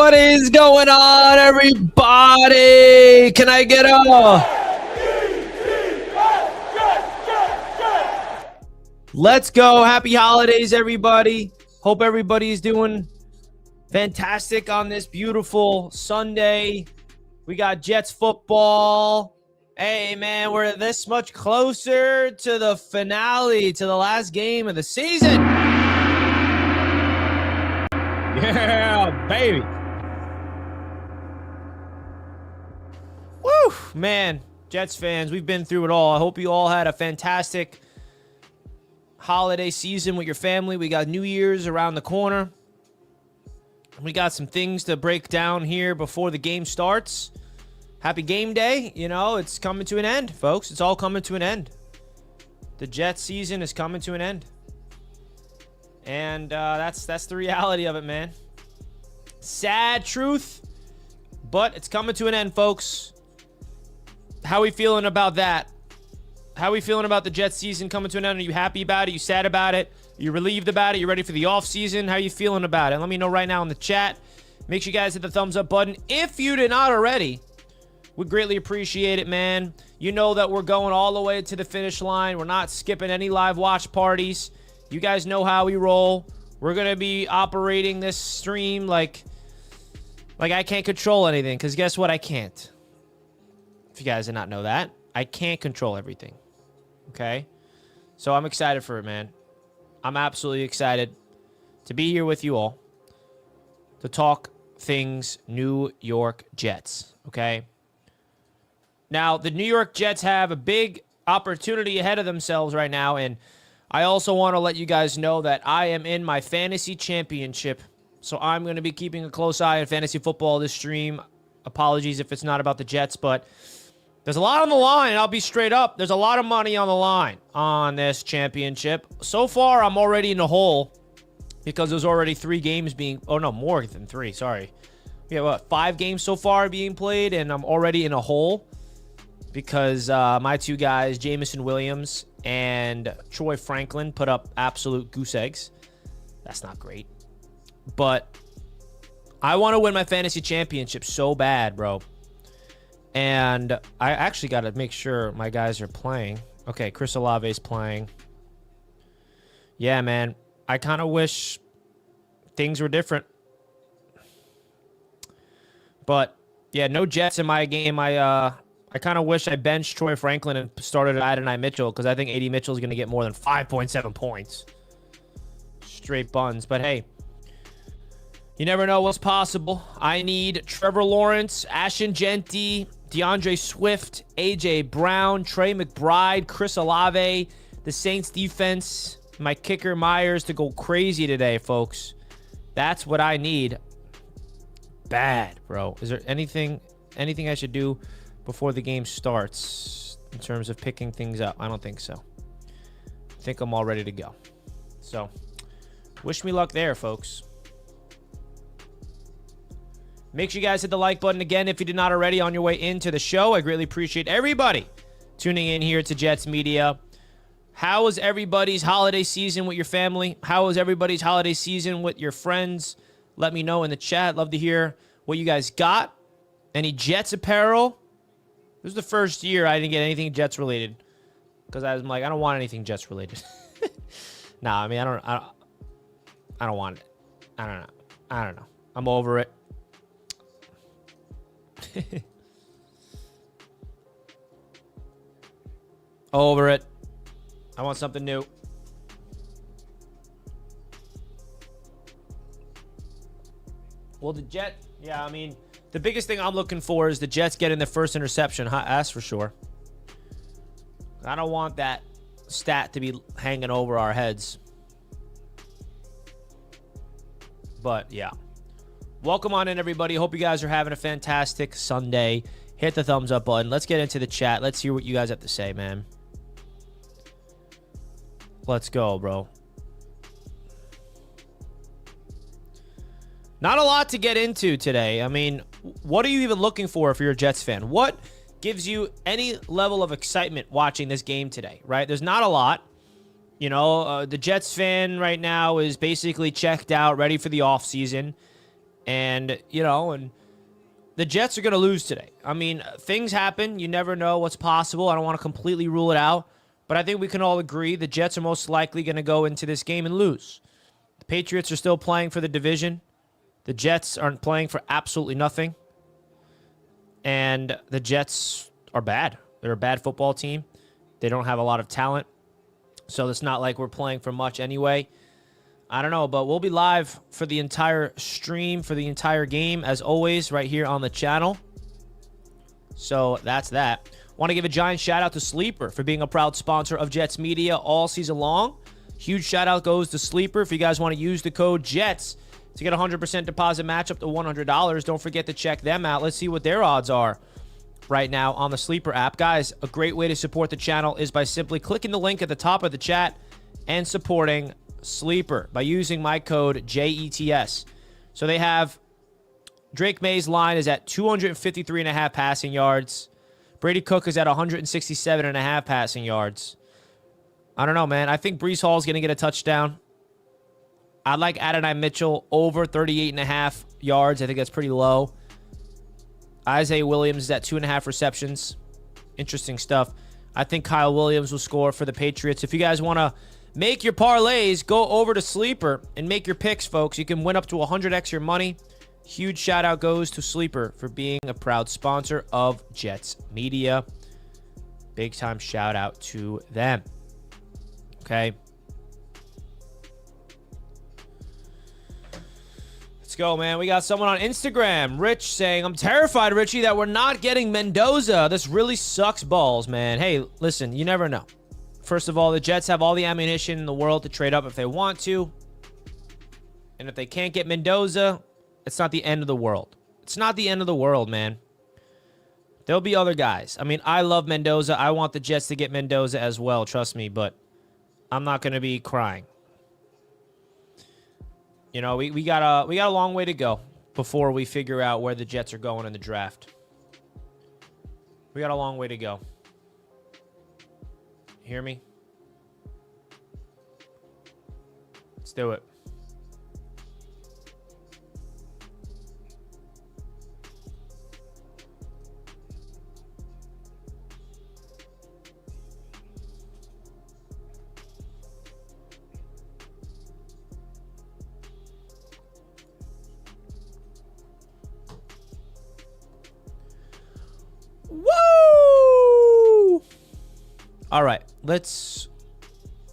What is going on, everybody? Can I get a... Let's go. Happy holidays, everybody. Hope everybody's doing fantastic on this beautiful Sunday. We got Jets football. Hey, man, we're this much closer to the finale, to the last game of the season. Yeah, baby. Woo, man. Jets fans, we've been through it all. I hope you all had a fantastic holiday season with your family. We got New Year's around the corner. We got some things to break down here before the game starts. Happy game day. You know, it's coming to an end, folks. It's all coming to an end. The Jets season is coming to an end. And that's the reality of it, man. Sad truth, but it's coming to an end, folks. How are we feeling about that? How are we feeling about the Jets season coming to an end? Are you happy about it? Are you sad about it? Are you relieved about it? Are you ready for the offseason? How are you feeling about it? Let me know right now in the chat. Make sure you guys hit the thumbs up button. If you did not already, would greatly appreciate it, man. You know that we're going all the way to the finish line. We're not skipping any live watch parties. You guys know how we roll. We're going to be operating this stream like I can't control anything, because guess what? I can't. If you guys did not know that, I can't control everything. Okay? So I'm excited for it, man. I'm absolutely excited to be here with you all to talk things New York Jets. Okay? Now, the New York Jets have a big opportunity ahead of themselves right now, and I also want to let you guys know that I am in my fantasy championship, so I'm going to be keeping a close eye on fantasy football this stream. Apologies if it's not about the Jets, but there's a lot on the line, and I'll be straight up. There's a lot of money on the line on this championship. So far, I'm already in the hole because there's already 3 games being... Oh, no, more than 3. Sorry. We have, 5 games so far being played, and I'm already in a hole because my 2 guys, Jameson Williams and Troy Franklin, put up absolute goose eggs. That's not great. But I want to win my fantasy championship so bad, bro. And I actually got to make sure my guys are playing. Okay, Chris Olave's playing. Yeah, man. I kind of wish things were different. But, yeah, no Jets in my game. I kind of wish I benched Troy Franklin and started Adonai Mitchell, because I think A.D. Mitchell is going to get more than 5.7 points. Straight buns. But, hey, you never know what's possible. I need Trevor Lawrence, Ashton Genty, DeAndre Swift, A.J. Brown, Trey McBride, Chris Olave, the Saints defense, my kicker Myers to go crazy today, folks. That's what I need. Bad, bro. Is there anything I should do before the game starts in terms of picking things up? I don't think so. I think I'm all ready to go. So, wish me luck there, folks. Make sure you guys hit the like button again if you did not already on your way into the show. I greatly appreciate everybody tuning in here to Jets Media. How was everybody's holiday season with your family? How was everybody's holiday season with your friends? Let me know in the chat. Love to hear what you guys got. Any Jets apparel? This is the first year I didn't get anything Jets related, because I was like, I don't want anything Jets related. Nah, I mean, I don't want it. I don't know. I'm over it. Over it. I want something new. Well, the Jet, yeah, I mean, the biggest thing I'm looking for is the Jets getting the first interception. That's for sure. I don't want that stat to be hanging over our heads. But, yeah. Welcome on in, everybody. Hope you guys are having a fantastic Sunday. Hit the thumbs up button. Let's get into the chat. Let's hear what you guys have to say, man. Let's go, bro. Not a lot to get into today. I mean, what are you even looking for if you're a Jets fan? What gives you any level of excitement watching this game today, right? There's not a lot. You know, the Jets fan right now is basically checked out, ready for the offseason. And, and the Jets are going to lose today. I mean, things happen. You never know what's possible. I don't want to completely rule it out. But I think we can all agree the Jets are most likely going to go into this game and lose. The Patriots are still playing for the division. The Jets aren't playing for absolutely nothing. And the Jets are bad. They're a bad football team. They don't have a lot of talent. So it's not like we're playing for much anyway. I don't know, but we'll be live for the entire stream, for the entire game, as always, right here on the channel. So that's that. Want to give a giant shout out to Sleeper for being a proud sponsor of Jets Media all season long. Huge shout out goes to Sleeper. If you guys want to use the code JETS to get a 100% deposit match up to $100, don't forget to check them out. Let's see what their odds are right now on the Sleeper app. Guys, a great way to support the channel is by simply clicking the link at the top of the chat and supporting Sleeper by using my code JETS. So they have Drake May's line is at 253.5 passing yards. Brady Cook is at 167.5 passing yards. I don't know, man. I think Breece Hall is going to get a touchdown. I'd like Adonai Mitchell over 38.5 yards. I think that's pretty low. Isaiah Williams is at 2.5 receptions. Interesting stuff. I think Kyle Williams will score for the Patriots. If you guys want to make your parlays, go over to Sleeper and make your picks, folks. You can win up to 100x your money. Huge shout out goes to Sleeper for being a proud sponsor of Jets Media. Big time shout out to them. Okay. Let's go, man. We got someone on Instagram, Rich, saying, I'm terrified, Richie, that we're not getting Mendoza. This really sucks balls, man. Hey, listen, you never know. First of all, the Jets have all the ammunition in the world to trade up if they want to. And if they can't get Mendoza, it's not the end of the world. It's not the end of the world, man. There'll be other guys. I mean, I love Mendoza. I want the Jets to get Mendoza as well, trust me, but I'm not going to be crying. You know, we got a long way to go before we figure out where the Jets are going in the draft. We got a long way to go. Hear me? Let's do it. Woo! All right, let's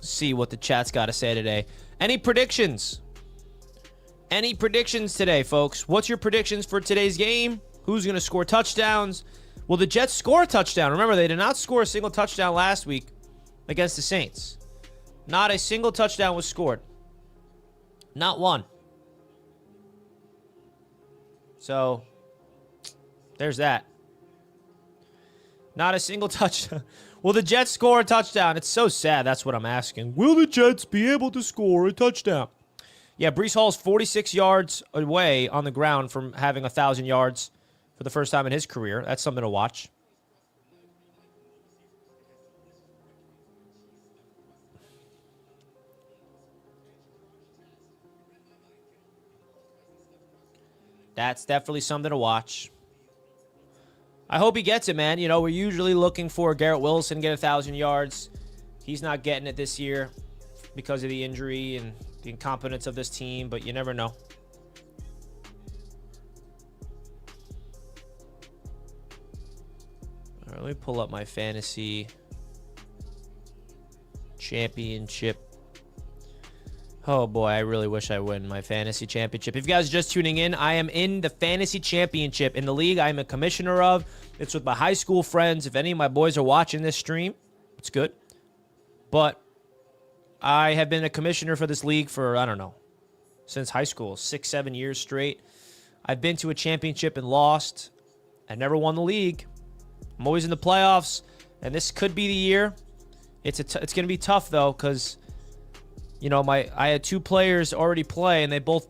see what the chat's got to say today. Any predictions? Any predictions today, folks? What's your predictions for today's game? Who's going to score touchdowns? Will the Jets score a touchdown? Remember, they did not score a single touchdown last week against the Saints. Not a single touchdown was scored. Not one. So, there's that. Not a single touchdown. Will the Jets score a touchdown? It's so sad. That's what I'm asking. Will the Jets be able to score a touchdown? Yeah, Breece Hall is 46 yards away on the ground from having 1,000 yards for the first time in his career. That's something to watch. That's definitely something to watch. I hope he gets it, man. You know, we're usually looking for Garrett Wilson to get 1,000 yards. He's not getting it this year because of the injury and the incompetence of this team, but you never know. All right, let me pull up my fantasy championship. Oh, boy, I really wish I win my fantasy championship. If you guys are just tuning in, I am in the fantasy championship in the league I'm a commissioner of. It's with my high school friends. If any of my boys are watching this stream, it's good. But I have been a commissioner for this league for, I don't know, since high school, 6-7 years straight. I've been to a championship and lost. I never won the league. I'm always in the playoffs, and this could be the year. It's going to be tough, though, because you know, I had two players already play, and they both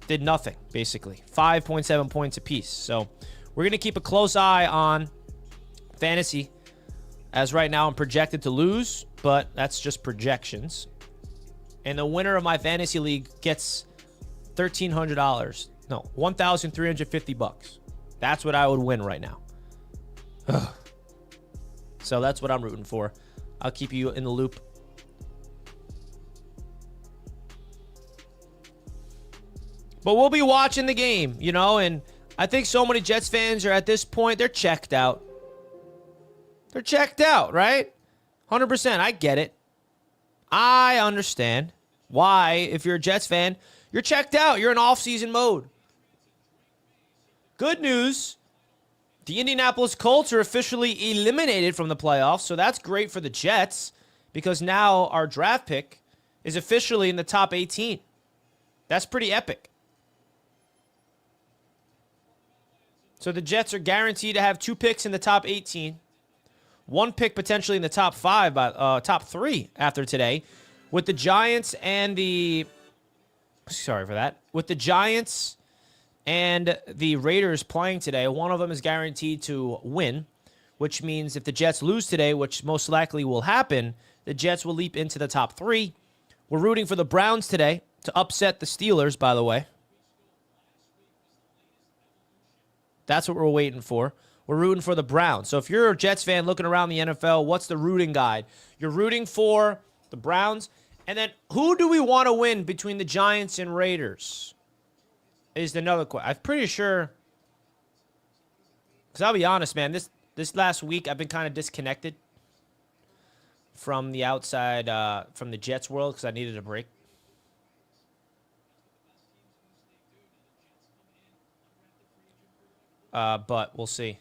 did nothing, basically. 5.7 points apiece. So we're going to keep a close eye on fantasy, as right now I'm projected to lose, but that's just projections. And the winner of my fantasy league gets $1,300 No, $1,350. That's what I would win right now. Ugh. So that's what I'm rooting for. I'll keep you in the loop. But we'll be watching the game, you know, and I think so many Jets fans are at this point, they're checked out. They're checked out, right? 100%. I get it. I understand why, if you're a Jets fan, you're checked out. You're in off-season mode. Good news. The Indianapolis Colts are officially eliminated from the playoffs, so that's great for the Jets because now our draft pick is officially in the top 18. That's pretty epic. So the Jets are guaranteed to have 2 picks in the top 18. 1 pick potentially in the top 5, top 3 after today. With the Giants and the... Sorry for that. With the Giants and the Raiders playing today, one of them is guaranteed to win, which means if the Jets lose today, which most likely will happen, the Jets will leap into the top 3. We're rooting for the Browns today to upset the Steelers, by the way. That's what we're waiting for. We're rooting for the Browns. So if you're a Jets fan looking around the NFL, what's the rooting guide? You're rooting for the Browns. And then who do we want to win between the Giants and Raiders is another question. I'm pretty sure. Because I'll be honest, man, this last week I've been kind of disconnected from the outside, from the Jets world because I needed a break. But we'll see.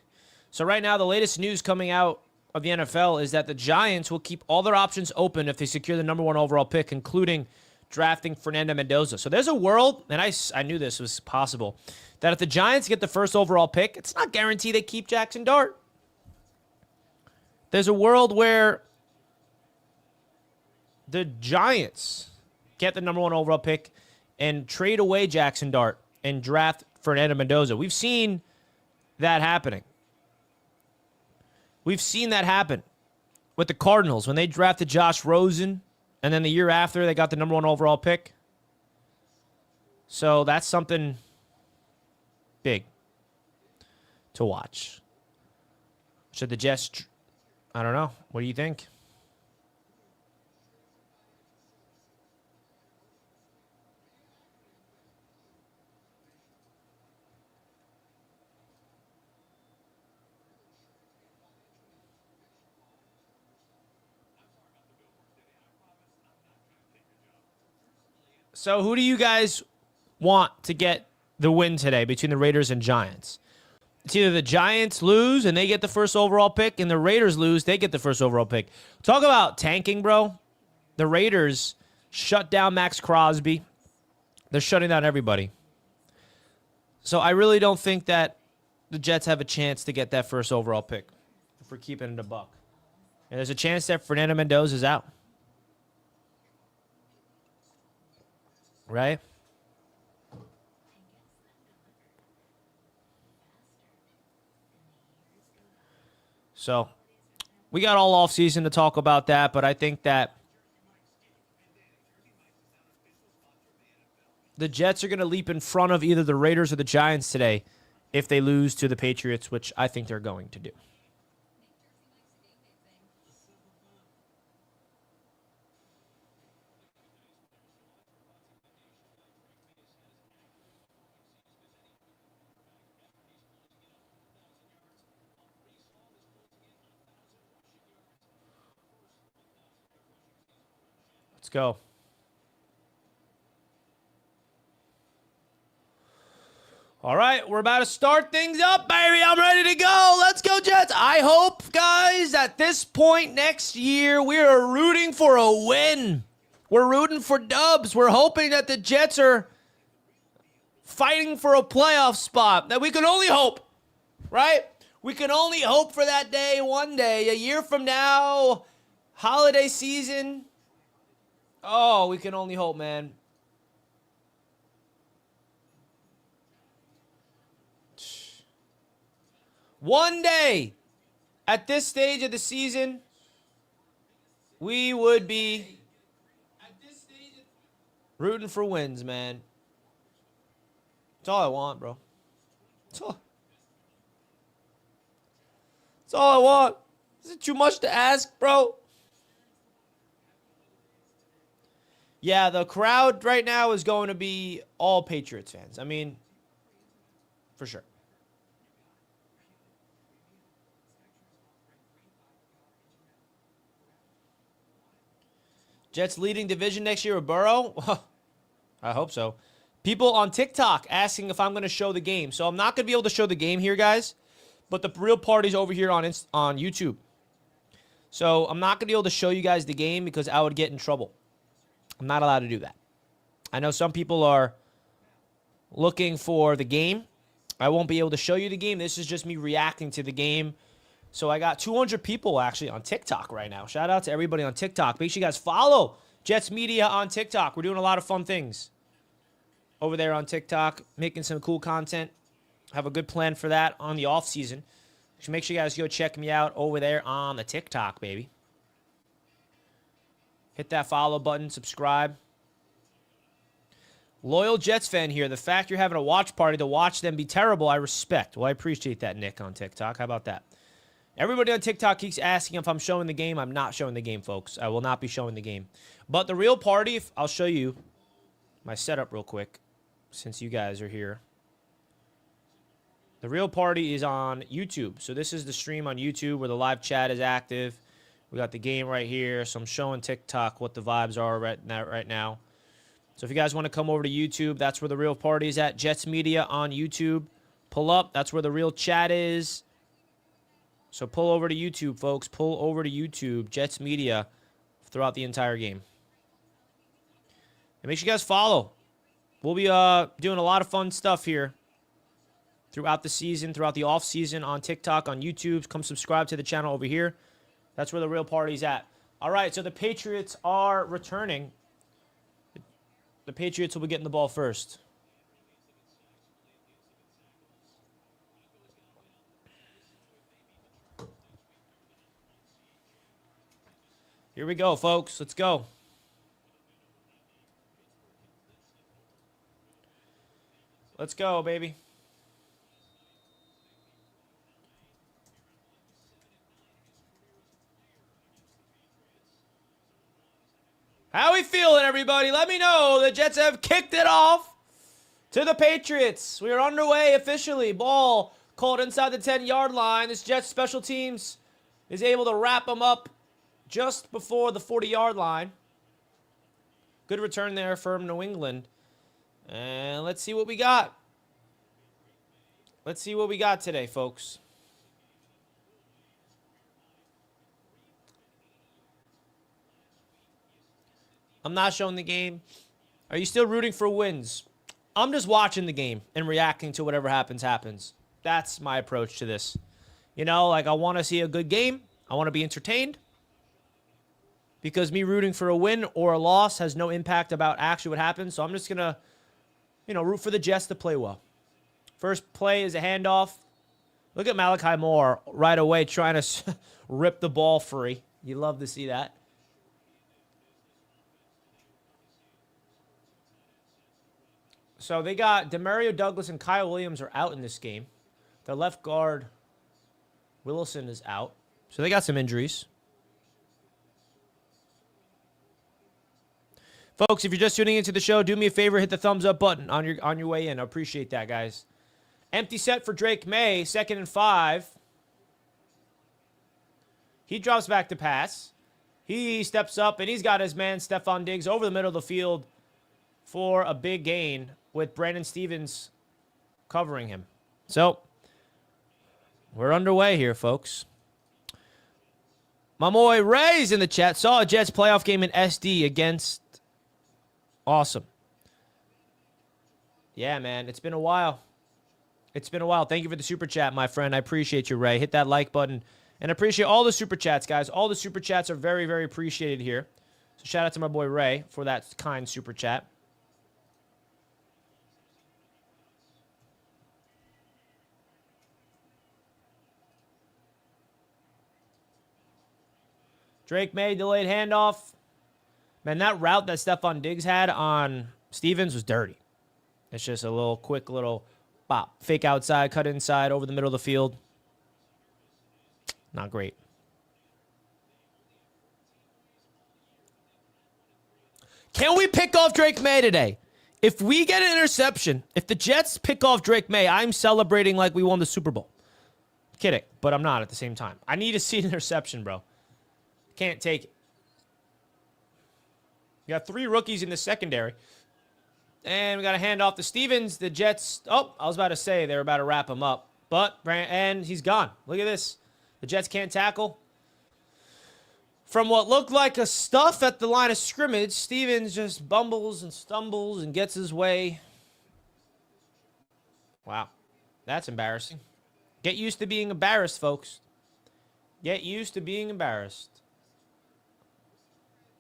So right now, the latest news coming out of the NFL is that the Giants will keep all their options open if they secure the number 1 overall pick, including drafting Fernando Mendoza. So there's a world, and I knew this was possible, that if the Giants get the first overall pick, it's not guaranteed they keep Jackson Dart. There's a world where the Giants get the number 1 overall pick and trade away Jackson Dart and draft Fernando Mendoza. We've seen that happening. We've seen that happen with the Cardinals when they drafted Josh Rosen, and then the year after they got the number 1 overall pick. So that's something big to watch. Should the Jets, I don't know. What do you think? So who do you guys want to get the win today between the Raiders and Giants? It's either the Giants lose and they get the first overall pick, and the Raiders lose, they get the first overall pick. Talk about tanking, bro. The Raiders shut down Max Crosby. They're shutting down everybody. So I really don't think that the Jets have a chance to get that first overall pick if we're keeping it a buck. And there's a chance that Fernando Mendoza is out. Right? So, we got all off season to talk about that, but I think that the Jets are going to leap in front of either the Raiders or the Giants today if they lose to the Patriots, which I think they're going to do. Let's go. All right, we're about to start things up, baby. I'm ready to go. Let's go, Jets. I hope, guys, at this point next year, we are rooting for a win. We're rooting for dubs. We're hoping that the Jets are fighting for a playoff spot. That we can only hope, right? We can only hope for that day one day. A year from now, holiday season. Oh, we can only hope, man. One day, at this stage of the season, we would be rooting for wins, man. That's all I want, bro. That's all I want. Is it too much to ask, bro? Yeah, the crowd right now is going to be all Patriots fans. I mean, for sure. Jets leading division next year with Burrow? I hope so. People on TikTok asking if I'm going to show the game. So I'm not going to be able to show the game here, guys. But the real party's over here on YouTube. So I'm not going to be able to show you guys the game because I would get in trouble. I'm not allowed to do that. I know some people are looking for the game. I won't be able to show you the game. This is just me reacting to the game. So I got 200 people actually on TikTok right now. Shout out to everybody on TikTok. Make sure you guys follow Jets Media on TikTok. We're doing a lot of fun things over there on TikTok, making some cool content. Have a good plan for that on the off season. So make sure you guys go check me out over there on the TikTok, baby. Hit that follow button, subscribe. Loyal Jets fan here. The fact you're having a watch party to watch them be terrible, I respect. Well, I appreciate that, Nick, on TikTok. How about that? Everybody on TikTok keeps asking if I'm showing the game. I'm not showing the game, folks. I will not be showing the game. But the real party, I'll show you my setup real quick since you guys are here. The real party is on YouTube. So this is the stream on YouTube where the live chat is active. We got the game right here. So I'm showing TikTok what the vibes are right now. So if you guys want to come over to YouTube, that's where the real party is at. Jets Media on YouTube. Pull up. That's where the real chat is. So pull over to YouTube, folks. Pull over to YouTube, Jets Media, throughout the entire game. And make sure you guys follow. We'll be doing a lot of fun stuff here throughout the season, throughout the off season, on TikTok, on YouTube. Come subscribe to the channel over here. That's where the real party's at. All right, so the Patriots are returning. The Patriots will be getting the ball first. Here we go, folks. Let's go. Let's go, baby. How we feeling, everybody? Let me know. The Jets have kicked it off to the Patriots. We are underway officially. Ball called inside the 10-yard line. This Jets special teams is able to wrap them up just before the 40-yard line. Good return there from New England. And let's see what we got. Let's see what we got today, folks. I'm not showing the game. Are you still rooting for wins? I'm just watching the game and reacting to whatever happens. That's my approach to this. You know, like I want to see a good game. I want to be entertained. Because me rooting for a win or a loss has no impact about actually what happens. So I'm just going to, root for the Jets to play well. First play is a handoff. Look at Malachi Moore right away trying to rip the ball free. You love to see that. So they got Demario Douglas and Kyle Williams are out in this game. Their left guard, Willison, is out. So they got some injuries. Folks, if you're just tuning into the show, do me a favor, hit the thumbs up button on your way in. I appreciate that, guys. Empty set for Drake May, 2nd and 5. He drops back to pass. He steps up, and he's got his man, Stephon Diggs, over the middle of the field for a big gain with Brandon Stevens covering him. So, we're underway here, folks. My boy Ray's in the chat. Saw a Jets playoff game in SD against... Awesome. Yeah, man. It's been a while. It's been a while. Thank you for the super chat, my friend. I appreciate you, Ray. Hit that like button. And appreciate all the super chats, guys. All the super chats are very, very appreciated here. So shout out to my boy Ray for that kind super chat. Drake May, delayed handoff. Man, that route that Stephon Diggs had on Stevens was dirty. It's just a little quick little bop. Fake outside, cut inside, over the middle of the field. Not great. Can we pick off Drake May today? If we get an interception, if the Jets pick off Drake May, I'm celebrating like we won the Super Bowl. Kidding, but I'm not at the same time. I need to see an interception, bro. Can't take it. We got 3 rookies in the secondary. And we got to hand off to Stevens. The Jets, oh, I was about to say they were about to wrap him up. But, and he's gone. Look at this. The Jets can't tackle. From what looked like a stuff at the line of scrimmage, Stevens just bumbles and stumbles and gets his way. Wow. That's embarrassing. Get used to being embarrassed, folks. Get used to being embarrassed.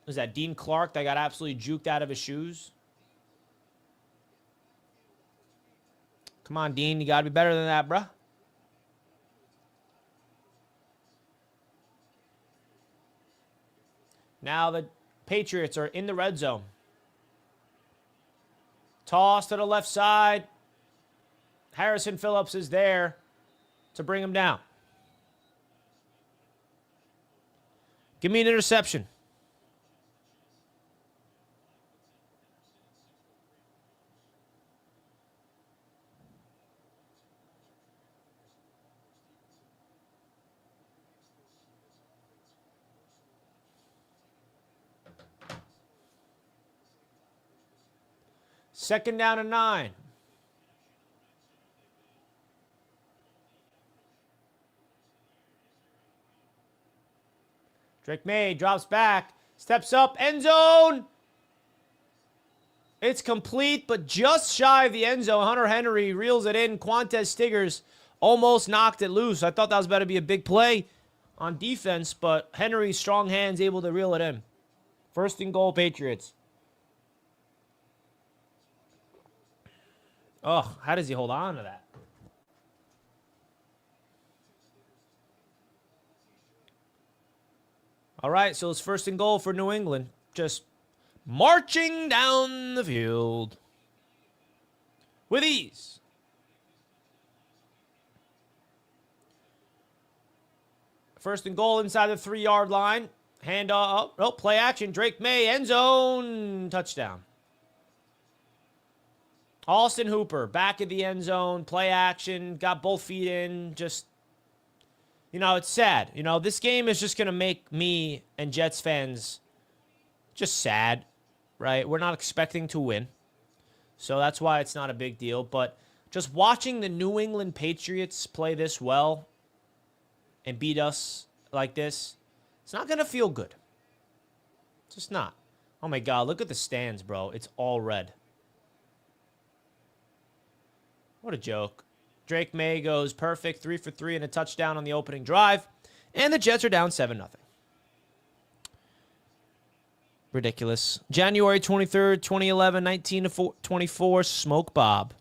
Was that Dean Clark that got absolutely juked out of his shoes? Come on, Dean. You got to be better than that, bruh. Now the Patriots are in the red zone. Toss to the left side. Harrison Phillips is there to bring him down. Give me an interception. Second down and 9. Drake May drops back, steps up, end zone. It's complete, but just shy of the end zone. Hunter Henry reels it in. Quantez Stiggers almost knocked it loose. I thought that was about to be a big play on defense, but Henry's strong hands able to reel it in. First and goal, Patriots. Oh, how does he hold on to that? All right, so it's first and goal for New England. Just marching down the field with ease. First and goal inside the 3-yard line. Hand off. Oh, play action. Drake May, end zone. Touchdown. Austin Hooper, back at the end zone, play action, got both feet in, just, you know, it's sad. You know, this game is just going to make me and Jets fans just sad, right? We're not expecting to win, so that's why it's not a big deal. But just watching the New England Patriots play this well and beat us like this, it's not going to feel good. It's just not. Oh, my God, look at the stands, bro. It's all red. What a joke. Drake May goes perfect, 3 for 3 and a touchdown on the opening drive. And the Jets are down 7-0. Ridiculous. January 23rd, 2011, 19-24, Smoke Bob.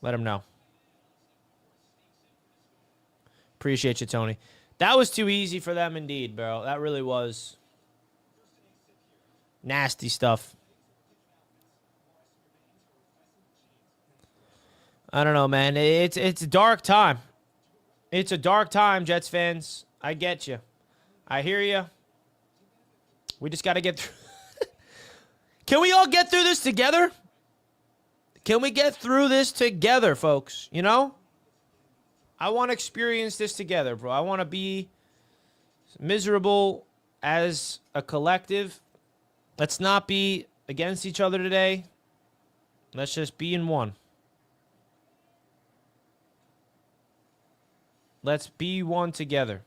Let him know. Appreciate you, Tony. That was too easy for them indeed, bro. That really was. Nasty stuff. I don't know, man. It's a dark time. It's a dark time, Jets fans. I get you. I hear you. We just got to get through. Can we all get through this together? Can we get through this together, folks? You know? I want to experience this together, bro. I want to be miserable as a collective. Let's not be against each other today. Let's just be in one. Let's be one together.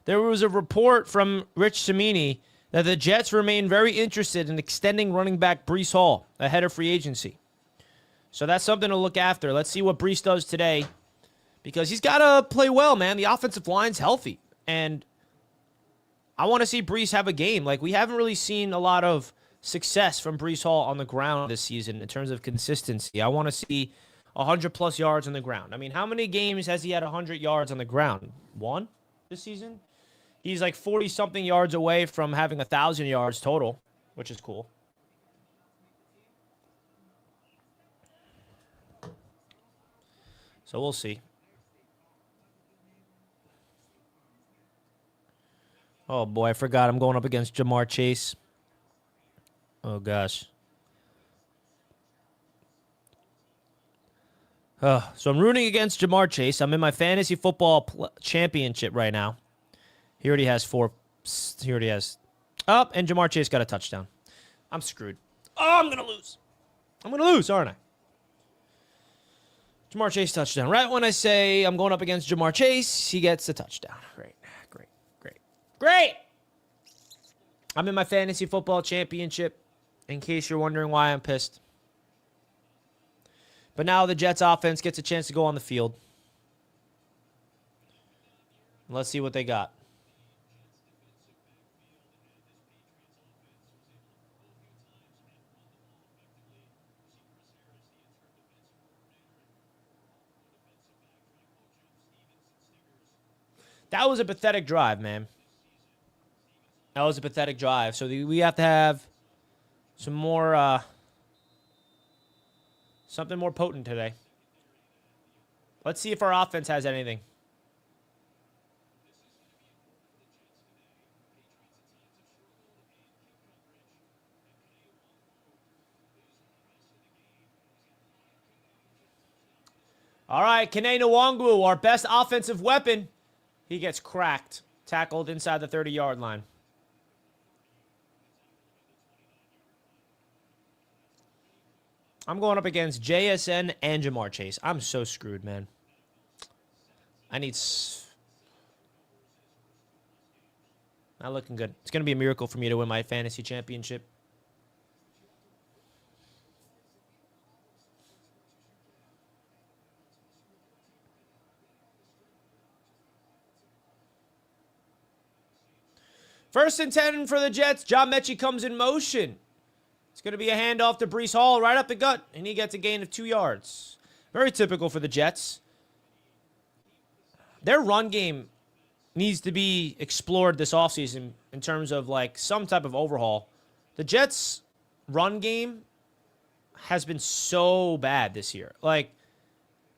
There was a report from Rich Cimini that the Jets remain very interested in extending running back Breece Hall ahead of free agency. So that's something to look after. Let's see what Breece does today. Because he's got to play well, man. The offensive line's healthy. And I want to see Breece have a game. Like, we haven't really seen a lot of success from Breece Hall on the ground this season in terms of consistency. I want to see 100-plus yards on the ground. I mean, how many games has he had 100 yards on the ground? One this season? He's like 40-something yards away from having 1,000 yards total, which is cool. So we'll see. Oh, boy, I forgot I'm going up against Jamar Chase. Oh, gosh. So I'm rooting against Jamar Chase. I'm in my fantasy football championship right now. He already has 4. He already has. Oh, and Jamar Chase got a touchdown. I'm screwed. Oh, I'm going to lose. I'm going to lose, aren't I? Jamar Chase touchdown. Right when I say I'm going up against Jamar Chase, he gets a touchdown. Great. I'm in my fantasy football championship, in case you're wondering why I'm pissed. But now the Jets offense gets a chance to go on the field. Let's see what they got. That was a pathetic drive, man. That was a pathetic drive. So we have to have some more, something more potent today. Let's see if our offense has anything. All right, Kene Nwangwu, our best offensive weapon. He gets cracked, tackled inside the 30-yard line. I'm going up against JSN and Jamar Chase. I'm so screwed, man. I need... Not looking good. It's going to be a miracle for me to win my fantasy championship. First and 10 for the Jets. John Mechie comes in motion. It's going to be a handoff to Breece Hall right up the gut, and he gets a gain of 2 yards. Very typical for the Jets. Their run game needs to be explored this offseason in terms of, like, some type of overhaul. The Jets' run game has been so bad this year. Like,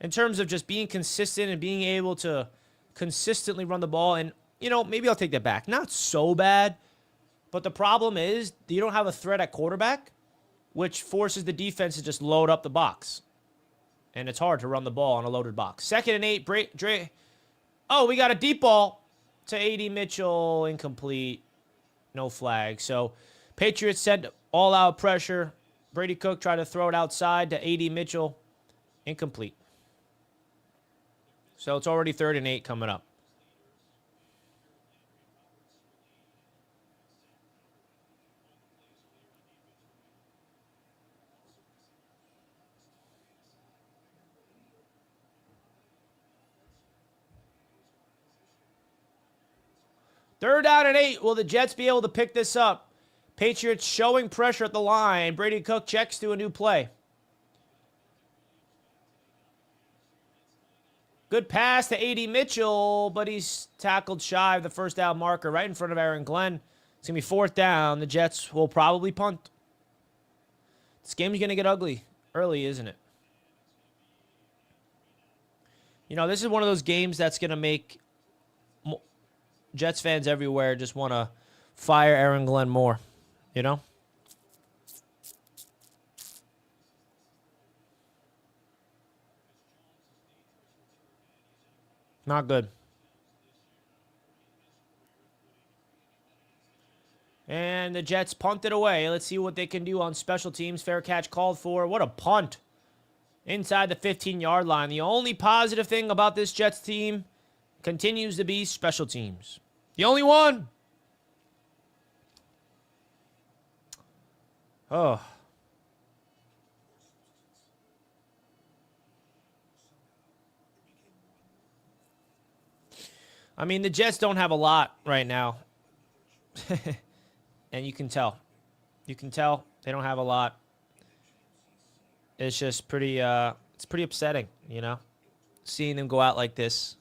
in terms of just being consistent and being able to consistently run the ball. And, you know, maybe I'll take that back. Not so bad. But the problem is you don't have a threat at quarterback, which forces the defense to just load up the box. And it's hard to run the ball on a loaded box. 2nd and 8. Oh, we got a deep ball to A.D. Mitchell. Incomplete. No flag. So Patriots sent all-out pressure. Brady Cook tried to throw it outside to A.D. Mitchell. Incomplete. So it's already 3rd and 8 coming up. Third down and 8. Will the Jets be able to pick this up? Patriots showing pressure at the line. Brady Cook checks to a new play. Good pass to A.D. Mitchell, but he's tackled shy of the first down marker right in front of Aaron Glenn. It's going to be 4th down. The Jets will probably punt. This game's going to get ugly early, isn't it? You know, this is one of those games that's going to make Jets fans everywhere just want to fire Aaron Glenn more, you know? Not good. And the Jets punt it away. Let's see what they can do on special teams. Fair catch called for. What a punt. Inside the 15-yard line. The only positive thing about this Jets team continues to be special teams. The only one. Oh. I mean, the Jets don't have a lot right now. And you can tell. You can tell they don't have a lot. It's just it's pretty upsetting, you know, seeing them go out like this.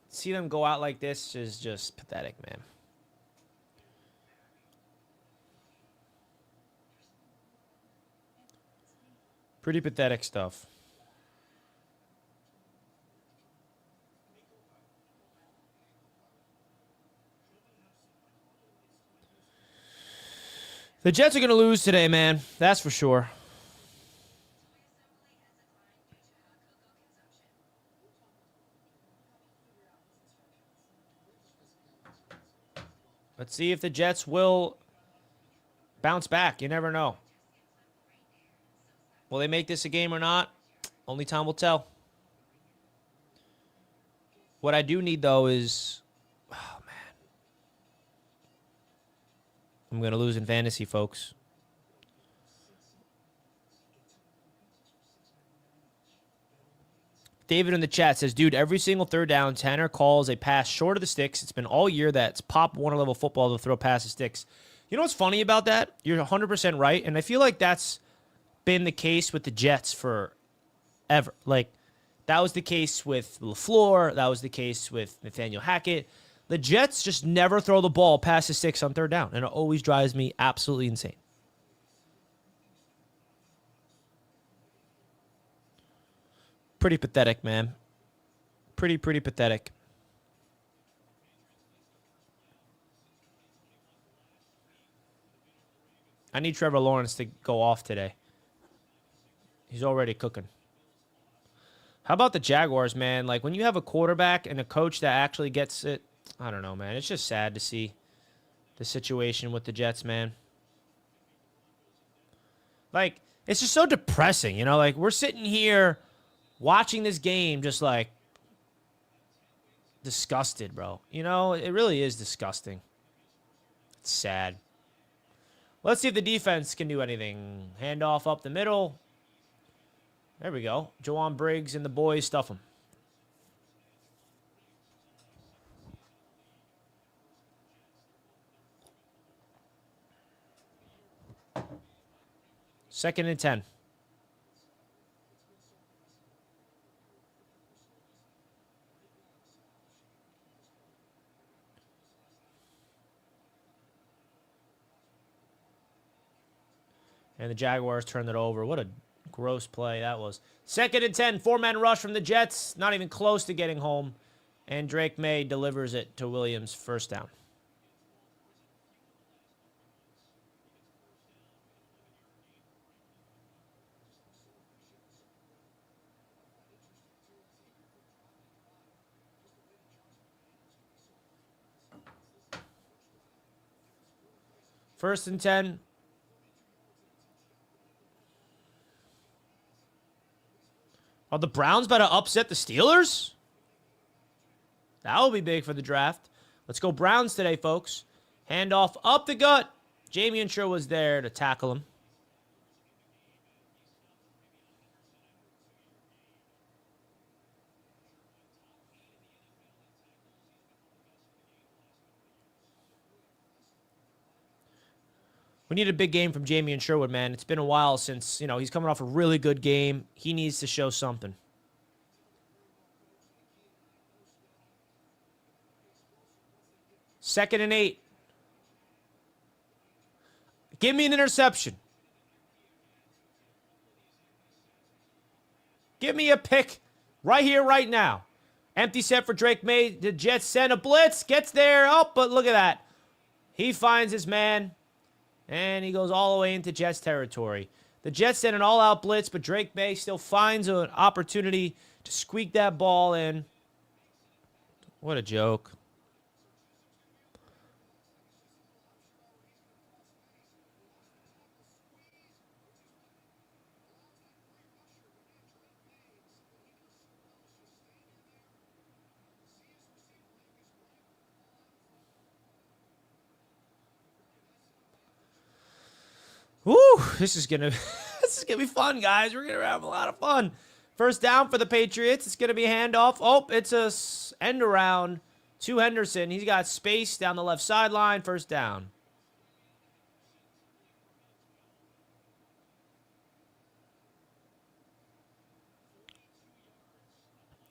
See them go out like this is just pathetic, man. Pretty pathetic stuff. The Jets are going to lose today, man. That's for sure. Let's see if the Jets will bounce back. You never know. Will they make this a game or not? Only time will tell. What I do need, though, is... Oh, man. I'm going to lose in fantasy, folks. David in the chat says, dude, every single third down, Tanner calls a pass short of the sticks. It's been all year that's Pop Warner level football to throw past the sticks. You know what's funny about that? You're 100% right, and I feel like that's been the case with the Jets forever. Like, that was the case with LaFleur. That was the case with Nathaniel Hackett. The Jets just never throw the ball past the sticks on third down, and it always drives me absolutely insane. Pretty pathetic, man. Pretty pathetic. I need Trevor Lawrence to go off today. He's already cooking. How about the Jaguars, man? Like, when you have a quarterback and a coach that actually gets it, I don't know, man. It's just sad to see the situation with the Jets, man. Like, it's just so depressing, you know? Like, we're sitting here watching this game just, like, disgusted, bro. You know, it really is disgusting. It's sad. Let's see if the defense can do anything. Handoff up the middle. There we go. Jawan Briggs and the boys stuff him. Second and 10. And the Jaguars turned it over. What a gross play that was. Second and 10. Four-man rush from the Jets. Not even close to getting home. And Drake May delivers it to Williams. First down. First and 10. Are the Browns about to upset the Steelers? That will be big for the draft. Let's go Browns today, folks. Handoff up the gut. Jamie Insure was there to tackle him. We need a big game from Jamie and Sherwood, man. It's been a while since, you know, he's coming off a really good game. He needs to show something. Second and 8. Give me an interception. Give me a pick right here, right now. Empty set for Drake May. The Jets send a blitz. Gets there. Oh, but look at that. He finds his man. And he goes all the way into Jets territory. The Jets send an all-out blitz, but Drake May still finds an opportunity to squeak that ball in. What a joke. Woo! This is gonna be fun, guys. We're gonna have a lot of fun. First down for the Patriots. It's going to be a handoff. Oh, it's a end around to Henderson. He's got space down the left sideline. First down.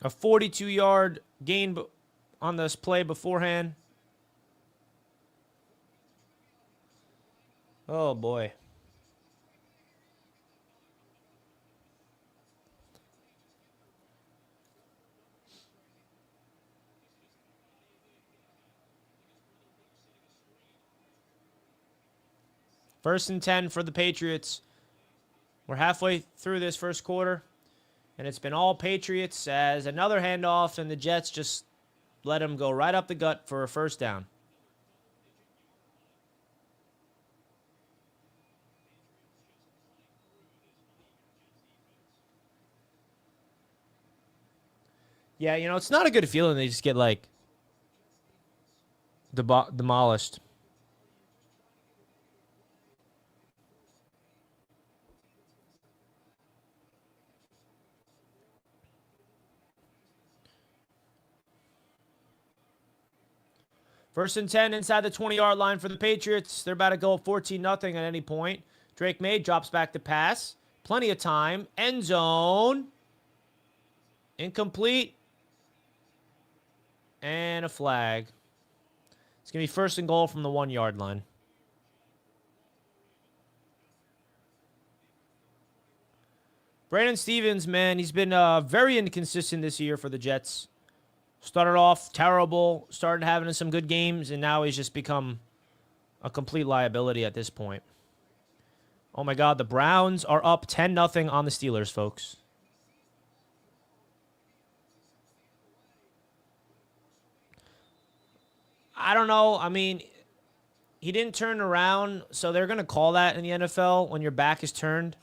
A 42-yard gain on this play beforehand. Oh, boy. First and 10 for the Patriots. We're halfway through this first quarter, and it's been all Patriots as another handoff, and the Jets just let them go right up the gut for a first down. Yeah, you know, it's not a good feeling. They just get, like, demolished. First and 10 inside the 20-yard line for the Patriots. They're about to go 14-0 at any point. Drake May drops back to pass. Plenty of time. End zone. Incomplete. And a flag. It's going to be first and goal from the 1-yard line. Brandon Stevens, man, he's been very inconsistent this year for the Jets. Started off terrible, started having some good games, and now he's just become a complete liability at this point. Oh, my God, the Browns are up 10-0 on the Steelers, folks. I don't know. I mean, he didn't turn around, so they're going to call that in the NFL when your back is turned.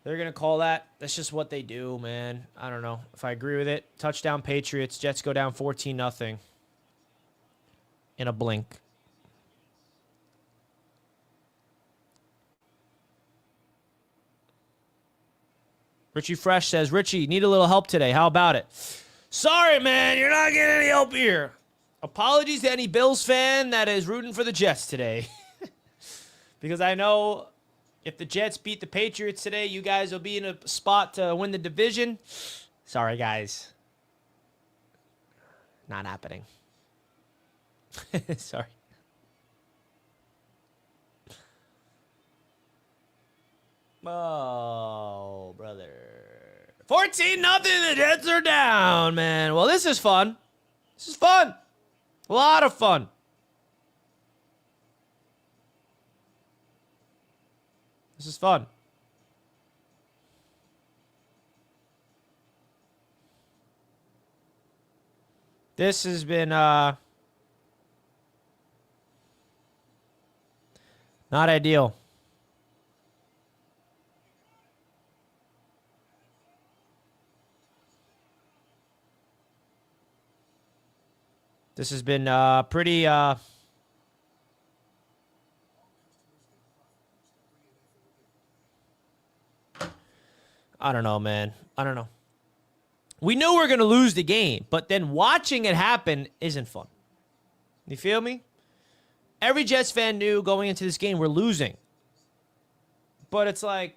They're going to call that. That's just what they do, man. I don't know if I agree with it. Touchdown Patriots. Jets go down 14-0 in a blink. Richie Fresh says, Richie, need a little help today. How about it? Sorry, man. You're not getting any help here. Apologies to any Bills fan that is rooting for the Jets today. Because I know if the Jets beat the Patriots today, you guys will be in a spot to win the division. Sorry, guys. Not happening. Sorry. Oh, brother. 14-0. The Jets are down, man. Well, this is fun. This is fun. A lot of fun. This is fun. This has been not ideal. This has been pretty I don't know, man. I don't know. We knew we were going to lose the game, but then watching it happen isn't fun. You feel me? Every Jets fan knew going into this game we're losing. But it's like,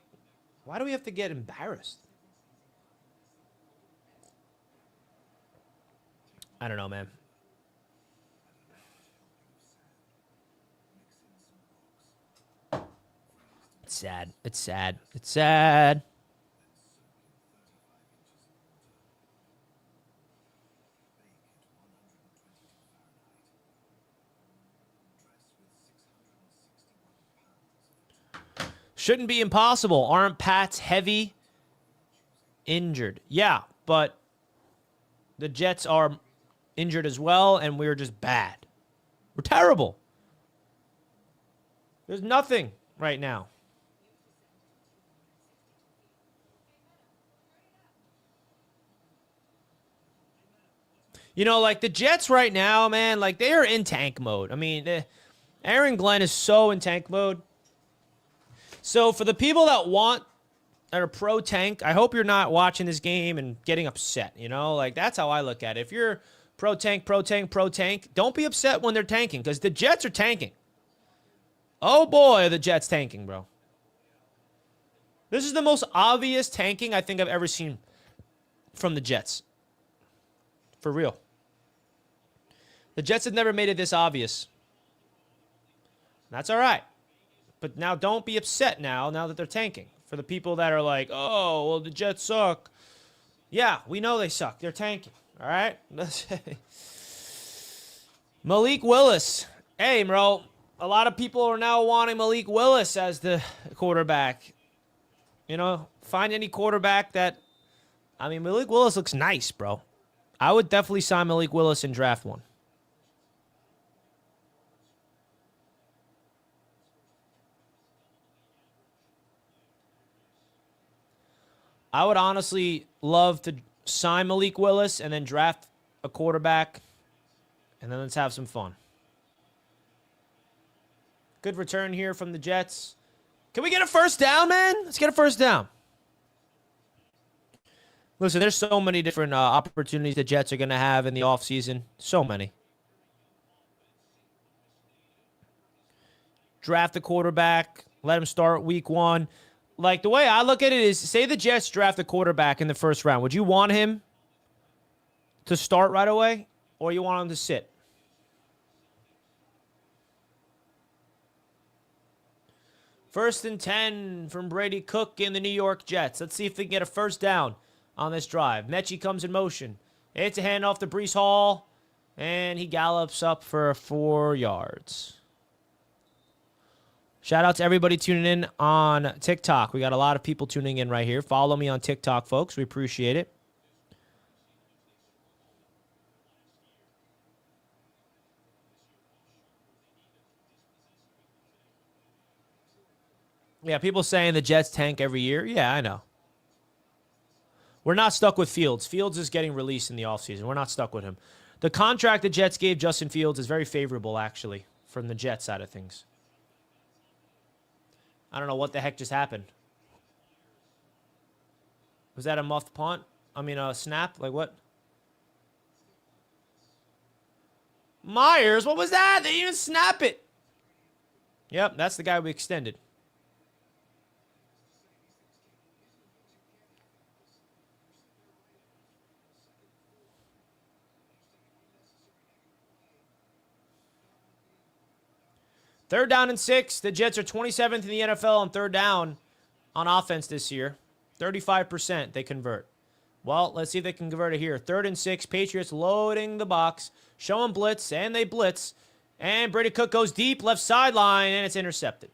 why do we have to get embarrassed? I don't know, man. It's sad. It's sad. It's sad. Shouldn't be impossible. Aren't Pats heavy? Injured. Yeah, but the Jets are injured as well, and we're just bad. We're terrible. There's nothing right now. You know, like the Jets right now, man, like they are in tank mode. I mean, Aaron Glenn is so in tank mode. So for the people that want that are pro tank, I hope you're not watching this game and getting upset. You know, like that's how I look at it. If you're pro tank, pro tank, pro tank, don't be upset when they're tanking because the Jets are tanking. Oh boy, are the Jets tanking, bro. This is the most obvious tanking I think I've ever seen from the Jets. For real. The Jets have never made it this obvious. That's all right. But now don't be upset now that they're tanking. For the people that are like, oh, well, the Jets suck. Yeah, we know they suck. They're tanking. All right? Malik Willis. Hey, bro. A lot of people are now wanting Malik Willis as the quarterback. You know, find any quarterback that... I mean, Malik Willis looks nice, bro. I would definitely sign Malik Willis and draft one. I would honestly love to sign Malik Willis and then draft a quarterback, and then let's have some fun. Good return here from the Jets. Can we get a first down, man? Let's get a first down. Listen, there's so many different opportunities the Jets are going to have in the offseason. So many. Draft a quarterback. Let him start week 1. Like, the way I look at it is, say the Jets draft a quarterback in the first round. Would you want him to start right away, or you want him to sit? First and 10 from Brady Cook in the New York Jets. Let's see if they can get a first down on this drive. Mechie comes in motion. It's a handoff to Breece Hall, and he gallops up for 4 yards. Shout out to everybody tuning in on TikTok. We got a lot of people tuning in right here. Follow me on TikTok, folks. We appreciate it. Yeah, people saying the Jets tank every year. Yeah, I know. We're not stuck with Fields. Fields is getting released in the offseason. We're not stuck with him. The contract the Jets gave Justin Fields is very favorable, actually, from the Jets side of things. I don't know what the heck just happened. Was that a muffed punt? I mean, a snap? Like what? Myers, what was that? They didn't even snap it. Yep, that's the guy we extended. Third down and 6. The Jets are 27th in the NFL on third down on offense this year. 35% they convert. Well, let's see if they can convert it here. 3rd and 6. Patriots loading the box. Showing blitz, and they blitz. And Brady Cook goes deep, left sideline, and it's intercepted.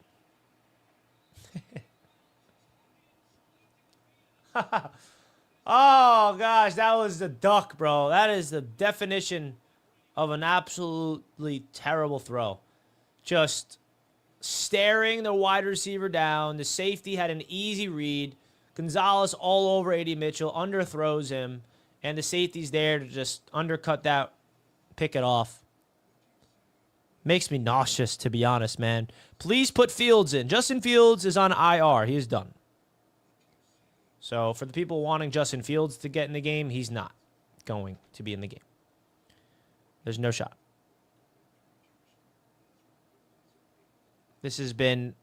Oh, gosh, that was the duck, bro. That is the definition of an absolutely terrible throw. Just staring the wide receiver down. The safety had an easy read. Gonzalez all over A.D. Mitchell, underthrows him, and the safety's there to just undercut that, pick it off. Makes me nauseous, to be honest, man. Please put Fields in. Justin Fields is on IR. He is done. So for the people wanting Justin Fields to get in the game, he's not going to be in the game. There's no shot. This has been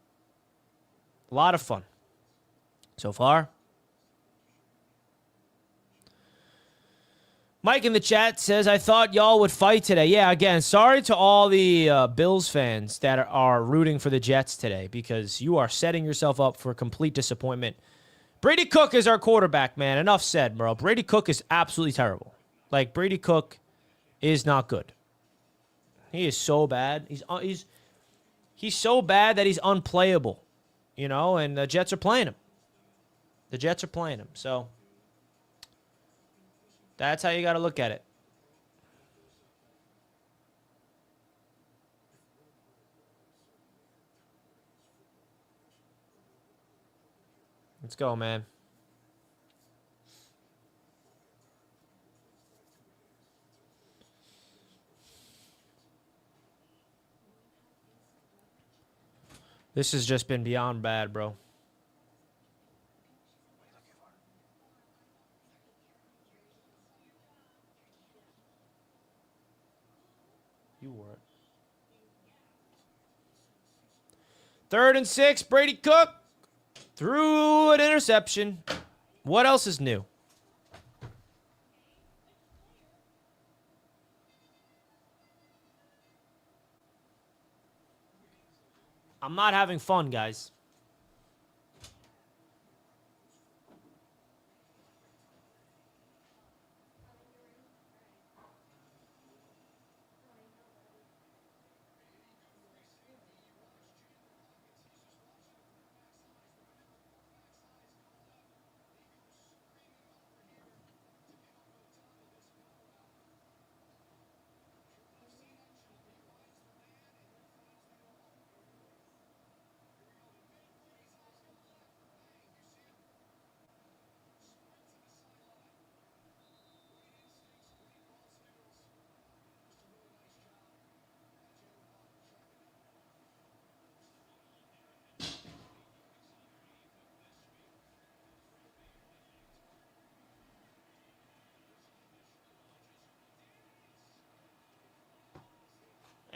a lot of fun so far. Mike in the chat says, I thought y'all would fight today. Yeah, again, sorry to all the Bills fans that are rooting for the Jets today because you are setting yourself up for complete disappointment. Brady Cook is our quarterback, man. Enough said, bro. Brady Cook is absolutely terrible. Like, Brady Cook is not good. He is so bad. He's so bad that he's unplayable, you know, and the Jets are playing him. The Jets are playing him, so that's how you got to look at it. Let's go, man. This has just been beyond bad, bro. 3rd and 6. Brady Cook threw an interception. What else is new? I'm not having fun, guys.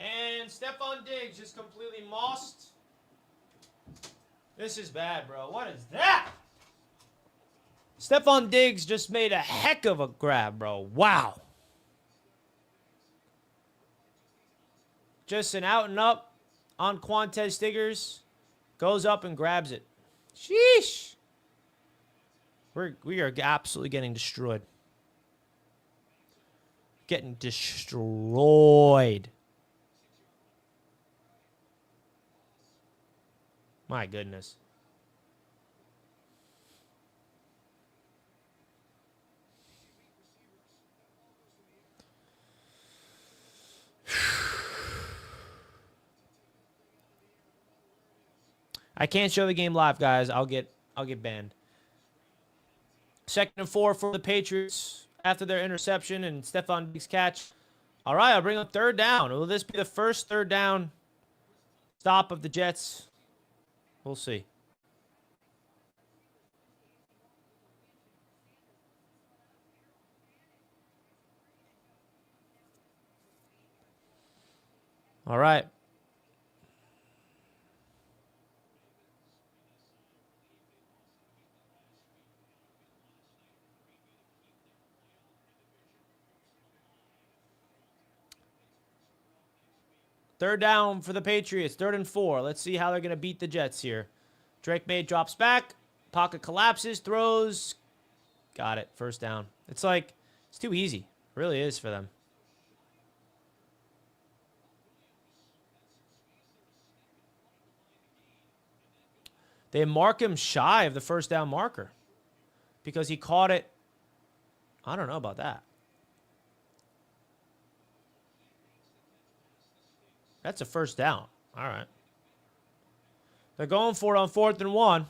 And Stephon Diggs just completely mossed. This is bad, bro. What is that? Stephon Diggs just made a heck of a grab, bro. Wow. Just an out and up on Quantez Stiggers. Goes up and grabs it. Sheesh. We are absolutely getting destroyed. Getting destroyed. My goodness. I can't show the game live, guys. I'll get banned. 2nd and 4 for the Patriots after their interception and Stephon Diggs' catch. All right, I'll bring up 3rd down. Will this be the first 3rd down stop of the Jets? We'll see. All right. Third down for the Patriots. 3rd and 4. Let's see how they're going to beat the Jets here. Drake May drops back. Pocket collapses. Throws. Got it. 1st down. It's like, it's too easy. It really is for them. They mark him shy of the 1st down marker because he caught it. I don't know about that. That's a 1st down. All right. They're going for it on 4th and 1.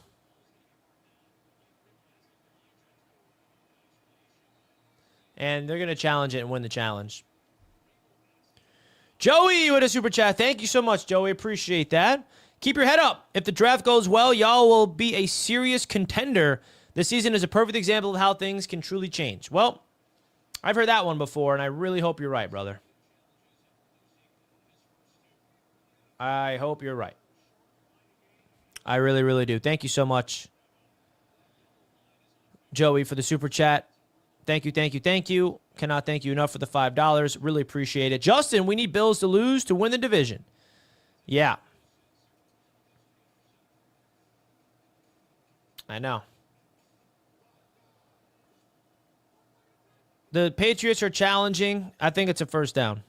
And they're going to challenge it and win the challenge. Joey with a super chat. Thank you so much, Joey. Appreciate that. Keep your head up. If the draft goes well, y'all will be a serious contender. This season is a perfect example of how things can truly change. Well, I've heard that one before, and I really hope you're right, brother. I hope you're right. I really, really do. Thank you so much, Joey, for the super chat. Thank you, thank you, thank you. Cannot thank you enough for the $5. Really appreciate it. Justin, we need Bills to lose to win the division. Yeah. I know. The Patriots are challenging. I think it's a 1st down.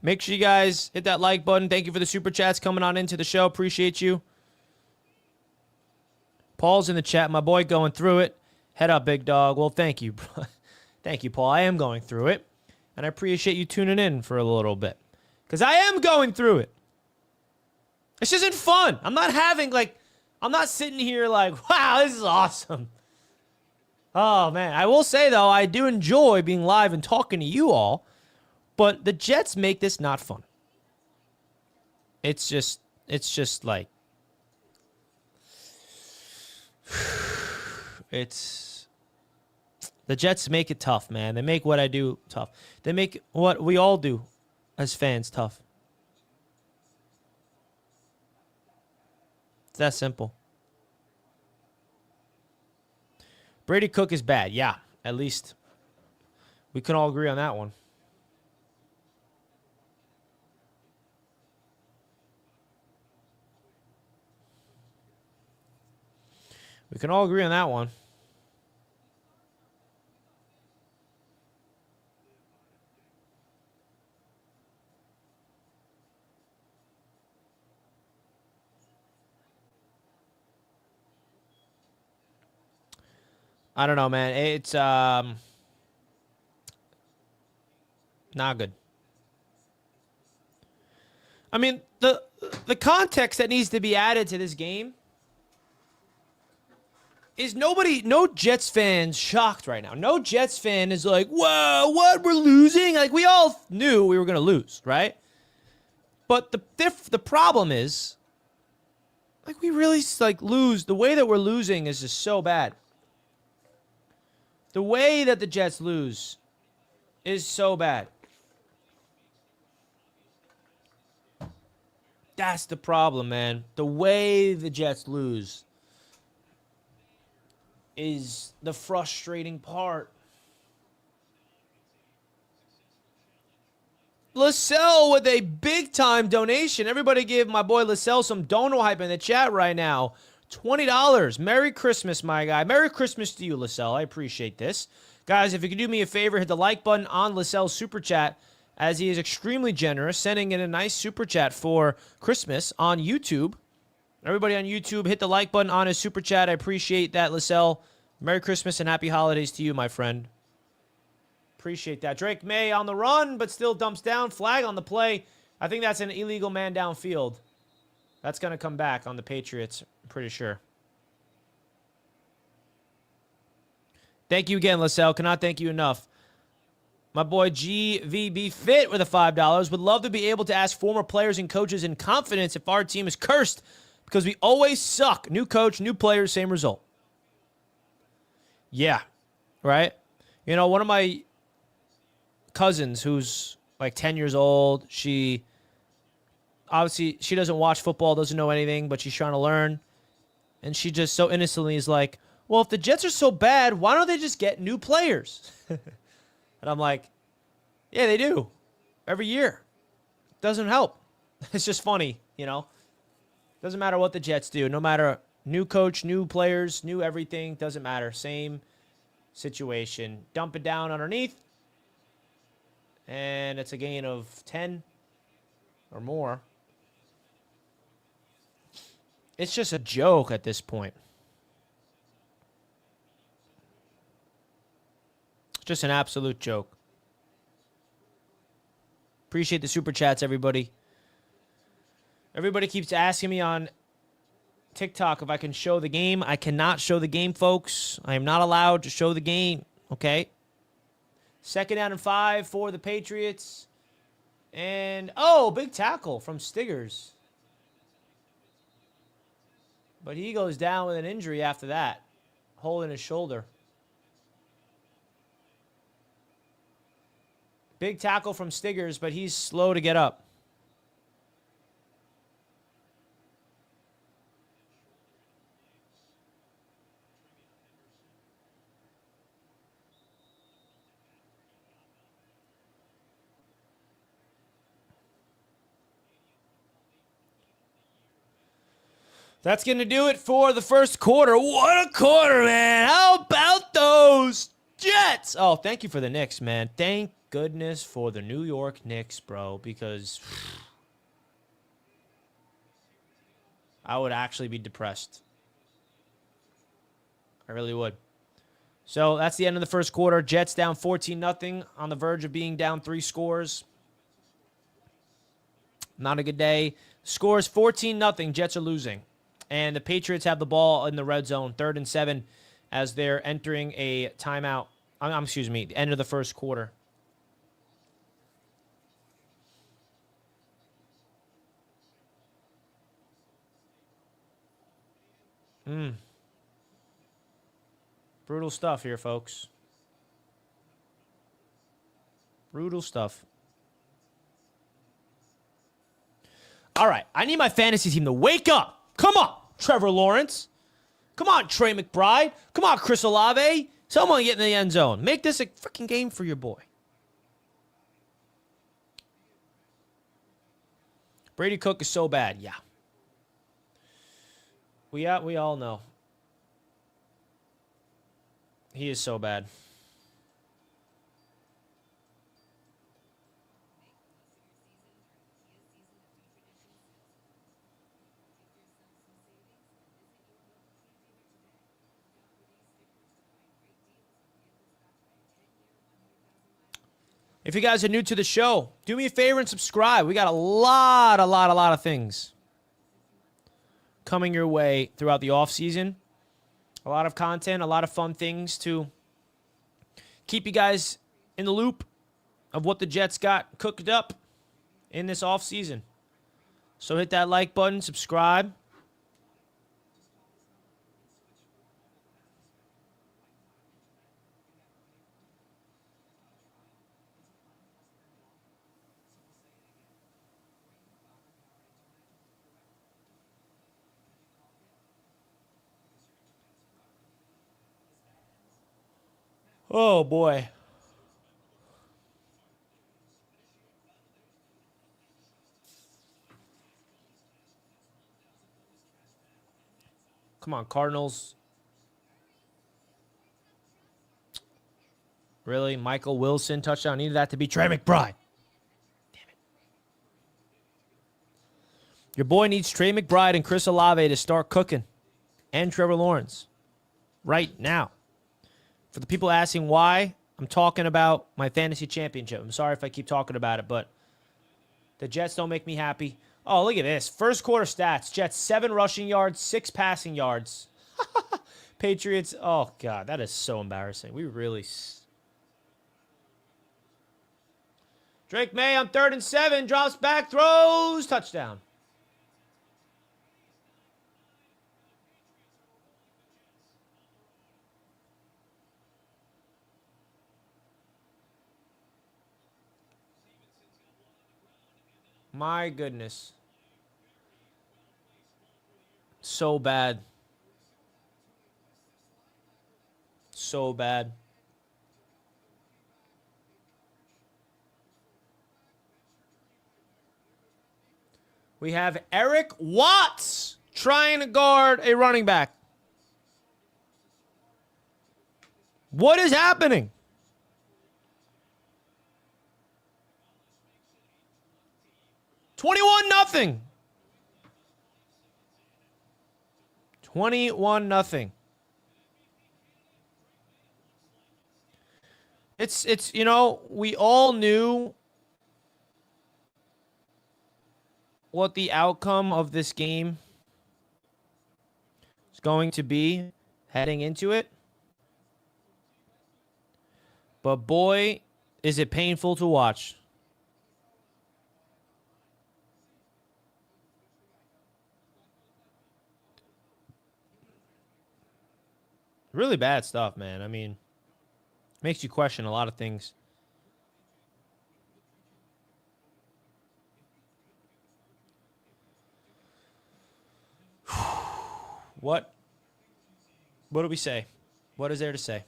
Make sure you guys hit that like button. Thank you for the super chats coming on into the show. Appreciate you. Paul's in the chat. My boy going through it. Head up, big dog. Well, thank you. Thank you, Paul. I am going through it. And I appreciate you tuning in for a little bit. Because I am going through it. This isn't fun. I'm not having, like, I'm not sitting here like, wow, this is awesome. Oh, man. I will say, though, I do enjoy being live and talking to you all. But the Jets make this not fun. It's just like, The Jets make it tough, man. They make what I do tough. They make what we all do as fans tough. It's that simple. Brady Cook is bad. Yeah, at least we can all agree on that one. We can all agree on that one. I don't know, man. It's not good. I mean, the context that needs to be added to this game is no Jets fans shocked right now. No Jets fan is like, whoa, what, we're losing? Like, we all knew we were going to lose, right? But the problem is, like, we really, like, lose. The way that we're losing is just so bad. The way that the Jets lose is so bad. That's the problem, man. The way the Jets lose is the frustrating part. LaSalle with a big-time donation. Everybody give my boy LaSalle some dono hype in the chat right now. $20. Merry Christmas, my guy. Merry Christmas to you, LaSalle. I appreciate this. Guys, if you could do me a favor, hit the like button on LaSalle's Super Chat, as he is extremely generous, sending in a nice Super Chat for Christmas on YouTube. Everybody on YouTube, hit the like button on his Super Chat. I appreciate that, LaSalle. Merry Christmas and Happy Holidays to you, my friend. Appreciate that. Drake May on the run, but still dumps down. Flag on the play. I think that's an illegal man downfield. That's going to come back on the Patriots, I'm pretty sure. Thank you again, LaSalle. Cannot thank you enough. My boy GVB Fit with a $5. Would love to be able to ask former players and coaches in confidence if our team is cursed because we always suck. New coach, new players, same result. Yeah, right? You know, one of my cousins who's like 10 years old, she doesn't watch football, doesn't know anything, but she's trying to learn. And she just so innocently is like, well, if the Jets are so bad, why don't they just get new players? And I'm like, yeah, they do. Every year. Doesn't help. It's just funny, you know. Doesn't matter what the Jets do. No matter new coach, new players, new everything. Doesn't matter. Same situation. Dump it down underneath. And it's a gain of 10 or more. It's just a joke at this point. Just an absolute joke. Appreciate the super chats, everybody. Everybody keeps asking me on TikTok if I can show the game. I cannot show the game, folks. I am not allowed to show the game, okay? 2nd down and 5 for the Patriots. And, oh, big tackle from Stiggers. But he goes down with an injury after that. Hole in his shoulder. Big tackle from Stiggers, but he's slow to get up. That's going to do it for the first quarter. What a quarter, man. How about those Jets? Oh, thank you for the Knicks, man. Thank goodness for the New York Knicks, bro, because I would actually be depressed. I really would. So that's the end of the first quarter. Jets down 14-0, on the verge of being down 3 scores. Not a good day. Scores 14-0. Jets are losing. And the Patriots have the ball in the red zone, 3rd and 7, as they're entering a timeout. Excuse me, the end of the first quarter. Brutal stuff here, folks. Brutal stuff. All right. I need my fantasy team to wake up. Come on, Trevor Lawrence. Come on, Trey McBride. Come on, Chris Olave. Someone get in the end zone. Make this a freaking game for your boy. Brady Cook is so bad. Yeah. We all know. He is so bad. If you guys are new to the show, do me a favor and subscribe. We got a lot of things coming your way throughout the offseason. A lot of content, a lot of fun things to keep you guys in the loop of what the Jets got cooked up in this offseason. So hit that like button, subscribe. Oh, boy. Come on, Cardinals. Really? Michael Wilson touchdown. Needed that to be Trey McBride. Damn it. Your boy needs Trey McBride and Chris Olave to start cooking. And Trevor Lawrence. Right now. For the people asking why, I'm talking about my fantasy championship. I'm sorry if I keep talking about it, but the Jets don't make me happy. Oh, look at this. First quarter stats. Jets, 7 rushing yards, 6 passing yards. Patriots, oh, God, that is so embarrassing. We really... Drake May on 3rd and 7. Drops back, throws, touchdown. My goodness. So bad. So bad. We have Eric Watts trying to guard a running back. What is happening? $21-0. 21-0. It's you know, we all knew what the outcome of this game is going to be heading into it. But boy, is it painful to watch. Really bad stuff, man. I mean, makes you question a lot of things. What do we say? What is there to say?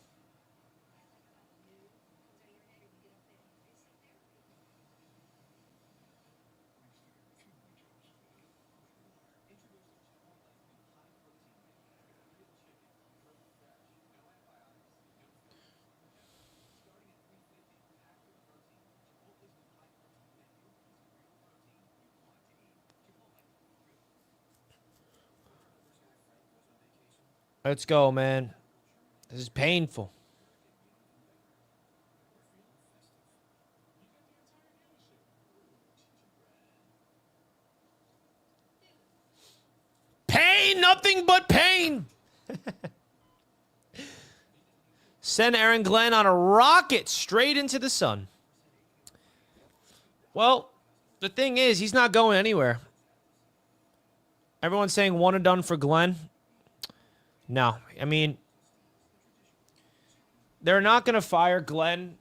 Let's go, man. This is painful. Pain, nothing but pain. Send Aaron Glenn on a rocket straight into the sun. Well, the thing is, he's not going anywhere. Everyone's saying one and done for Glenn. No, I mean, they're not going to fire Glenn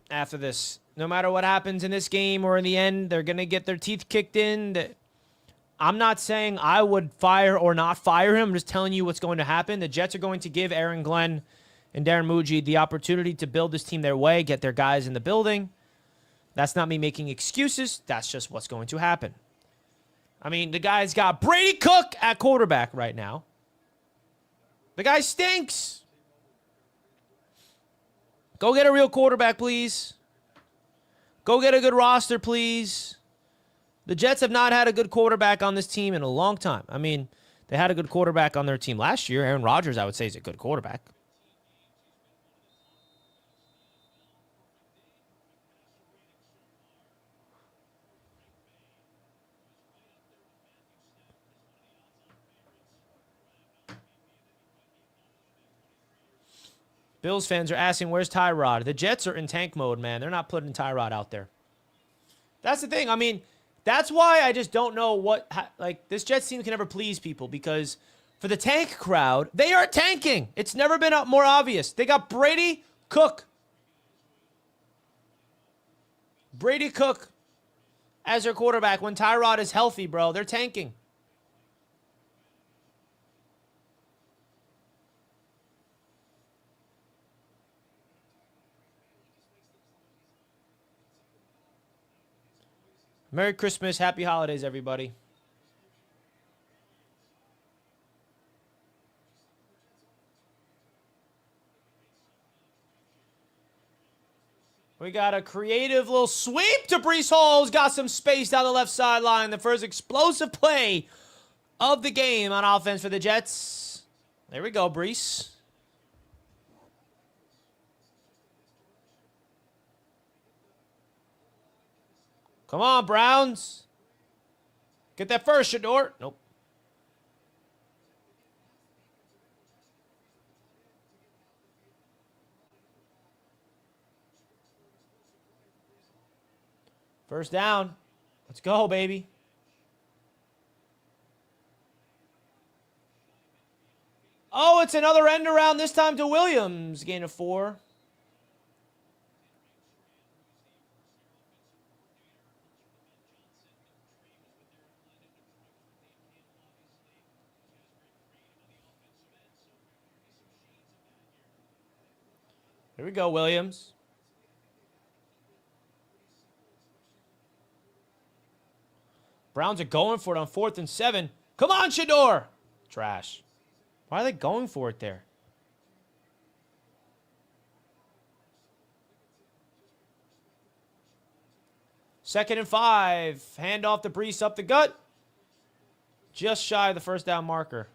after this. No matter what happens in this game or in the end, they're going to get their teeth kicked in. I'm not saying I would fire or not fire him. I'm just telling you what's going to happen. The Jets are going to give Aaron Glenn and Darren Muji the opportunity to build this team their way, get their guys in the building. That's not me making excuses. That's just what's going to happen. I mean, the guy's got Brady Cook at quarterback right now. The guy stinks. Go get a real quarterback, please. Go get a good roster, please. The Jets have not had a good quarterback on this team in a long time. I mean, they had a good quarterback on their team last year. Aaron Rodgers, I would say, is a good quarterback. Bills fans are asking, where's Tyrod? The Jets are in tank mode, man. They're not putting Tyrod out there. That's the thing. I mean, that's why I just don't know what, like, this Jets team can never please people, because for the tank crowd, they are tanking. It's never been more obvious. They got Brady Cook. Brady Cook as their quarterback when Tyrod is healthy, bro. They're tanking. Merry Christmas. Happy holidays, everybody. We got a creative little sweep to Breece Hall, who's got some space down the left sideline. The first explosive play of the game on offense for the Jets. There we go, Breece. Come on, Browns. Get that first, Shador. Nope. First down. Let's go, baby. Oh, it's another end around, this time to Williams. Gain of 4. Here we go, Williams. Browns are going for it on 4th and 7. Come on, Shador. Trash. Why are they going for it there? Second and 5. Hand off to Breece up the gut. Just shy of the first down marker.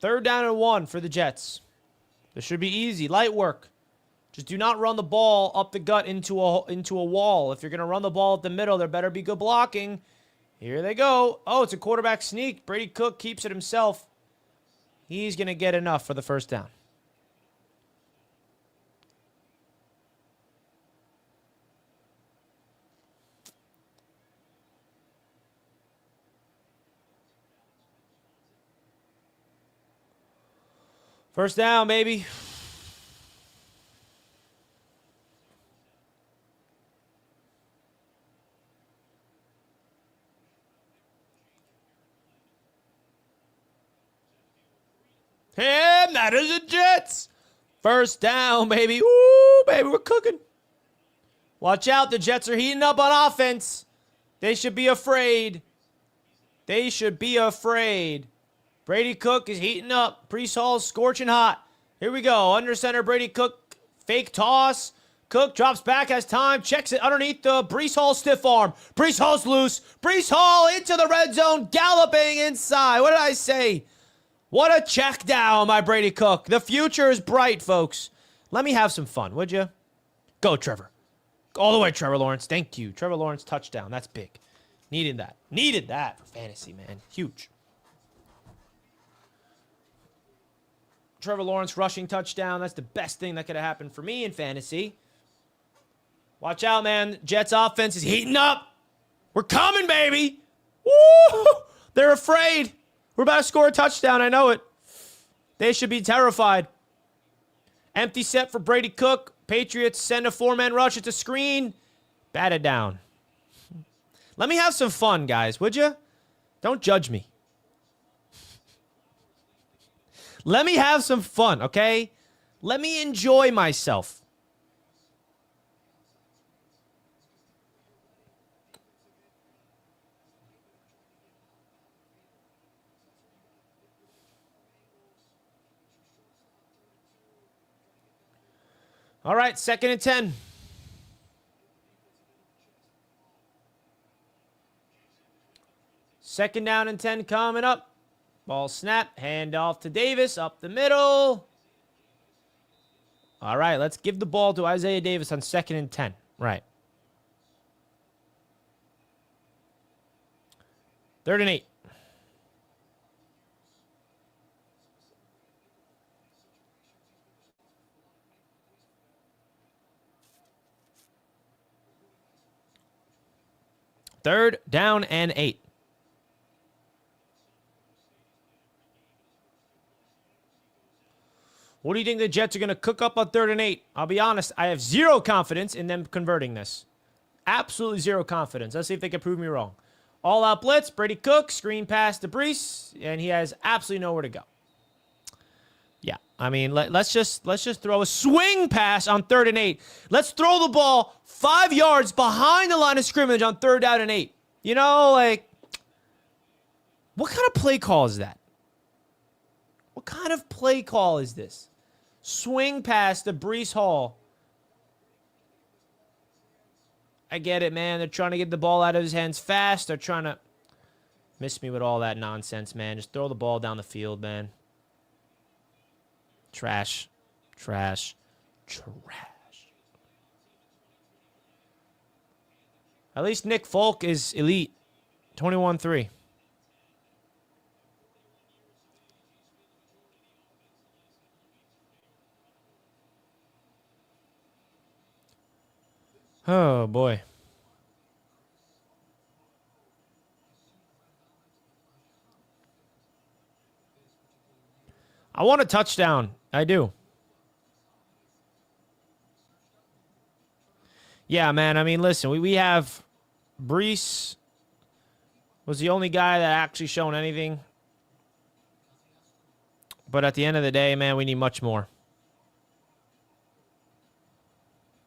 Third down and 1 for the Jets. This should be easy. Light work. Just do not run the ball up the gut into a wall. If you're going to run the ball up the middle, there better be good blocking. Here they go. Oh, it's a quarterback sneak. Brady Cook keeps it himself. He's going to get enough for the first down. First down, baby. And that is the Jets. First down, baby. Ooh, baby, we're cooking. Watch out. The Jets are heating up on offense. They should be afraid. They should be afraid. Brady Cook is heating up. Breece Hall scorching hot. Here we go. Under center, Brady Cook. Fake toss. Cook drops back, has time. Checks it underneath the Breece Hall stiff arm. Breece Hall's loose. Breece Hall into the red zone. Galloping inside. What did I say? What a check down by Brady Cook. The future is bright, folks. Let me have some fun, would you? Go, Trevor. All the way, Trevor Lawrence. Thank you. Trevor Lawrence touchdown. That's big. Needed that. Needed that for fantasy, man. Huge. Trevor Lawrence rushing touchdown. That's the best thing that could have happened for me in fantasy. Watch out, man. Jets offense is heating up. We're coming, baby. Woo! They're afraid. We're about to score a touchdown. I know it. They should be terrified. Empty set for Brady Cook. Patriots send a 4-man rush. It's a screen. Batted down. Let me have some fun, guys, would you? Don't judge me. Let me have some fun, okay? Let me enjoy myself. All right, 2nd and 10. Second down and 10 coming up. Ball snap, hand off to Davis, up the middle. All right, let's give the ball to Isaiah Davis on 2nd and 10. Right. 3rd and 8. Third down and 8. What do you think the Jets are going to cook up on 3rd and 8? I'll be honest, I have zero confidence in them converting this. Absolutely zero confidence. Let's see if they can prove me wrong. All out blitz, Brady Cook, screen pass to Breece, and he has absolutely nowhere to go. Yeah, I mean, let's just throw a swing pass on 3rd and 8. Let's throw the ball 5 yards behind the line of scrimmage on 3rd down and 8. You know, like, what kind of play call is that? What kind of play call is this? Swing pass to Breece Hall. I get it, man. They're trying to get the ball out of his hands fast. They're trying to miss me with all that nonsense, man. Just throw the ball down the field, man. Trash. Trash. Trash. At least Nick Folk is elite. 21-3. Oh, boy. I want a touchdown. I do. Yeah, man. I mean, listen, we have Breece was the only guy that actually shown anything. But at the end of the day, man, we need much more.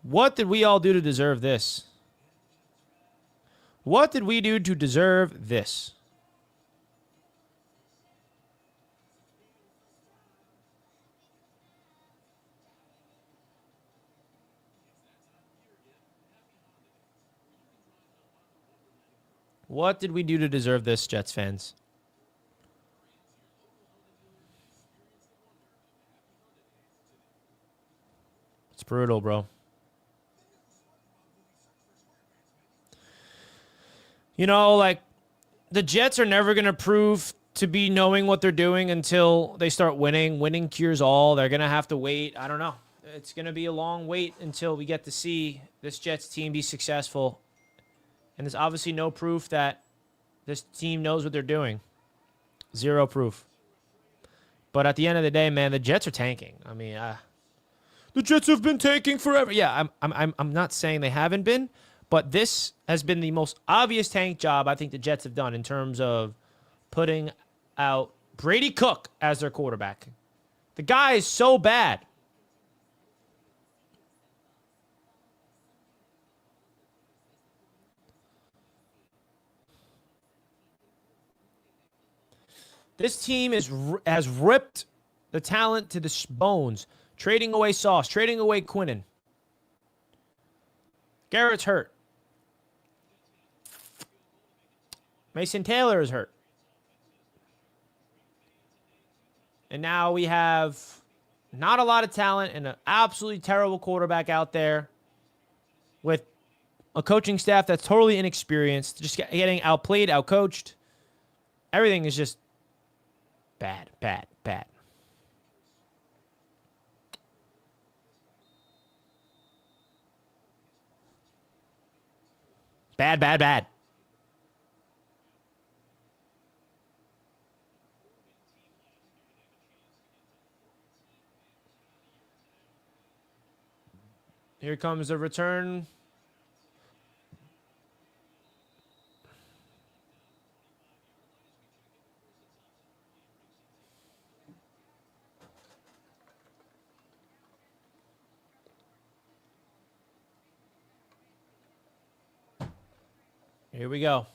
What did we all do to deserve this? What did we do to deserve this? What did we do to deserve this, Jets fans? It's brutal, bro. You know, like, the Jets are never going to prove to be knowing what they're doing until they start winning. Winning cures all. They're going to have to wait. I don't know. It's going to be a long wait until we get to see this Jets team be successful. And there's obviously no proof that this team knows what they're doing. Zero proof. But at the end of the day, man, the Jets are tanking. I mean, the Jets have been tanking forever. Yeah, I'm not saying they haven't been. But this has been the most obvious tank job I think the Jets have done in terms of putting out Brady Cook as their quarterback. The guy is so bad. This team has ripped the talent to the bones, trading away Sauce, trading away Quinnen. Garrett's hurt. Mason Taylor is hurt. And now we have not a lot of talent and an absolutely terrible quarterback out there with a coaching staff that's totally inexperienced, just getting outplayed, outcoached. Everything is just bad, bad, bad. Bad, bad, bad. Here comes a return. Here we go.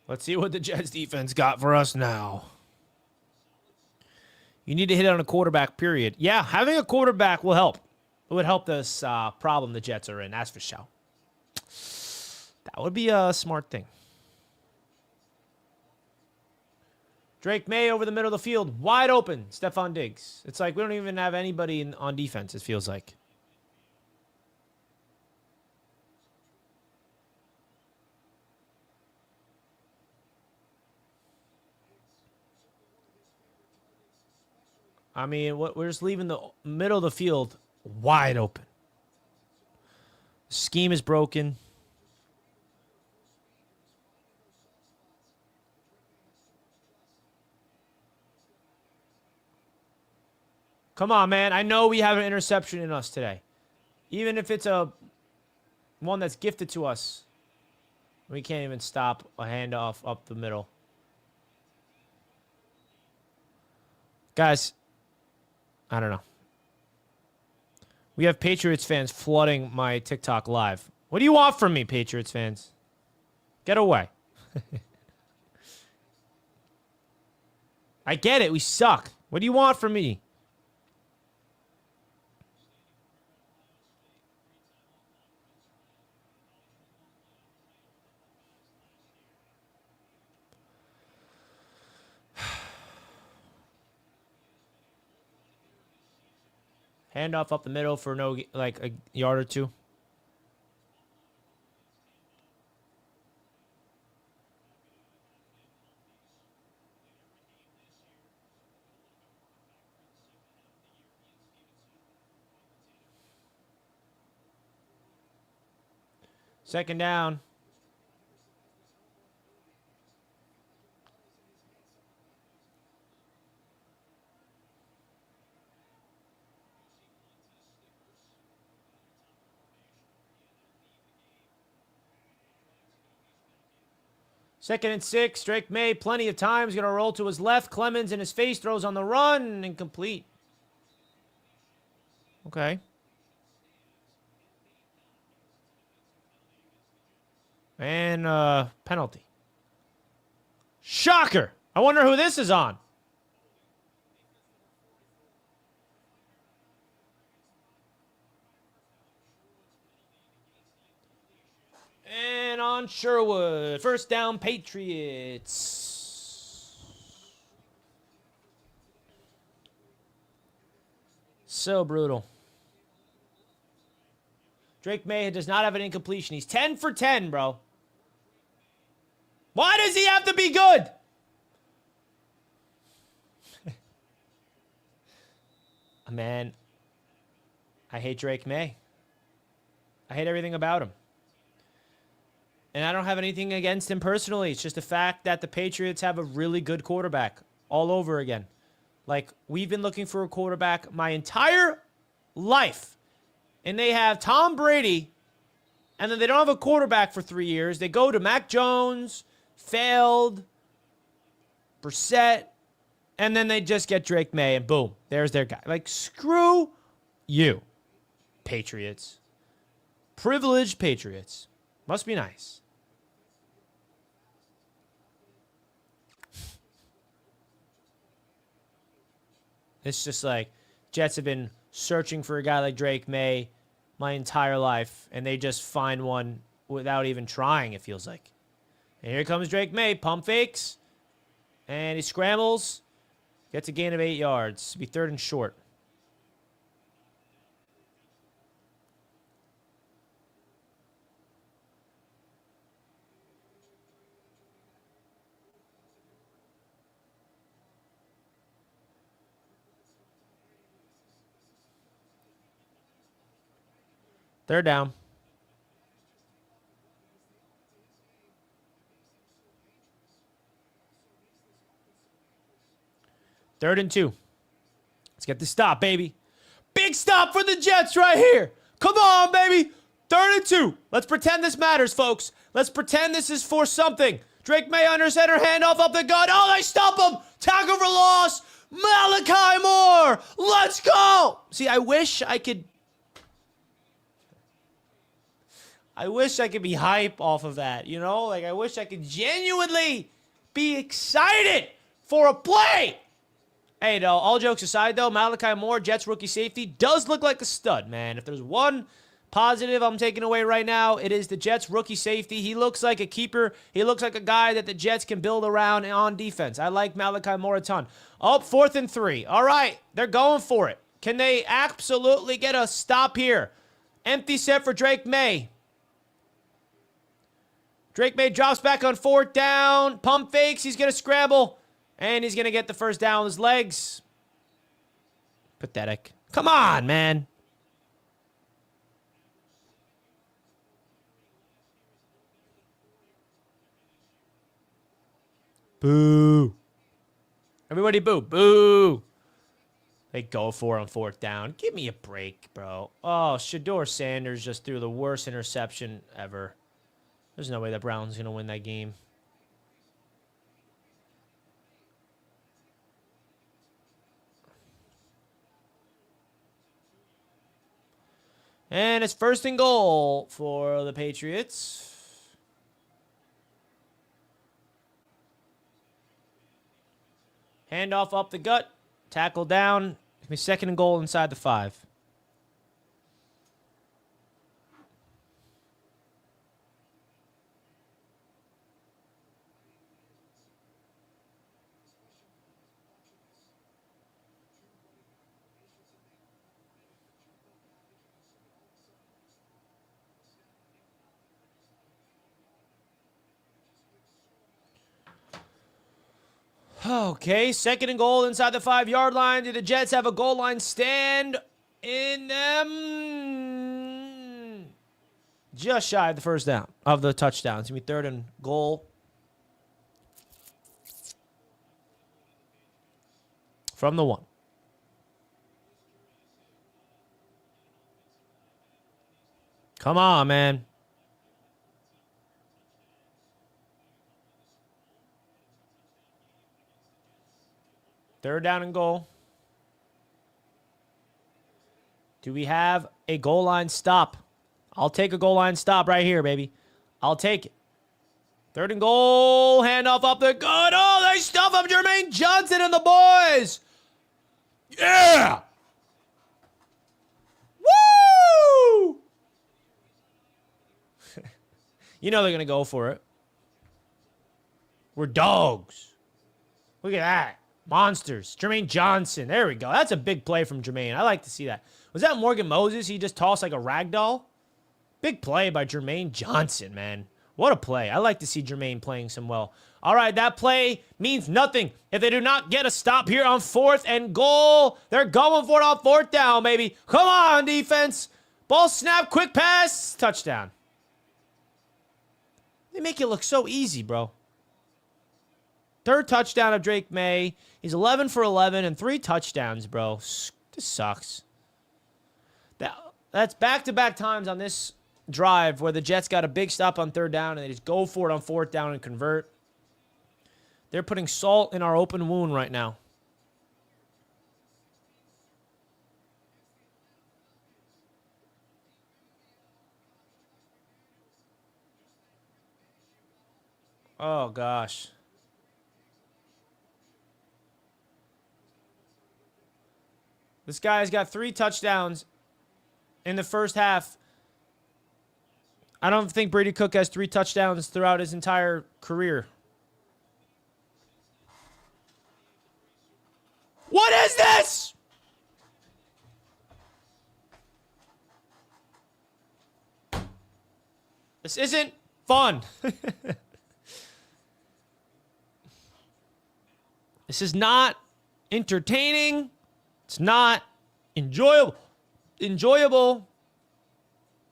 Let's see what the Jets defense got for us now. You need to hit on a quarterback, period. Yeah, having a quarterback will help. It would help this problem the Jets are in, that's for sure. That would be a smart thing. Drake May over the middle of the field, wide open. Stephon Diggs. It's like we don't even have anybody on defense, it feels like. I mean, we're just leaving the middle of the field wide open. Scheme is broken. Come on, man. I know we have an interception in us today. Even if it's one that's gifted to us. We can't even stop a handoff up the middle. Guys, I don't know. We have Patriots fans flooding my TikTok live. What do you want from me, Patriots fans? Get away. I get it. We suck. What do you want from me? Handoff up the middle for like a yard or two. Second down. Second and 6. Drake May, plenty of time. He's going to roll to his left. Clemens in his face, throws on the run. Incomplete. Okay. And penalty. Shocker. I wonder who this is on. And on Sherwood. First down, Patriots. So brutal. Drake May does not have an incompletion. He's 10 for 10, bro. Why does he have to be good? Man, I hate Drake May. I hate everything about him. And I don't have anything against him personally. It's just the fact that the Patriots have a really good quarterback all over again. Like, we've been looking for a quarterback my entire life. And they have Tom Brady, and then they don't have a quarterback for 3 years. They go to Mac Jones, failed, Brissett, and then they just get Drake May, and boom, there's their guy. Like, screw you, Patriots. Privileged Patriots. Must be nice. It's just like Jets have been searching for a guy like Drake May my entire life, and they just find one without even trying, it feels like. And here comes Drake May. Pump fakes. And he scrambles. Gets a gain of 8 yards. It'll be third and short. Third down. 3rd and 2. Let's get the stop, baby. Big stop for the Jets right here. Come on, baby. 3rd and 2. Let's pretend this matters, folks. Let's pretend this is for something. Drake May under center, handoff up the gut. Oh, they stop him. Tackle for loss. Malachi Moore. Let's go. See, I wish I could be hype off of that, you know? Like, I wish I could genuinely be excited for a play. Hey, though, all jokes aside, though, Malachi Moore, Jets rookie safety, does look like a stud, man. If there's one positive I'm taking away right now, it is the Jets rookie safety. He looks like a keeper. He looks like a guy that the Jets can build around on defense. I like Malachi Moore a ton. Oh, 4th and 3. All right, they're going for it. Can they absolutely get a stop here? Empty set for Drake May. Drake May drops back on 4th down. Pump fakes. He's going to scramble. And he's going to get the first down with his legs. Pathetic. Come on, man. Boo. Everybody boo. Boo. They go for it on 4th down. Give me a break, bro. Oh, Shedeur Sanders just threw the worst interception ever. There's no way that Brown's going to win that game. And it's 1st and goal for the Patriots. Handoff up the gut. Tackle down. It's going to be 2nd and goal inside the 5. Okay, 2nd and goal inside the 5-yard line. Do the Jets have a goal line stand in them? Just shy of the first down, of the touchdown. It's going to be 3rd and goal from the 1. Come on, man. Third down and goal. Do we have a goal line stop? I'll take a goal line stop right here, baby. I'll take it. 3rd and goal. Handoff up the gut. Oh, they stuff up Jermaine Johnson and the boys. Yeah. Woo! You know they're going to go for it. We're dogs. Look at that. Monsters. Jermaine Johnson. There we go. That's a big play from Jermaine. I like to see that. Was that Morgan Moses? He just tossed like a rag doll? Big play by Jermaine Johnson, man. What a play. I like to see Jermaine playing some well. All right, that play means nothing if they do not get a stop here on 4th and goal. They're going for it on 4th down, baby. Come on, defense. Ball snap, quick pass, touchdown. They make it look so easy, bro. 3rd touchdown of Drake May. He's 11 for 11 and 3 touchdowns, bro. This sucks. That's back-to-back times on this drive where the Jets got a big stop on 3rd down and they just go for it on 4th down and convert. They're putting salt in our open wound right now. Oh, gosh. This guy's got 3 touchdowns in the first half. I don't think Brady Cook has 3 touchdowns throughout his entire career. What is this? This isn't fun. This is not entertaining. It's not enjoyable.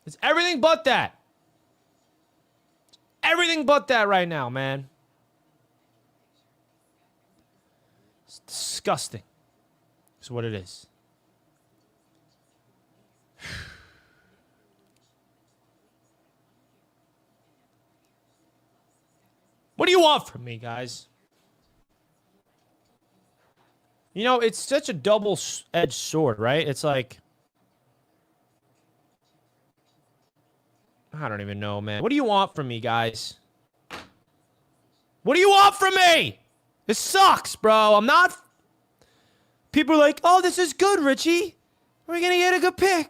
It's everything but that. Everything but that right now, man. It's disgusting. That's what it is. What do you want from me, guys? You know, it's such a double-edged sword, right? It's like, I don't even know, man. What do you want from me, guys? What do you want from me? This sucks, bro. I'm not... People are like, oh, this is good, Richie. We're going to get a good pick.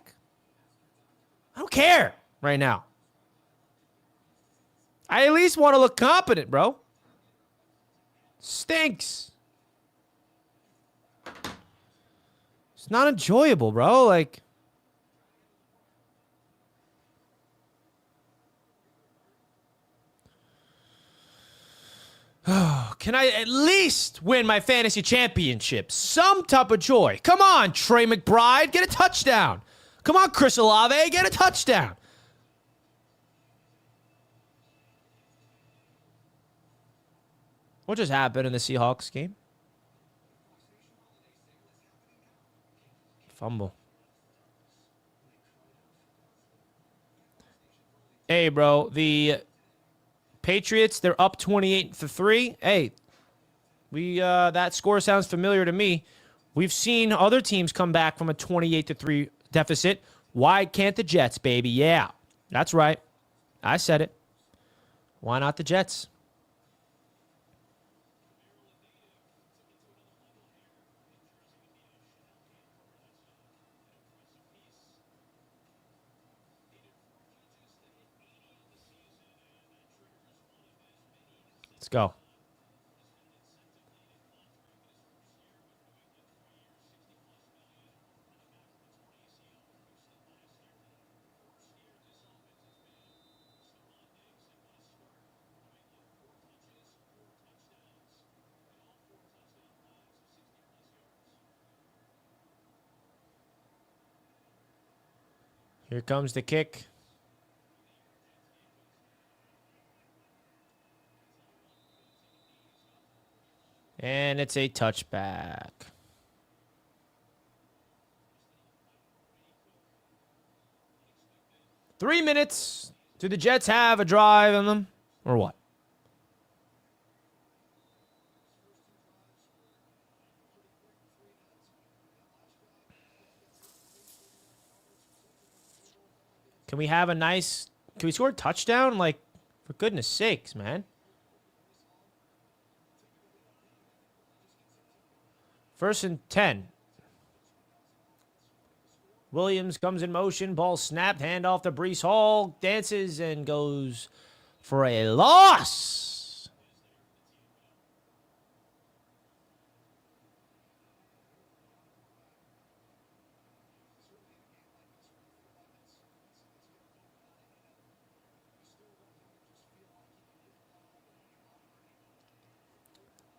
I don't care right now. I at least want to look competent, bro. Stinks. It's not enjoyable, bro. Like... Can I at least win my fantasy championship? Some type of joy. Come on, Trey McBride, get a touchdown. Come on, Chris Olave, get a touchdown. What just happened in the Seahawks game? Fumble. Hey, bro, the Patriots, they're up 28-3. Hey, that score sounds familiar to me. We've seen other teams come back from a 28-3 deficit. Why can't the Jets, baby? Yeah, that's right. I said it. Why not the Jets? Let's go. Here comes the kick. And it's a touchback. Three minutes. Do the Jets have a drive in them? Or what? Can we have a nice... Can we score a touchdown? Like, for goodness sakes, man. First and 10. Williams comes in motion. Ball snapped. Handoff to Breece Hall. Dances and goes for a loss.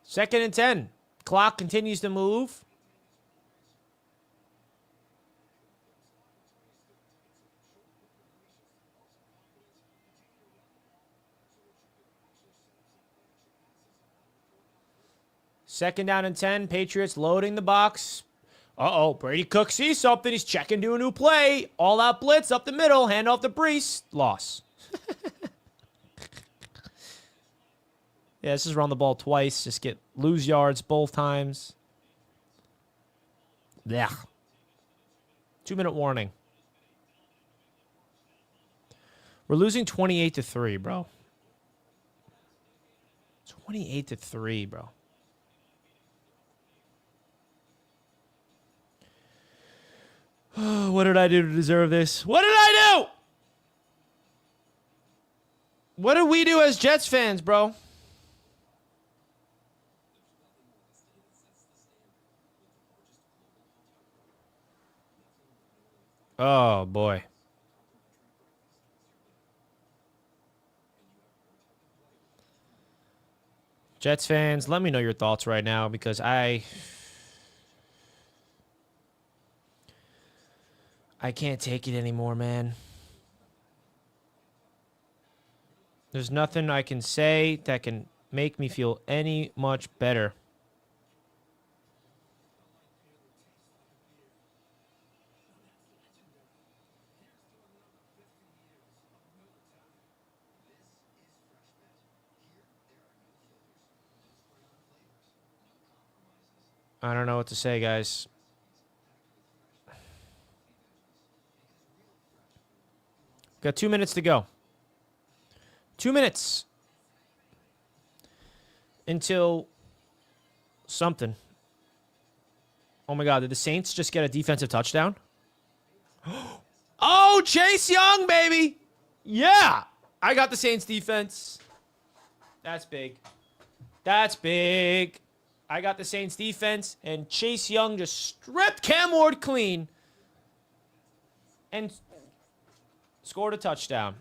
Second and 10. Clock continues to move. Second down and 10. Patriots loading the box. Uh-oh. Brady Cook sees something. He's checking to a new play. All-out blitz up the middle. Hand off to Breece. Loss. Yeah, this is run the ball twice. Just lose yards both times. Yeah. 2-minute warning. We're losing 28-3, bro. 28-3, bro. What did I do to deserve this? What did I do? What did we do as Jets fans, bro? Oh, boy. Jets fans, let me know your thoughts right now because I can't take it anymore, man. There's nothing I can say that can make me feel any much better. I don't know what to say, guys. Got 2 minutes to go. 2 minutes until something. Oh my God, did the Saints just get a defensive touchdown? Oh, Chase Young, baby. Yeah, I got the Saints defense. That's big. That's big. I got the Saints defense, and Chase Young just stripped Cam Ward clean and scored a touchdown.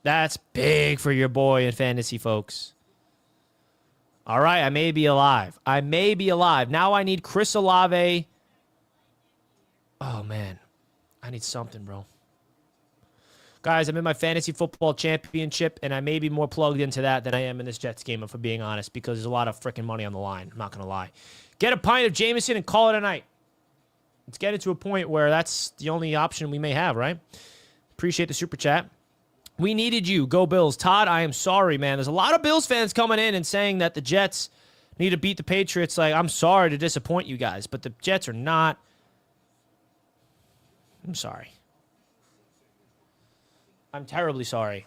That's big for your boy in fantasy, folks. All right, I may be alive. I may be alive. Now I need Chris Olave. Oh, man. I need something, bro. Guys, I'm in my fantasy football championship, and I may be more plugged into that than I am in this Jets game, if I'm being honest, because there's a lot of freaking money on the line. I'm not going to lie. Get a pint of Jameson and call it a night. Let's get it to a point where that's the only option we may have, right? Appreciate the super chat. We needed you. Go Bills. Todd, I am sorry, man. There's a lot of Bills fans coming in and saying that the Jets need to beat the Patriots. Like, I'm sorry to disappoint you guys, but the Jets are not. I'm sorry. I'm terribly sorry.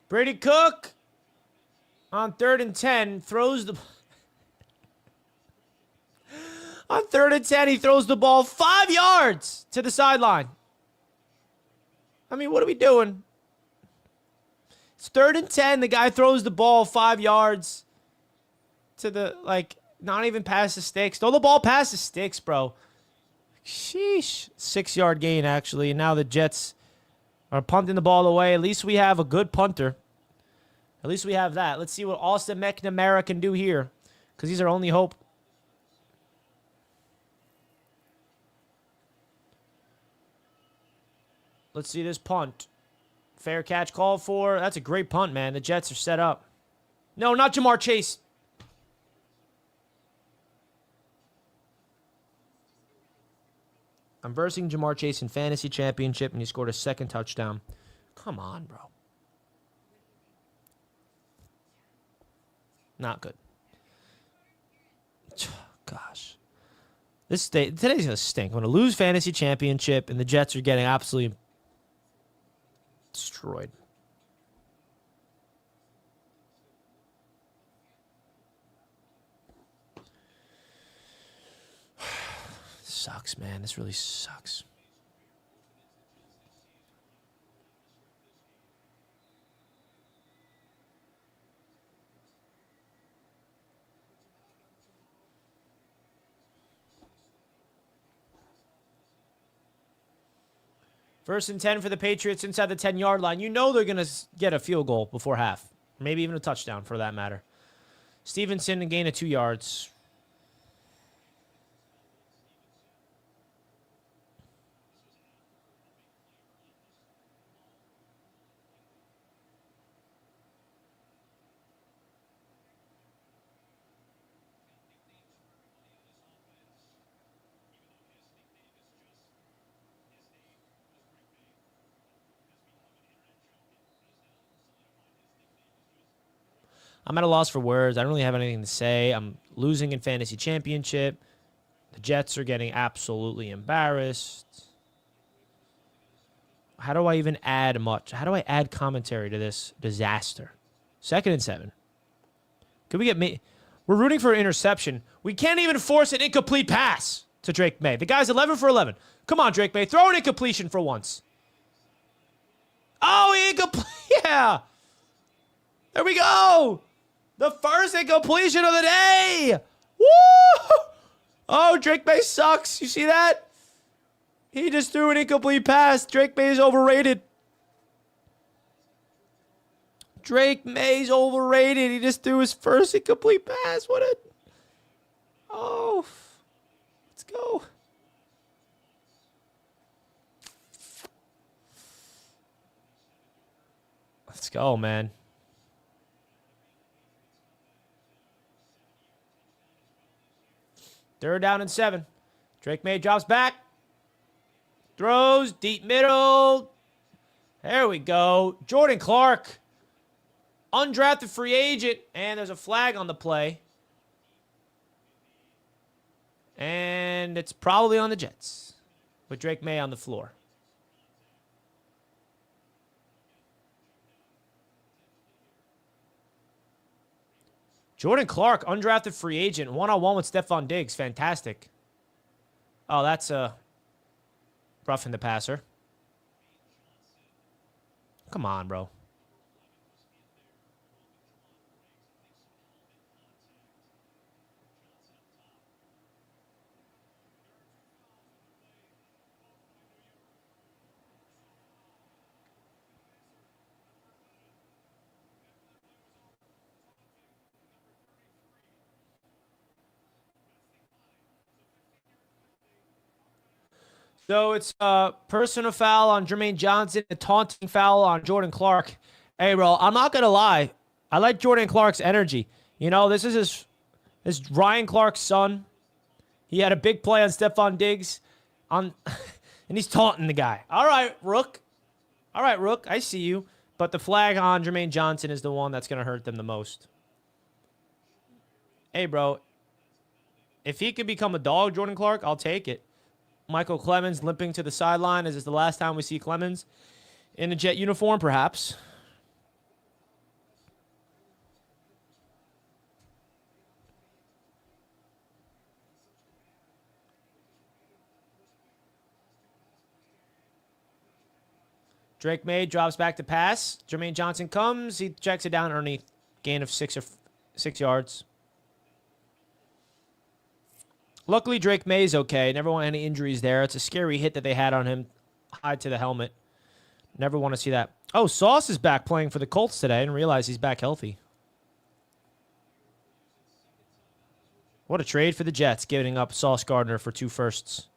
Brady Cook on 3rd and 10 throws the... On 3rd and 10, he throws the ball 5 yards to the sideline. I mean, what are we doing? It's 3rd and 10. The guy throws the ball 5 yards to the, like, not even past the sticks. Throw the ball past the sticks, bro. Sheesh. 6-yard gain, actually. And now the Jets are punting the ball away. At least we have a good punter. At least we have that. Let's see what Austin McNamara can do here, because he's our only hope. Let's see this punt. Fair catch called for. That's a great punt, man. The Jets are set up. No, not Jamar Chase. I'm versing Jamar Chase in fantasy championship, and he scored a 2nd touchdown. Come on, bro. Not good. Gosh. Today's going to stink. I'm going to lose fantasy championship, and the Jets are getting absolutely destroyed. Sucks, man. This really sucks. First and 10 for the Patriots inside the 10-yard line. You know they're going to get a field goal before half. Maybe even a touchdown, for that matter. Stevenson, a gain of 2 yards. I'm at a loss for words. I don't really have anything to say. I'm losing in fantasy championship. The Jets are getting absolutely embarrassed. How do I even add much? How do I add commentary to this disaster? 2nd and 7. Could we get me? We're rooting for an interception. We can't even force an incomplete pass to Drake May. The guy's 11 for 11. Come on, Drake May. Throw an incompletion for once. Oh, he incomplete. Yeah. There we go. The first incompletion of the day. Woo! Oh, Drake May sucks. You see that? He just threw an incomplete pass. Drake May is overrated. Drake May's overrated. He just threw his first incomplete pass. What a... Oh. Let's go. go, man. Third down and 7. Drake May drops back. Throws deep middle. There we go. Jordan Clark. Undrafted free agent. And there's a flag on the play. And it's probably on the Jets. With Drake May on the floor. Jordan Clark, undrafted free agent. One-on-one with Stephon Diggs. Fantastic. Oh, that's roughing the passer. Come on, bro. So it's a personal foul on Jermaine Johnson, a taunting foul on Jordan Clark. Hey, bro, I'm not going to lie. I like Jordan Clark's energy. You know, this is his Ryan Clark's son. He had a big play on Stephon Diggs, and he's taunting the guy. All right, Rook. All right, Rook, I see you. But the flag on Jermaine Johnson is the one that's going to hurt them the most. Hey, bro, if he could become a dog, Jordan Clark, I'll take it. Michael Clemens limping to the sideline. Is this the last time we see Clemens in a Jet uniform, perhaps? Drake May drops back to pass. Jermaine Johnson comes. He checks it down underneath. Gain of 6 yards. Luckily, Drake May's okay. Never want any injuries there. It's a scary hit that they had on him. High to the helmet. Never want to see that. Oh, Sauce is back playing for the Colts today. I didn't realize he's back healthy. What a trade for the Jets, giving up Sauce Gardner for 2 firsts.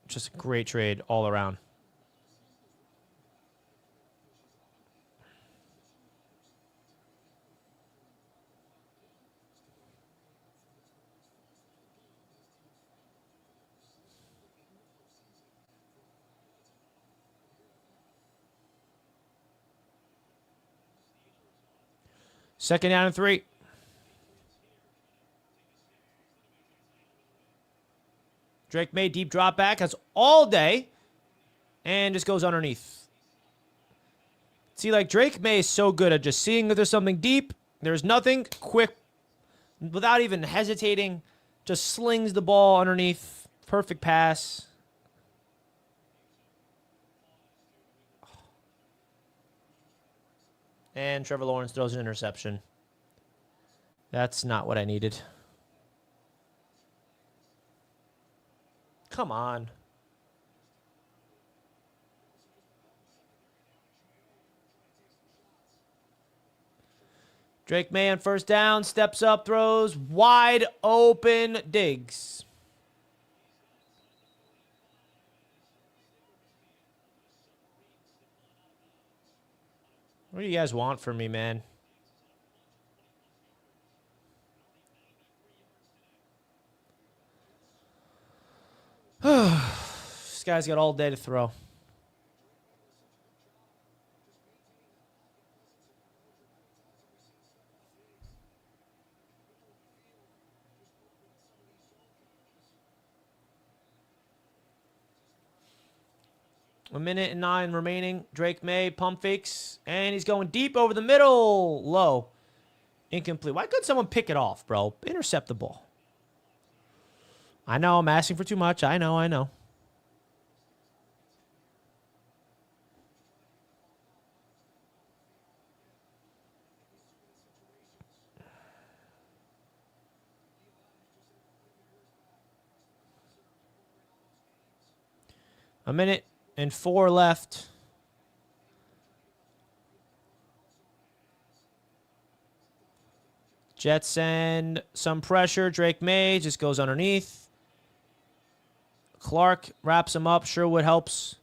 Just a great trade all around. Second down and 3. Drake May, deep drop back, has all day, and just goes underneath. See, like, Drake May is so good at just seeing that there's something deep, there's nothing, quick, without even hesitating, just slings the ball underneath. Perfect pass. And Trevor Lawrence throws an interception. That's not what I needed. Come on. Drake May on first down, steps up, throws, wide open Diggs. What do you guys want from me, man? This guy's got all day to throw. A minute and 9 remaining. Drake May, pump fakes, and he's going deep over the middle. Low. Incomplete. Why couldn't someone pick it off, bro? Intercept the ball. I know I'm asking for too much. I know. A minute and 4 left. Jets send some pressure. Drake May just goes underneath. Clark wraps him up. Sherwood helps.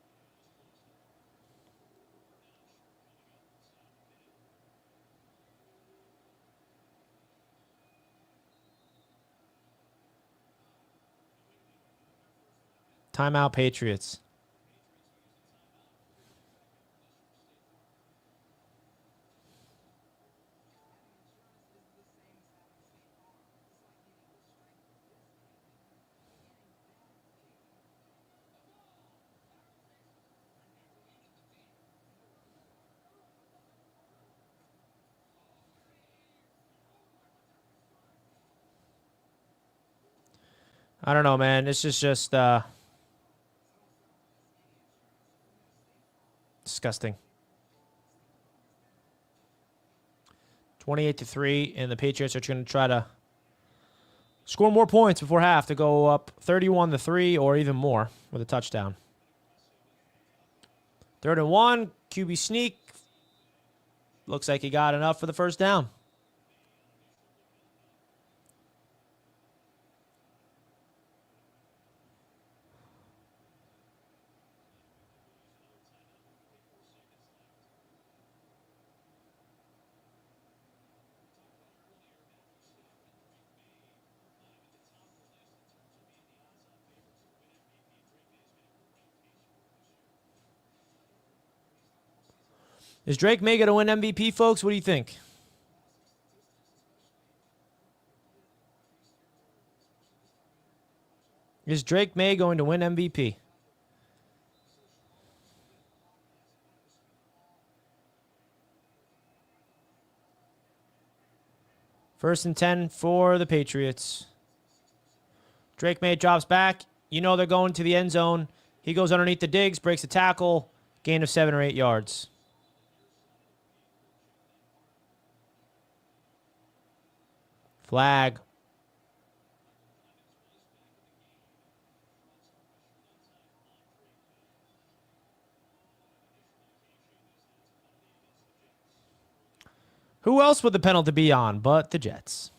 Timeout, Patriots. I don't know, man. This is just disgusting. 28-3, and the Patriots are going to try to score more points before half to go up 31-3 or even more with a touchdown. 3rd and 1, QB sneak. Looks like he got enough for the first down. Is Drake May going to win MVP, folks? What do you think? Is Drake May going to win MVP? First and 10 for the Patriots. Drake May drops back. You know they're going to the end zone. He goes underneath the digs, breaks the tackle. Gain of 7 or 8 yards. Flag. Who else would the penalty be on but the Jets?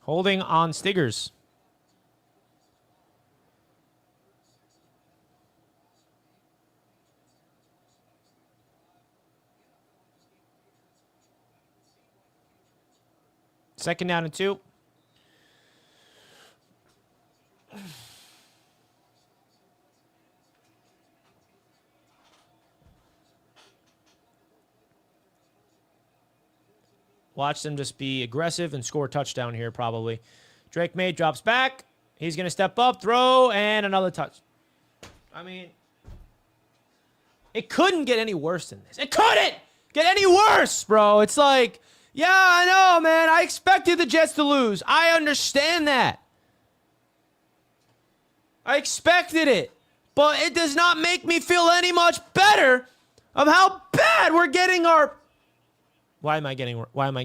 Holding on Stiggers. Second down and 2. Watch them just be aggressive and score a touchdown here probably. Drake May drops back. He's going to step up, throw, and another touch. I mean, it couldn't get any worse than this. It couldn't get any worse, bro. It's like, yeah, I know, man. I expected the Jets to lose. I understand that. I expected it. But it does not make me feel any much better of how bad we're getting our... Why am I getting riled up? Why am I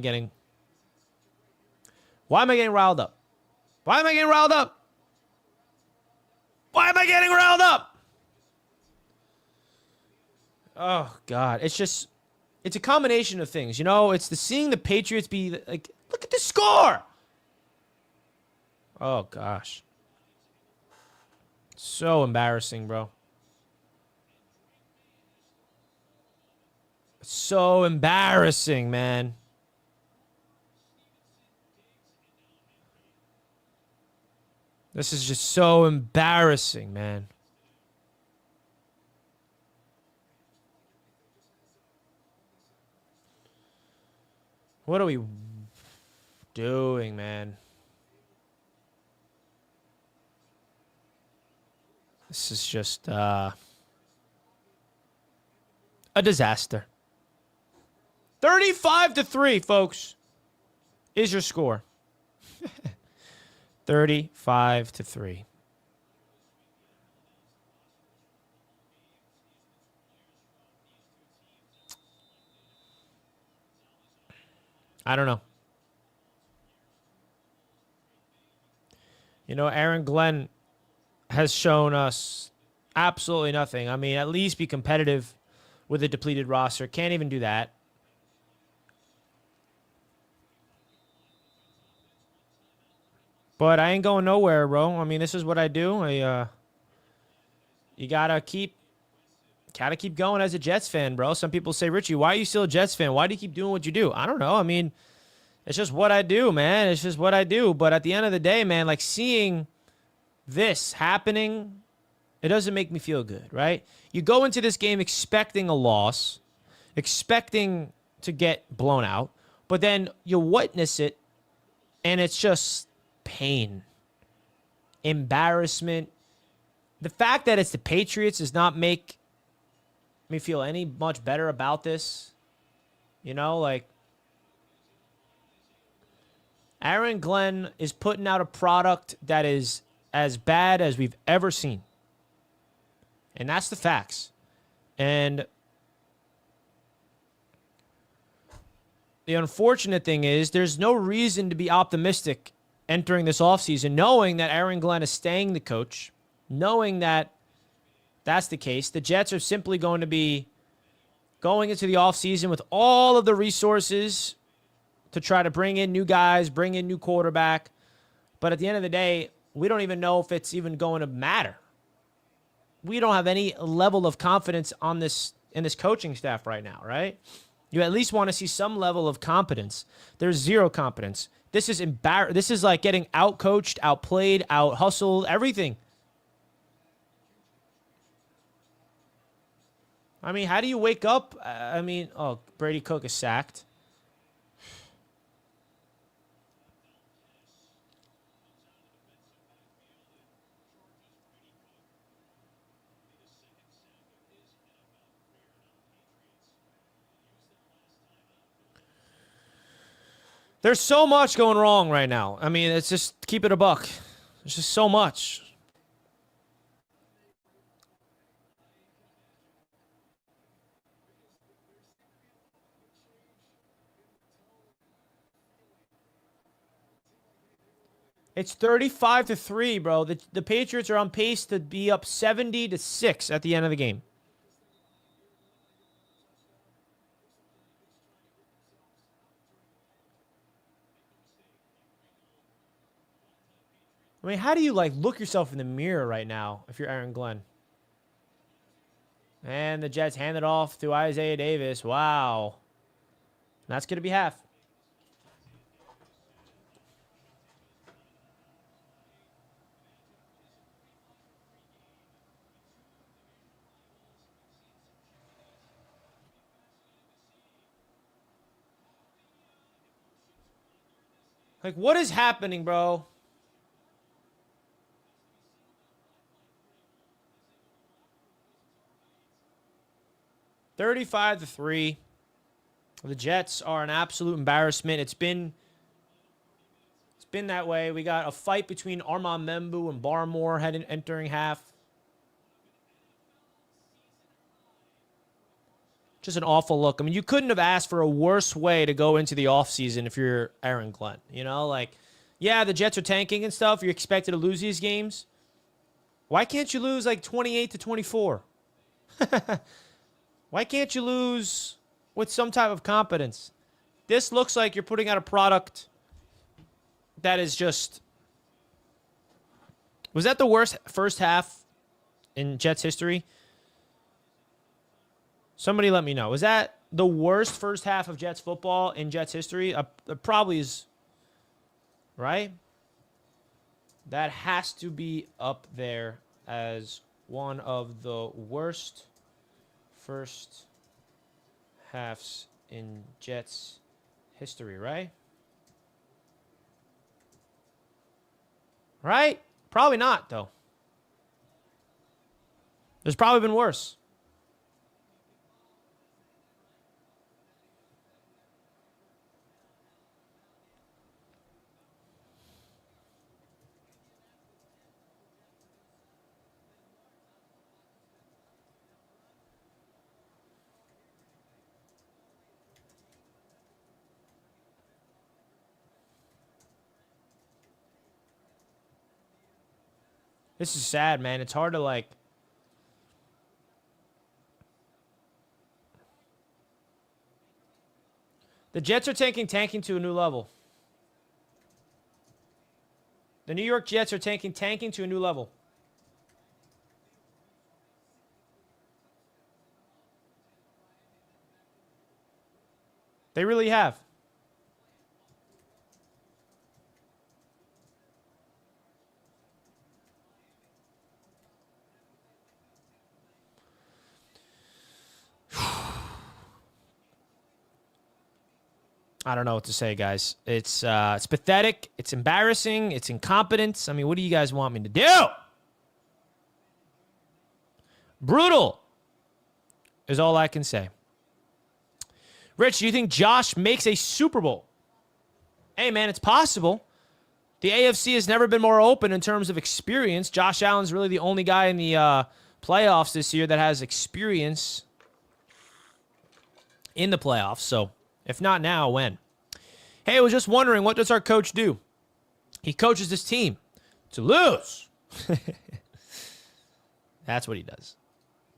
getting riled up? Why am I getting riled up? Oh, God. It's just, it's a combination of things. You know, it's seeing the Patriots be like, look at the score. Oh, gosh. So embarrassing, bro. So embarrassing, man. This is just so embarrassing, man. What are we doing, man? This is just a disaster. 35-3, folks, is your score. 35-3. I don't know. You know, Aaron Glenn has shown us absolutely nothing. I mean, at least be competitive with a depleted roster. Can't even do that. But I ain't going nowhere, bro. I mean, this is what I do. you gotta keep going as a Jets fan, bro. Some people say, Richie, why are you still a Jets fan? Why do you keep doing what you do? I don't know. I mean, it's just what I do, man. It's just what I do. But at the end of the day, man, like seeing this happening, it doesn't make me feel good, right? You go into this game expecting a loss, expecting to get blown out, but then you witness it, and it's just pain, embarrassment. The fact that it's the Patriots does not make me feel any much better about this. You know, like, Aaron Glenn is putting out a product that is as bad as we've ever seen. And that's the facts. And the unfortunate thing is there's no reason to be optimistic entering this offseason, knowing that Aaron Glenn is staying the coach, knowing that that's the case. The Jets are simply going to be going into the offseason with all of the resources to try to bring in new guys, bring in new quarterback. But at the end of the day, we don't even know if it's even going to matter. We don't have any level of confidence on this in this coaching staff right now, right? You at least want to see some level of competence. There's zero competence. This is This is like getting out-coached, outplayed, out-hustled, everything. I mean, how do you wake up? Brady Cook is sacked. There's so much going wrong right now. I mean, it's just keep it a buck. There's just so much. It's 35-3, bro. The Patriots are on pace to be up 70-6 at the end of the game. I mean, how do you, like, look yourself in the mirror right now if you're Aaron Glenn? And the Jets hand it off to Isaiah Davis. Wow. That's going to be half. Like, what is happening, bro? $35-3. The Jets are an absolute embarrassment. It's been that way. We got a fight between Armand Membu and Barmore entering half. Just an awful look. I mean, you couldn't have asked for a worse way to go into the offseason if you're Aaron Glenn. You know, like, yeah, the Jets are tanking and stuff. You're expected to lose these games. Why can't you lose like 28-24? Why can't you lose with some type of competence? This looks like you're putting out a product that is just... Was that the worst first half in Jets history? Somebody let me know. Was that the worst first half of Jets football in Jets history? It probably is, right? That has to be up there as one of the worst first halves in Jets history, right? Right? Probably not, though. There's probably been worse. This is sad, man. It's hard to, like... The Jets are tanking to a new level. The New York Jets are tanking to a new level. They really have. I don't know what to say, guys. It's pathetic. It's embarrassing. It's incompetence. I mean, what do you guys want me to do? Brutal is all I can say. Rich, do you think Josh makes a Super Bowl? Hey, man, it's possible. The AFC has never been more open in terms of experience. Josh Allen's really the only guy in the playoffs this year that has experience in the playoffs. So, if not now, when? Hey, I was just wondering, what does our coach do? He coaches this team to lose. That's what he does.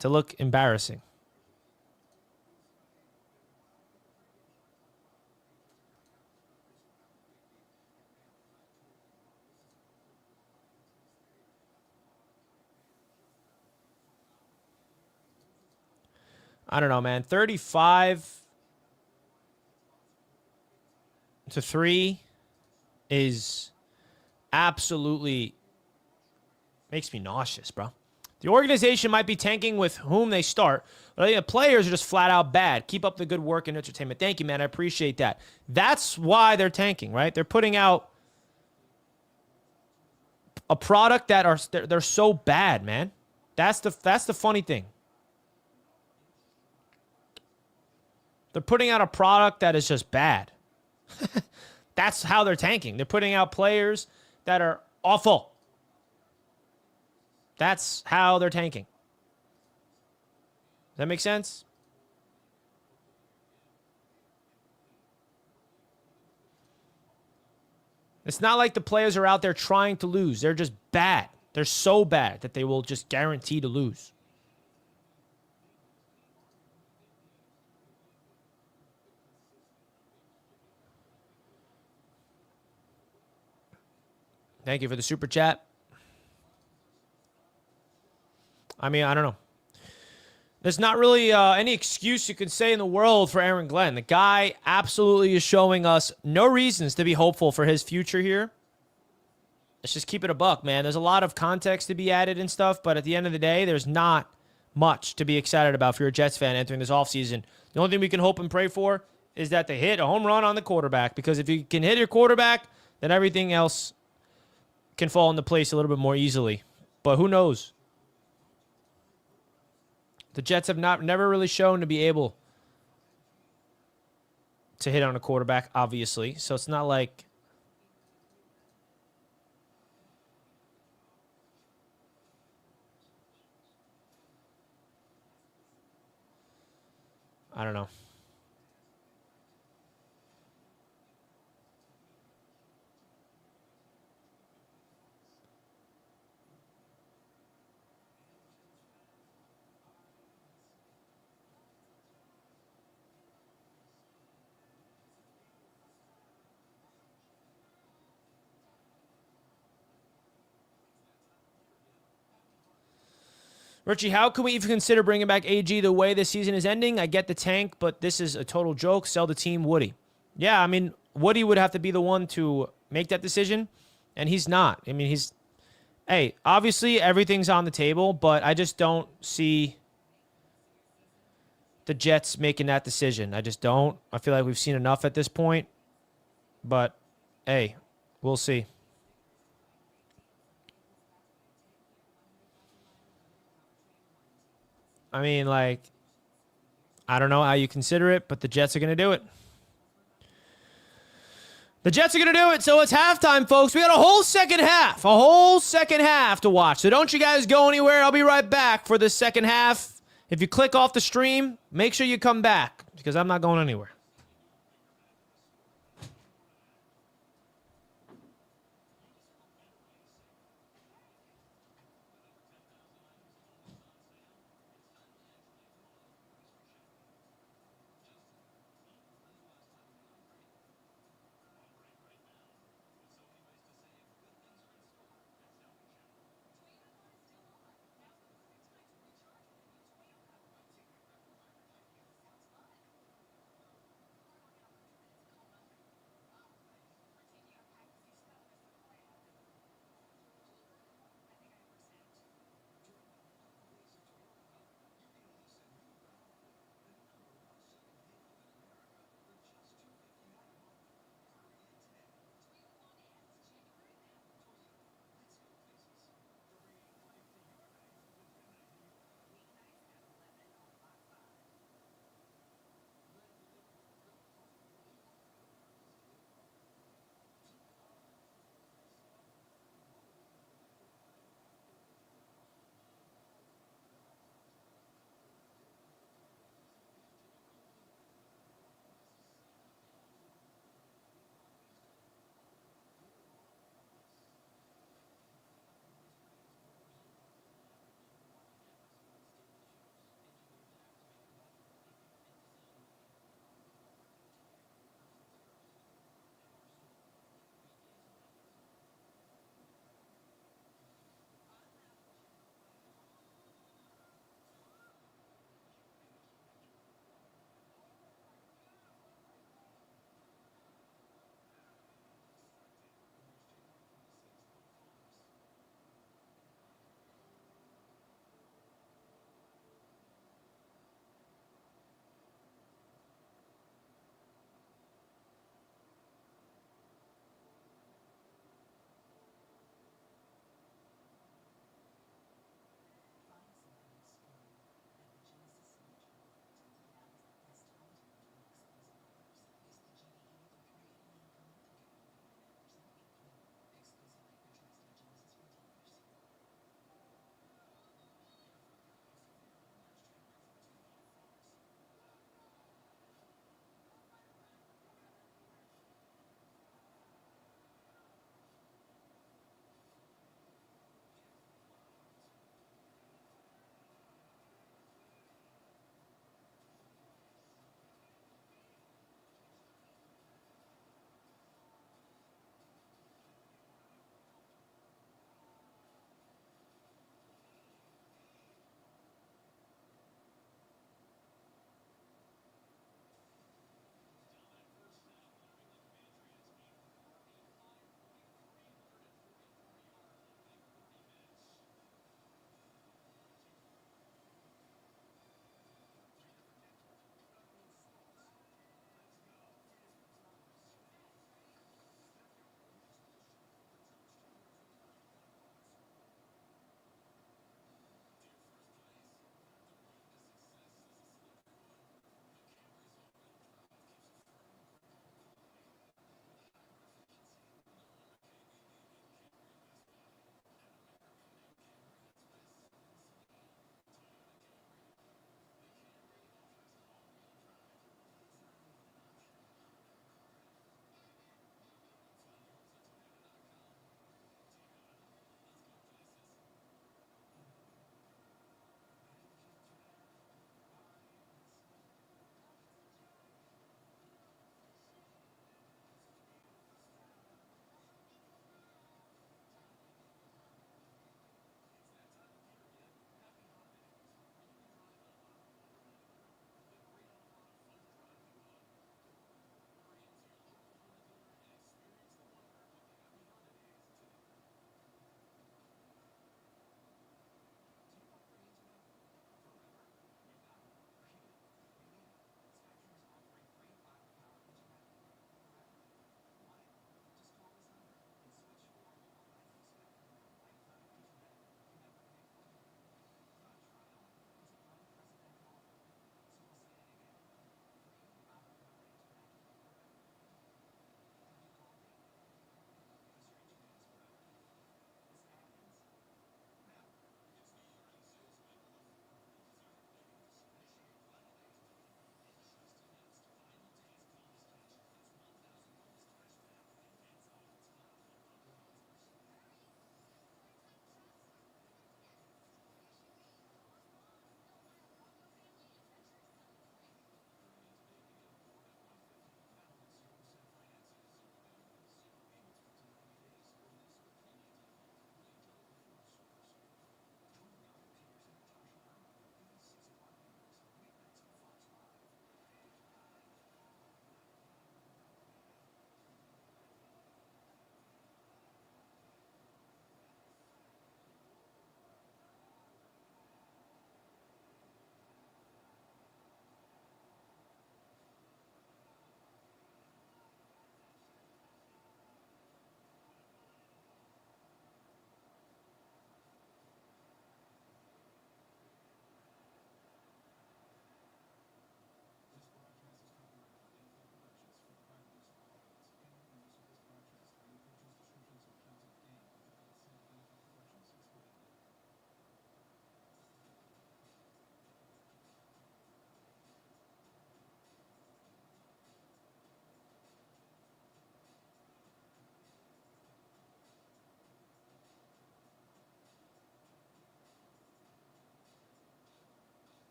To look embarrassing. I don't know, man. 35-3 is absolutely makes me nauseous, bro. The organization might be tanking with whom they start, but I think the players are just flat out bad. Keep up the good work and entertainment. Thank you, man. I appreciate that. That's why they're tanking, right? They're putting out a product that they're so bad, man. That's the funny thing. They're putting out a product that is just bad. That's how they're tanking. They're putting out players that are awful. That's how they're tanking. Does that make sense? It's not like the players are out there trying to lose. They're just bad. They're so bad that they will just guarantee to lose. Thank you for the super chat. I mean, I don't know. There's not really any excuse you can say in the world for Aaron Glenn. The guy absolutely is showing us no reasons to be hopeful for his future here. Let's just keep it a buck, man. There's a lot of context to be added and stuff, but at the end of the day, there's not much to be excited about if you're a Jets fan entering this offseason. The only thing we can hope and pray for is that they hit a home run on the quarterback, because if you can hit your quarterback, then everything else can fall into place a little bit more easily. But who knows? The Jets have never really shown to be able to hit on a quarterback, obviously. So it's not like I don't know. Richie, how can we even consider bringing back AG the way this season is ending? I get the tank, but this is a total joke. Sell the team, Woody. Yeah, I mean, Woody would have to be the one to make that decision, and he's not. I mean, hey, obviously everything's on the table, but I just don't see the Jets making that decision. I just don't. I feel like we've seen enough at this point, but hey, we'll see. I mean, like, I don't know how you consider it, but the Jets are going to do it. The Jets are going to do it, so it's halftime, folks. We got a whole second half to watch. So don't you guys go anywhere. I'll be right back for the second half. If you click off the stream, make sure you come back, because I'm not going anywhere.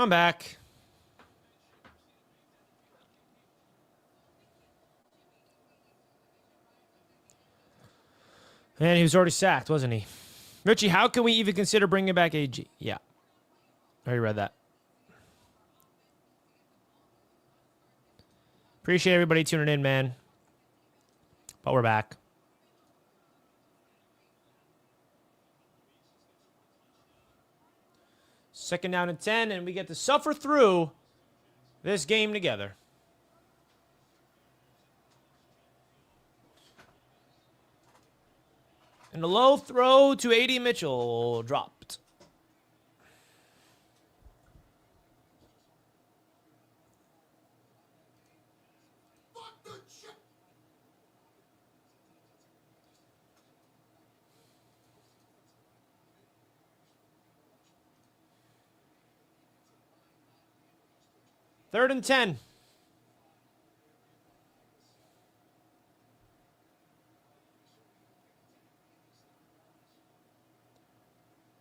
I'm back. And he was already sacked, wasn't he? Richie, how can we even consider bringing back AG? Yeah. I already read that. Appreciate everybody tuning in, man. But we're back. Second down and 10, and we get to suffer through this game together. And a low throw to A.D. Mitchell dropped. Third and 10.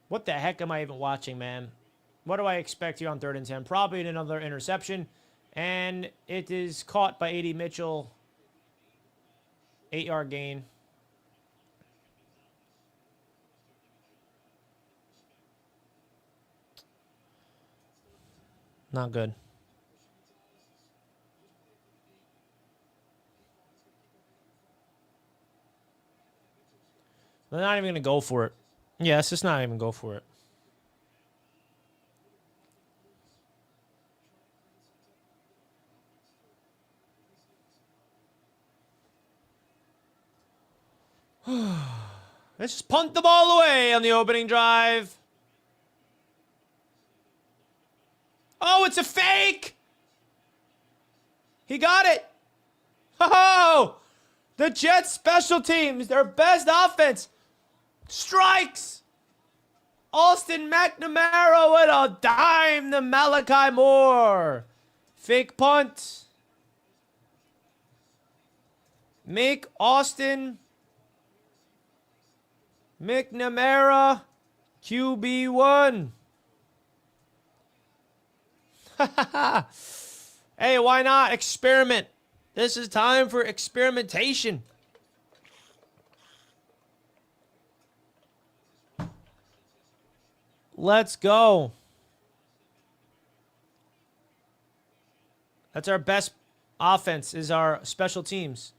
What the heck am I even watching, man? What do I expect here on 3rd and 10? Probably another interception. And it is caught by A.D. Mitchell. 8-yard gain. Not good. They're not even going to go for it. Yeah, let's just not even go for it. Let's just punt the ball away on the opening drive. Oh, it's a fake! He got it! Oh! The Jets special teams, their best offense, strikes! Austin McNamara with a dime to Malachi Moore. Fake punt. Make Austin McNamara QB1. Hey, why not experiment? This is time for experimentation. Let's go. That's our best offense, is our special teams.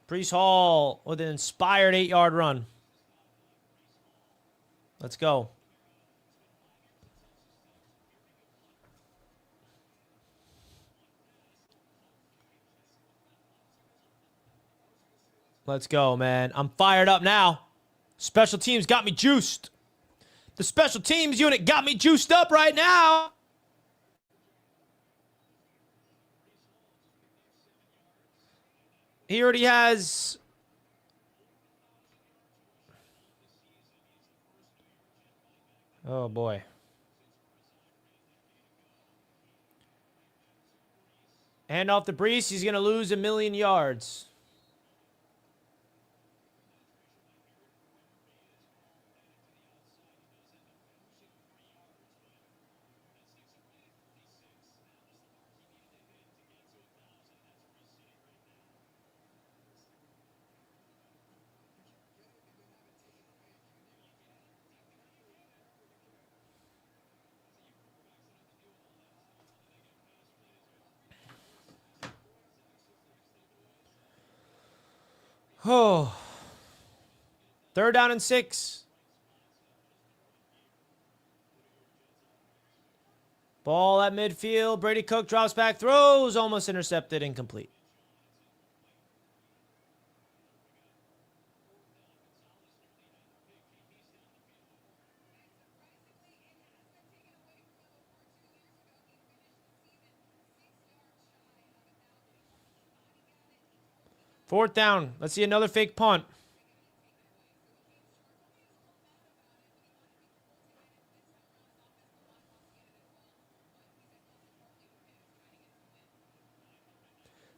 Breece Hall with an inspired 8-yard run. Let's go. Let's go, man. I'm fired up now. Special teams got me juiced. The special teams unit got me juiced up right now. He already has... Oh, boy. Hand off to Breece. He's going to lose 1,000,000 yards. Oh. 3rd down and 6. Ball at midfield. Brady Cook drops back, throws, almost intercepted, incomplete. Fourth down. Let's see another fake punt.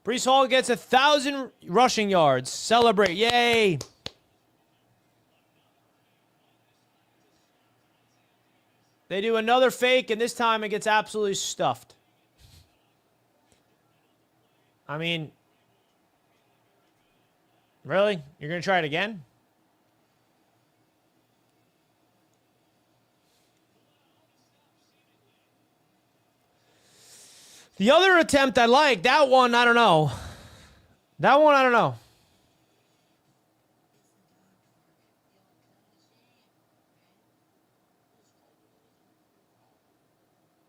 Breece Hall gets 1,000 rushing yards. Celebrate. Yay. . They do another fake, and this time it gets absolutely stuffed. I mean, really? You're going to try it again? The other attempt I like. That one, I don't know. That one, I don't know.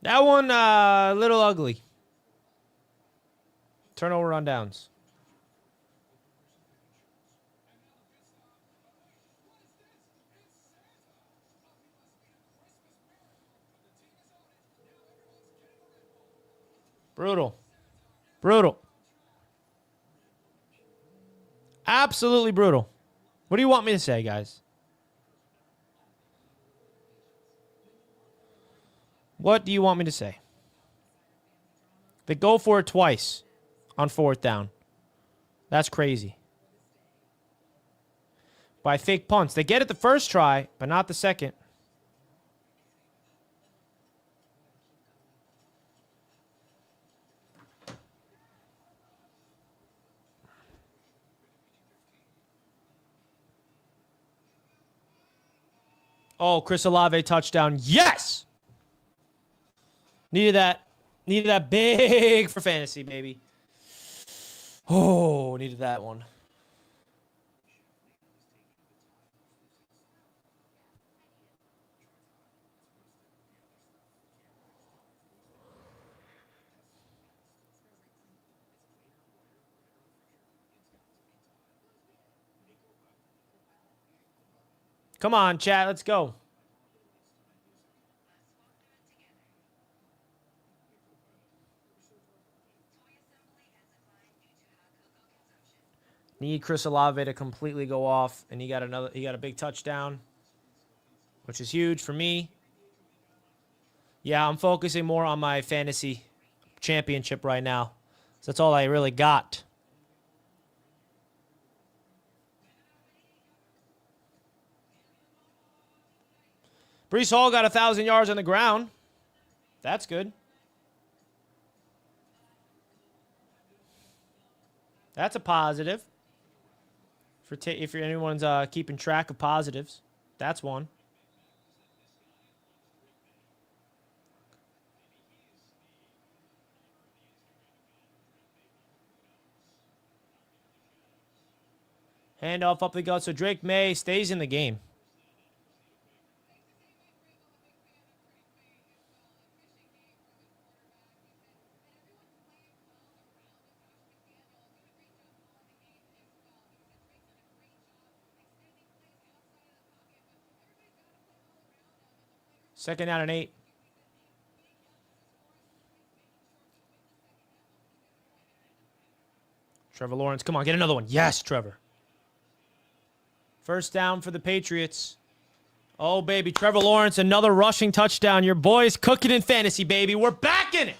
That one, a little ugly. Turnover on downs. Brutal. Brutal. Absolutely brutal. What do you want me to say, guys? What do you want me to say? They go for it twice on 4th down. That's crazy. By fake punts. They get it the first try, but not the second. Oh, Chris Olave touchdown. Yes! Needed that. Needed that big for fantasy, baby. Oh, needed that one. Come on, chat. Let's go. Need Chris Olave to completely go off, and he got a big touchdown, which is huge for me. Yeah, I'm focusing more on my fantasy championship right now. So that's all I really got. Breece Hall got 1,000 yards on the ground. That's good. That's a positive. If anyone's keeping track of positives, that's one. Handoff up the gut, so Drake May stays in the game. Second down and 8. Trevor Lawrence, come on, get another one. Yes, Trevor. First down for the Patriots. Oh, baby, Trevor Lawrence, another rushing touchdown. Your boy's cooking in fantasy, baby. We're back in it.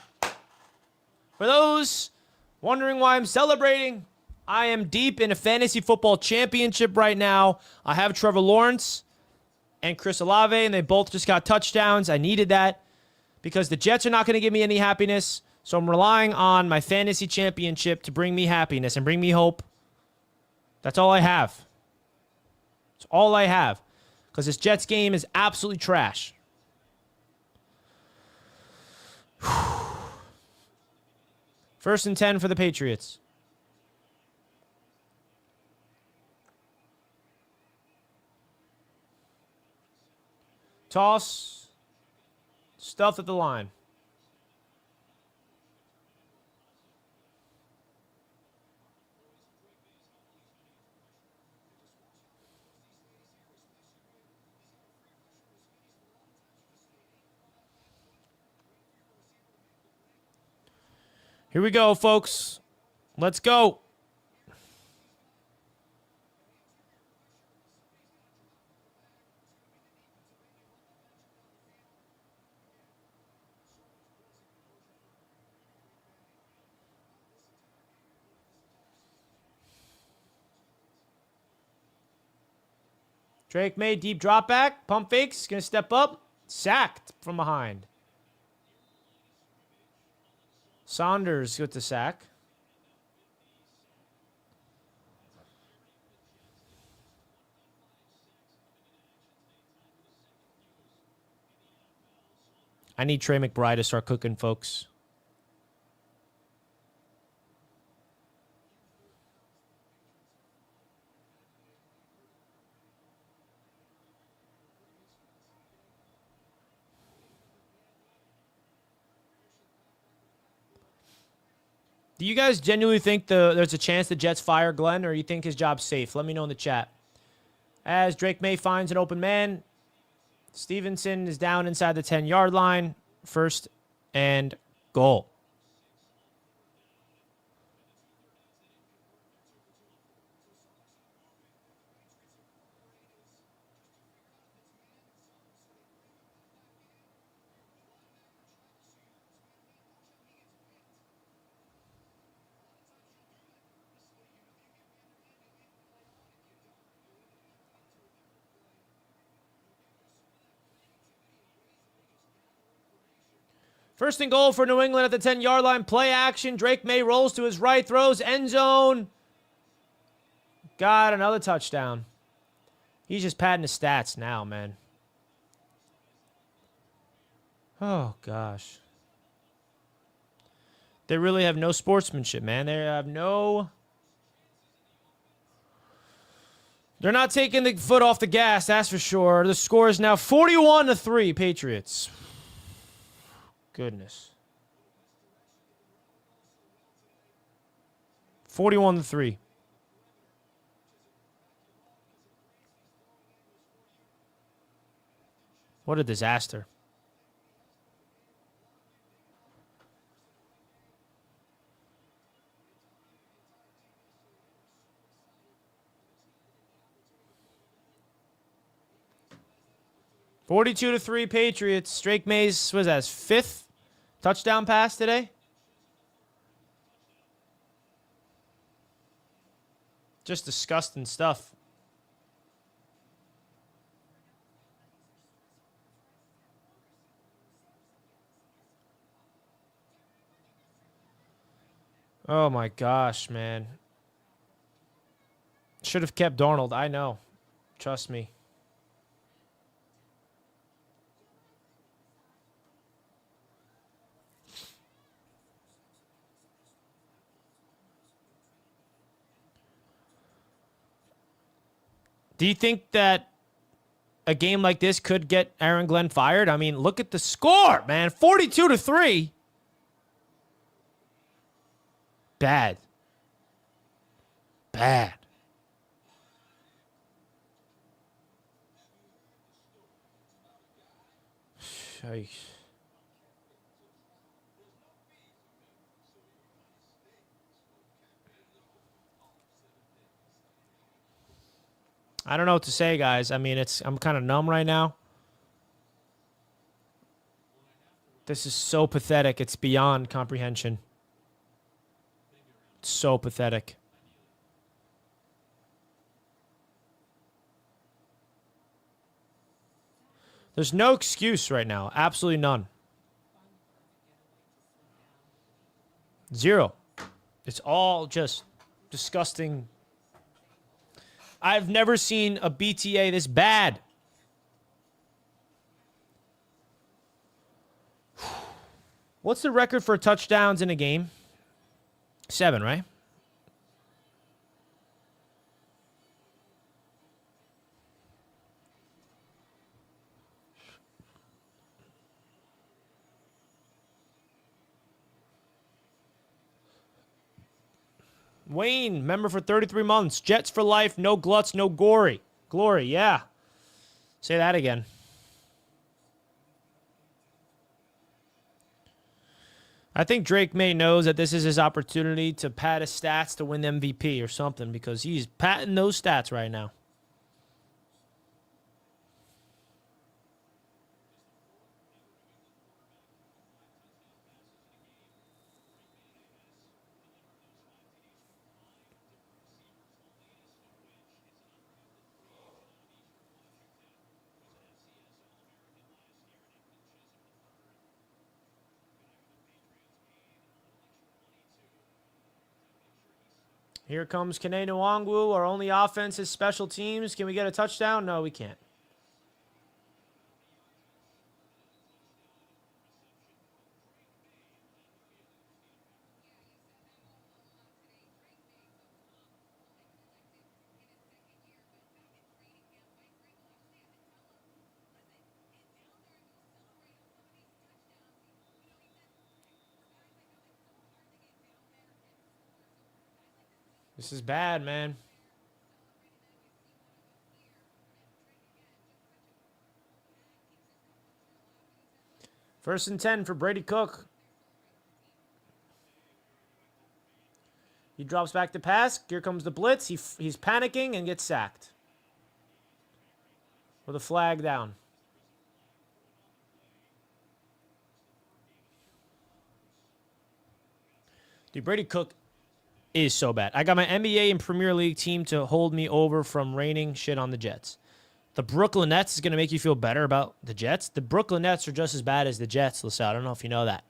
For those wondering why I'm celebrating, I am deep in a fantasy football championship right now. I have Trevor Lawrence and Chris Olave, and they both just got touchdowns. I needed that because the Jets are not going to give me any happiness, so I'm relying on my fantasy championship to bring me happiness and bring me hope. That's all I have. That's all I have because this Jets game is absolutely trash. First and 10 for the Patriots. Toss. Stuffed at the line. Here we go, folks. Let's go. Drake May, deep drop back. Pump fakes. Going to step up. Sacked from behind. Saunders with the sack. I need Trey McBride to start cooking, folks. Do you guys genuinely think there's a chance the Jets fire Glenn, or you think his job's safe? Let me know in the chat. As Drake May finds an open man, Stevenson is down inside the 10-yard line. First and goal. First and goal for New England at the 10-yard line. Play action. Drake May rolls to his right, throws end zone. Got another touchdown. He's just padding his stats now, man. Oh, gosh. They really have no sportsmanship, man. They have no... They're not taking the foot off the gas, that's for sure. The score is now 41-3, Patriots. Goodness. 41-3. What a disaster. (42-3) Patriots. Drake Mays was that his 5th touchdown pass today. Just disgusting stuff. Oh my gosh, man. Should have kept Darnold. I know. Trust me. Do you think that a game like this could get Aaron Glenn fired? I mean, look at the score, man. 42-3. Bad. Bad. Sheesh. I don't know what to say, guys. I mean, I'm kind of numb right now. This is so pathetic. It's beyond comprehension. It's so pathetic. There's no excuse right now. Absolutely none. Zero. It's all just disgusting. I've never seen a BTA this bad. What's the record for touchdowns in a game? 7, right? Wayne, member for 33 months. Jets for life. No gluts, no gory. Glory, yeah. Say that again. I think Drake May knows that this is his opportunity to pad his stats to win the MVP or something, because he's patting those stats right now. Here comes Kene Nwangwu. Our only offense is special teams. Can we get a touchdown? No, we can't. This is bad, man. First and 10 for Brady Cook. He drops back to pass. Here comes the blitz. He's panicking and gets sacked. With a flag down. Dude, Brady Cook is so bad. I got my NBA and Premier League team to hold me over from raining shit on the Jets. The Brooklyn Nets is going to make you feel better about the Jets. The Brooklyn Nets are just as bad as the Jets, LaSalle. I don't know if you know that.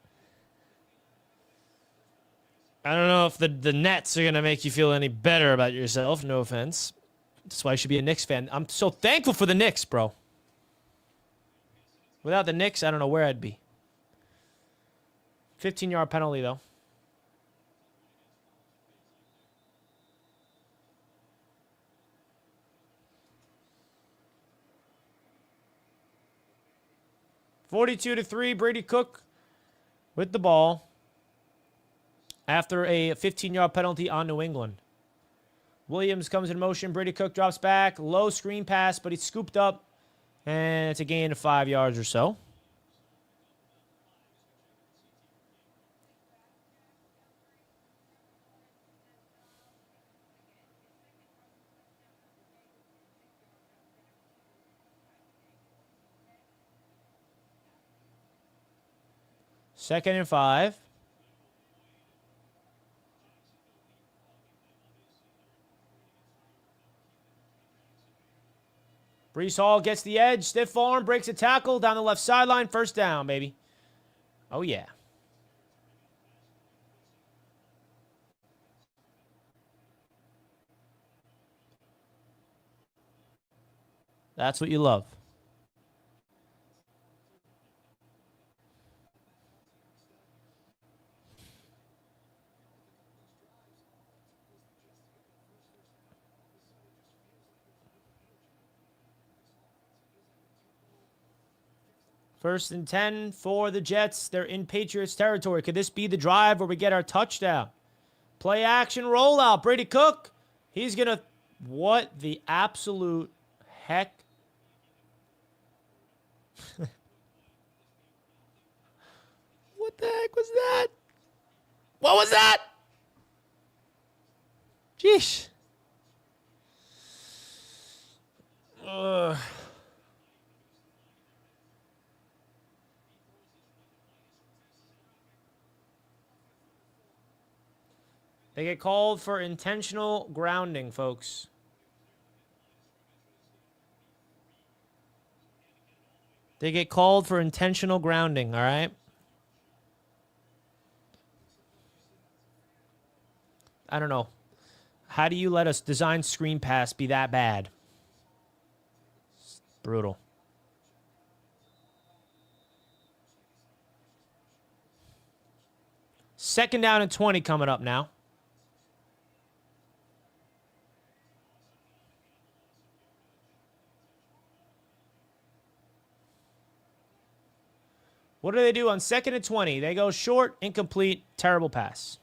I don't know if the Nets are going to make you feel any better about yourself. No offense. That's why you should be a Knicks fan. I'm so thankful for the Knicks, bro. Without the Knicks, I don't know where I'd be. 15-yard penalty, though. (42-3), Brady Cook with the ball after a 15-yard penalty on New England. Williams comes in motion. Brady Cook drops back. Low screen pass, but he's scooped up. And it's a gain of 5 yards or so. Second and 5. Breece Hall gets the edge. Stiff arm. Breaks a tackle. Down the left sideline. First down, baby. Oh, yeah. That's what you love. First and 10 for the Jets. They're in Patriots territory. Could this be the drive where we get our touchdown? Play action rollout. Brady Cook. He's going to... What the absolute heck? What the heck was that? What was that? Jeez. Ugh. They get called for intentional grounding, folks. They get called for intentional grounding, all right? I don't know. How do you let us design screen pass be that bad? It's brutal. Second down and 20 coming up now. What do they do on second and 20? They go short, incomplete, terrible pass.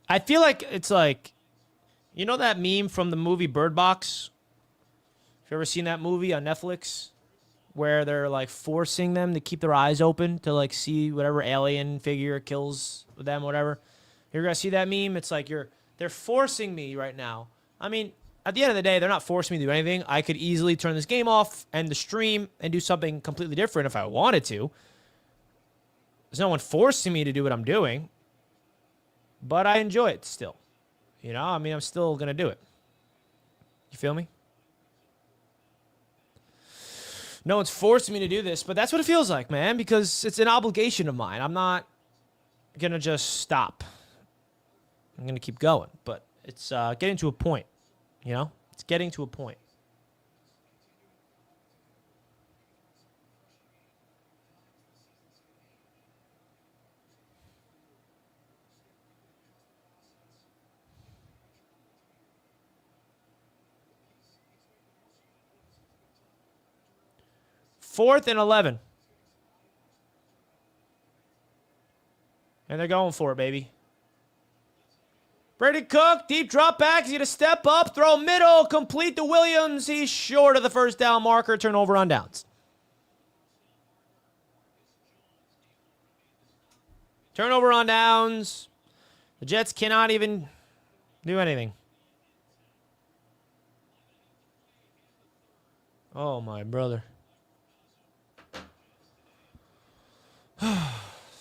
I feel like it's like, you know that meme from the movie Bird Box? Have you ever seen that movie on Netflix? Where they're like forcing them to keep their eyes open to like see whatever alien figure kills them, whatever. You're going to see that meme? It's like they're forcing me right now. I mean, at the end of the day, they're not forcing me to do anything. I could easily turn this game off, end the stream, and do something completely different if I wanted to. There's no one forcing me to do what I'm doing. But I enjoy it still. You know, I mean, I'm still going to do it. You feel me? No one's forcing me to do this, but that's what it feels like, man, because it's an obligation of mine. I'm not going to just stop. I'm going to keep going, but it's getting to a point, you know? It's getting to a point. Fourth and 11. And they're going for it, baby. Brady Cook, deep drop back. He's going to step up, throw middle, complete to Williams. He's short of the first down marker. Turnover on downs. Turnover on downs. The Jets cannot even do anything. Oh, my brother.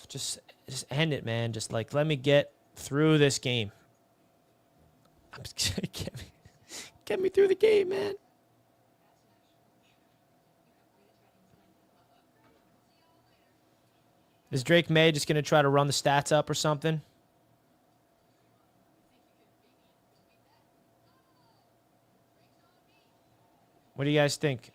Just end it, man. Just like let me get through this game. Get me through the game, man. Is Drake May just going to try to run the stats up or something? What do you guys think?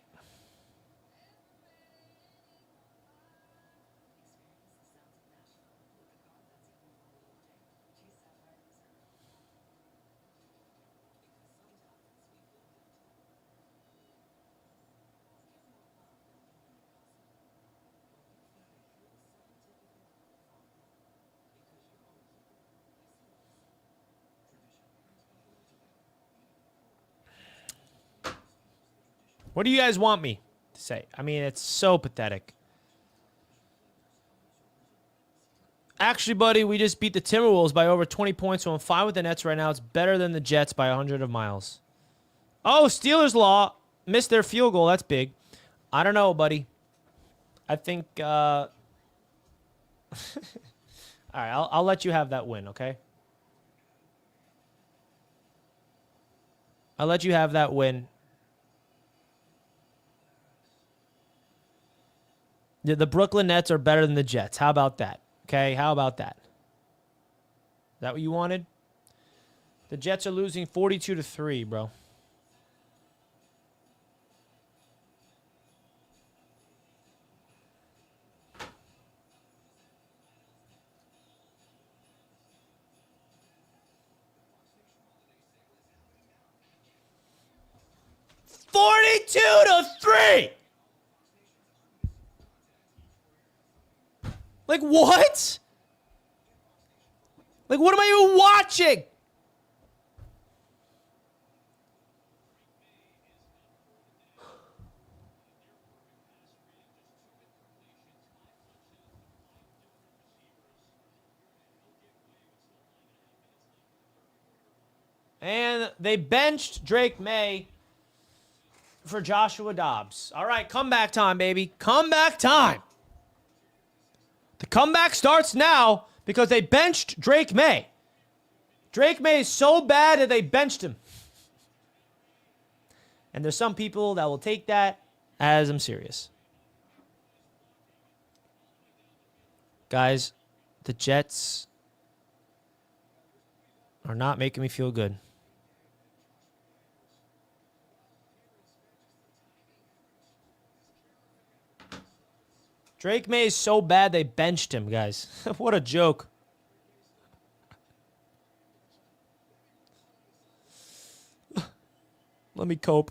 What do you guys want me to say? I mean, it's so pathetic. Actually, buddy, we just beat the Timberwolves by over 20 points, so I'm fine with the Nets right now. It's better than the Jets by 100 of miles. Oh, Steelers law. Missed their field goal. That's big. I don't know, buddy. I think... All right, I'll let you have that win, okay? I'll let you have that win. The Brooklyn Nets are better than the Jets. How about that? Okay, how about that? Is that what you wanted? The Jets are losing 42-3, bro. $42-3. Like, what? Like, what am I even watching? And they benched Drake May for Joshua Dobbs. All right, comeback time, baby. Comeback time. The comeback starts now because they benched Drake May. Drake May is so bad that they benched him. And there's some people that will take that as I'm serious. Guys, the Jets are not making me feel good. Drake May is so bad they benched him, guys. What a joke. Let me cope.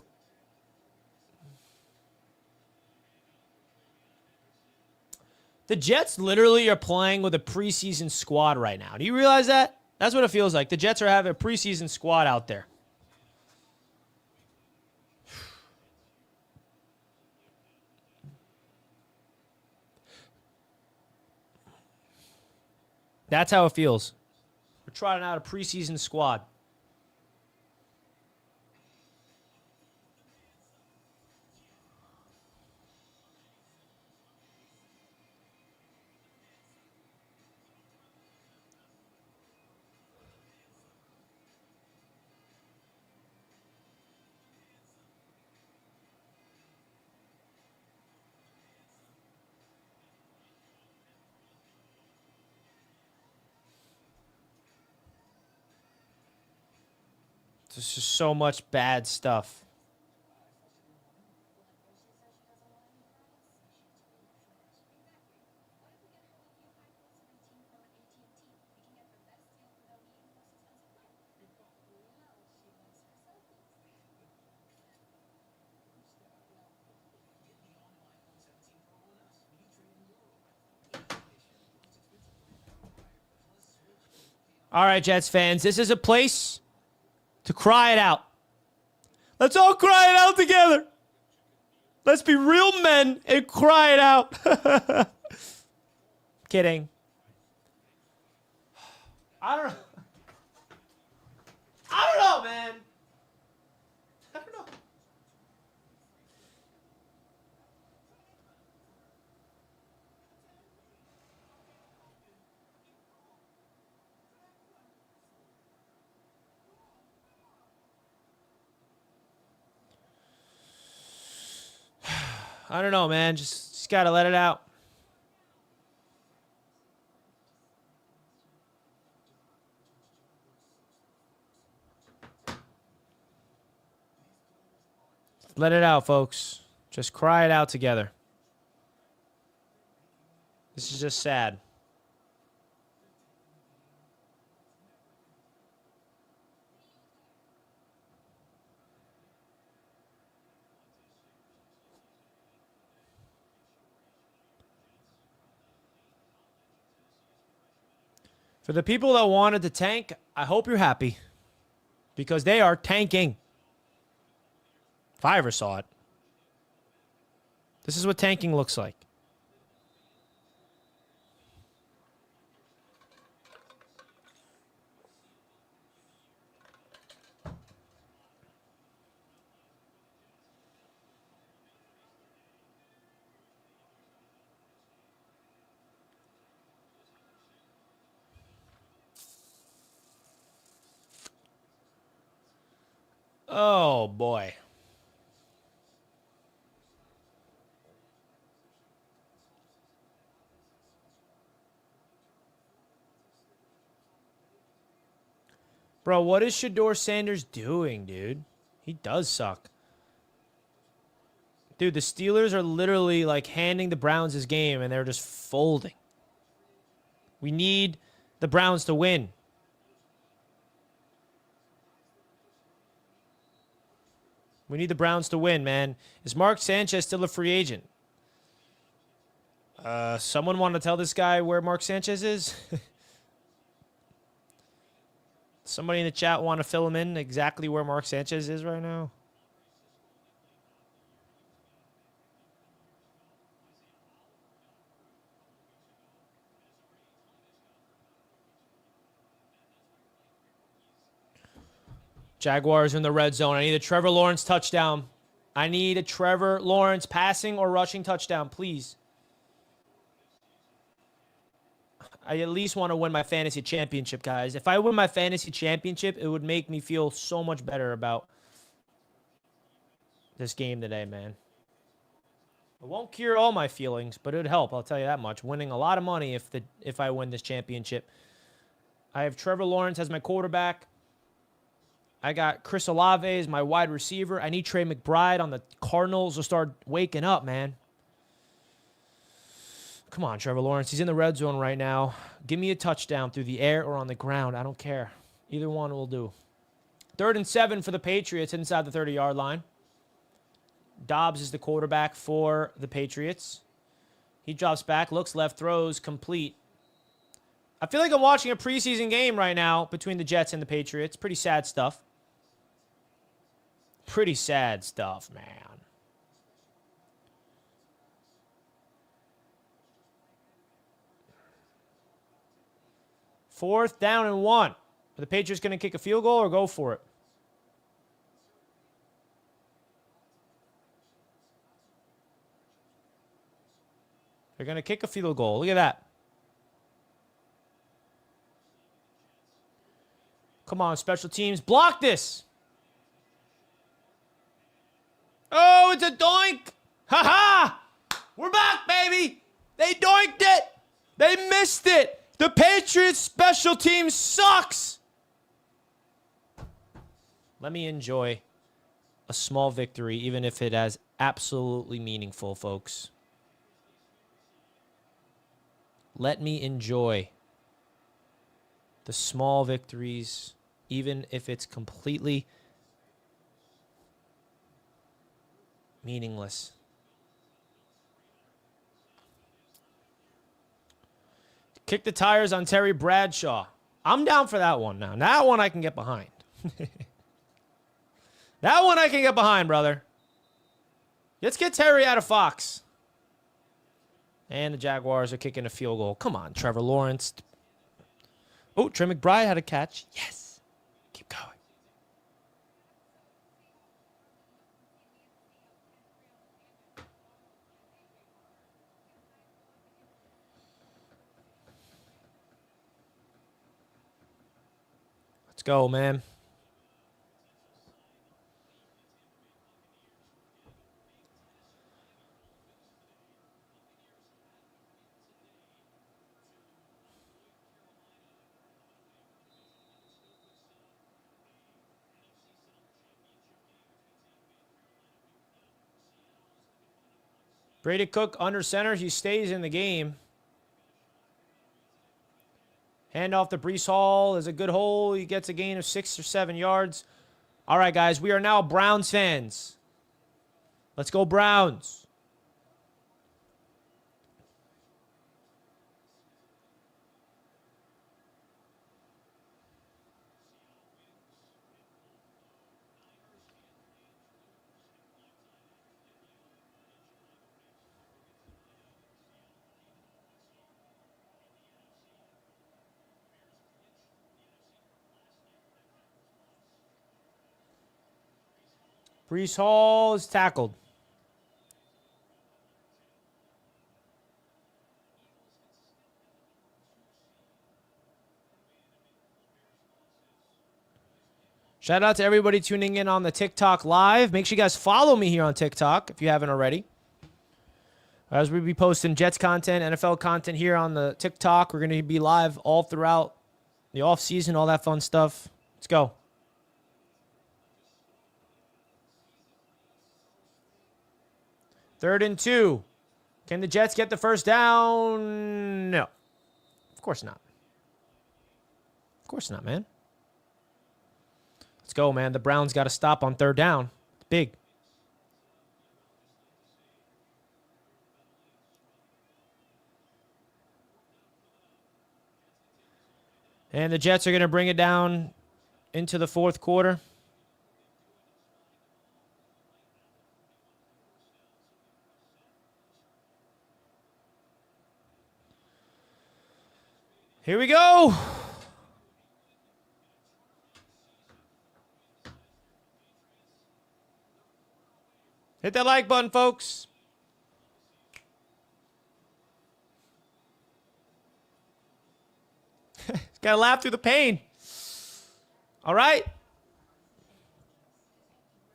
The Jets literally are playing with a preseason squad right now. Do you realize that? That's what it feels like. The Jets are having a preseason squad out there. That's how it feels. We're trotting out a preseason squad. There's just so much bad stuff. All right, Jets fans, this is a place to cry it out. Let's all cry it out together. Let's be real men and cry it out. Kidding. I don't know, man. I don't know. I don't know, man. Just gotta let it out. Let it out, folks. Just cry it out together. This is just sad. For the people that wanted to tank, I hope you're happy. Because they are tanking. If I ever saw it. This is what tanking looks like. Oh, boy. Bro, what is Shedeur Sanders doing, dude? He does suck. Dude, the Steelers are literally like handing the Browns this game and they're just folding. We need the Browns to win. We need the Browns to win, man. Is Mark Sanchez still a free agent? Someone want to tell this guy where Mark Sanchez is? Somebody in the chat want to fill him in exactly where Mark Sanchez is right now? Jaguars in the red zone. I need a Trevor Lawrence touchdown. I need a Trevor Lawrence passing or rushing touchdown, please. I at least want to win my fantasy championship, guys. If I win my fantasy championship, it would make me feel so much better about this game today, man. It won't cure all my feelings, but it would help, I'll tell you that much. Winning a lot of money if I win this championship. I have Trevor Lawrence as my quarterback. I got Chris Olave as my wide receiver. I need Trey McBride on the Cardinals to start waking up, man. Come on, Trevor Lawrence. He's in the red zone right now. Give me a touchdown through the air or on the ground. I don't care. Either one will do. 3rd and 7 for the Patriots inside the 30-yard line. Dobbs is the quarterback for the Patriots. He drops back, looks left, throws, complete. I feel like I'm watching a preseason game right now between the Jets and the Patriots. Pretty sad stuff. Pretty sad stuff, man. Fourth down and 1. Are the Patriots going to kick a field goal or go for it? They're going to kick a field goal. Look at that. Come on, special teams. Block this. Oh, it's a doink. Ha-ha. We're back, baby. They doinked it. They missed it. The Patriots special team sucks. Let me enjoy a small victory, even if it is absolutely meaningful, folks. Let me enjoy the small victories, even if it's completely meaningless. Kick the tires on Terry Bradshaw. I'm down for that one now. That one I can get behind. That one I can get behind, brother. Let's get Terry out of Fox. And the Jaguars are kicking a field goal. Come on, Trevor Lawrence. Oh, Trey McBride had a catch. Yes. Keep going. Let's go, man. Brady Cook under center. He stays in the game. Hand off to Breece Hall is a good hole. He gets a gain of 6 or 7 yards. All right, guys. We are now Browns fans. Let's go Browns. Breece Hall is tackled. Shout out to everybody tuning in on the TikTok live. Make sure you guys follow me here on TikTok if you haven't already. As we be posting Jets content, NFL content here on the TikTok. We're going to be live all throughout the offseason, all that fun stuff. Let's go. Third and 2. Can the Jets get the first down? No. Of course not. Of course not, man. Let's go, man. The Browns got to stop on third down. It's big. And the Jets are going to bring it down into the fourth quarter. Here we go. Hit that like button, folks. Gotta laugh through the pain. All right.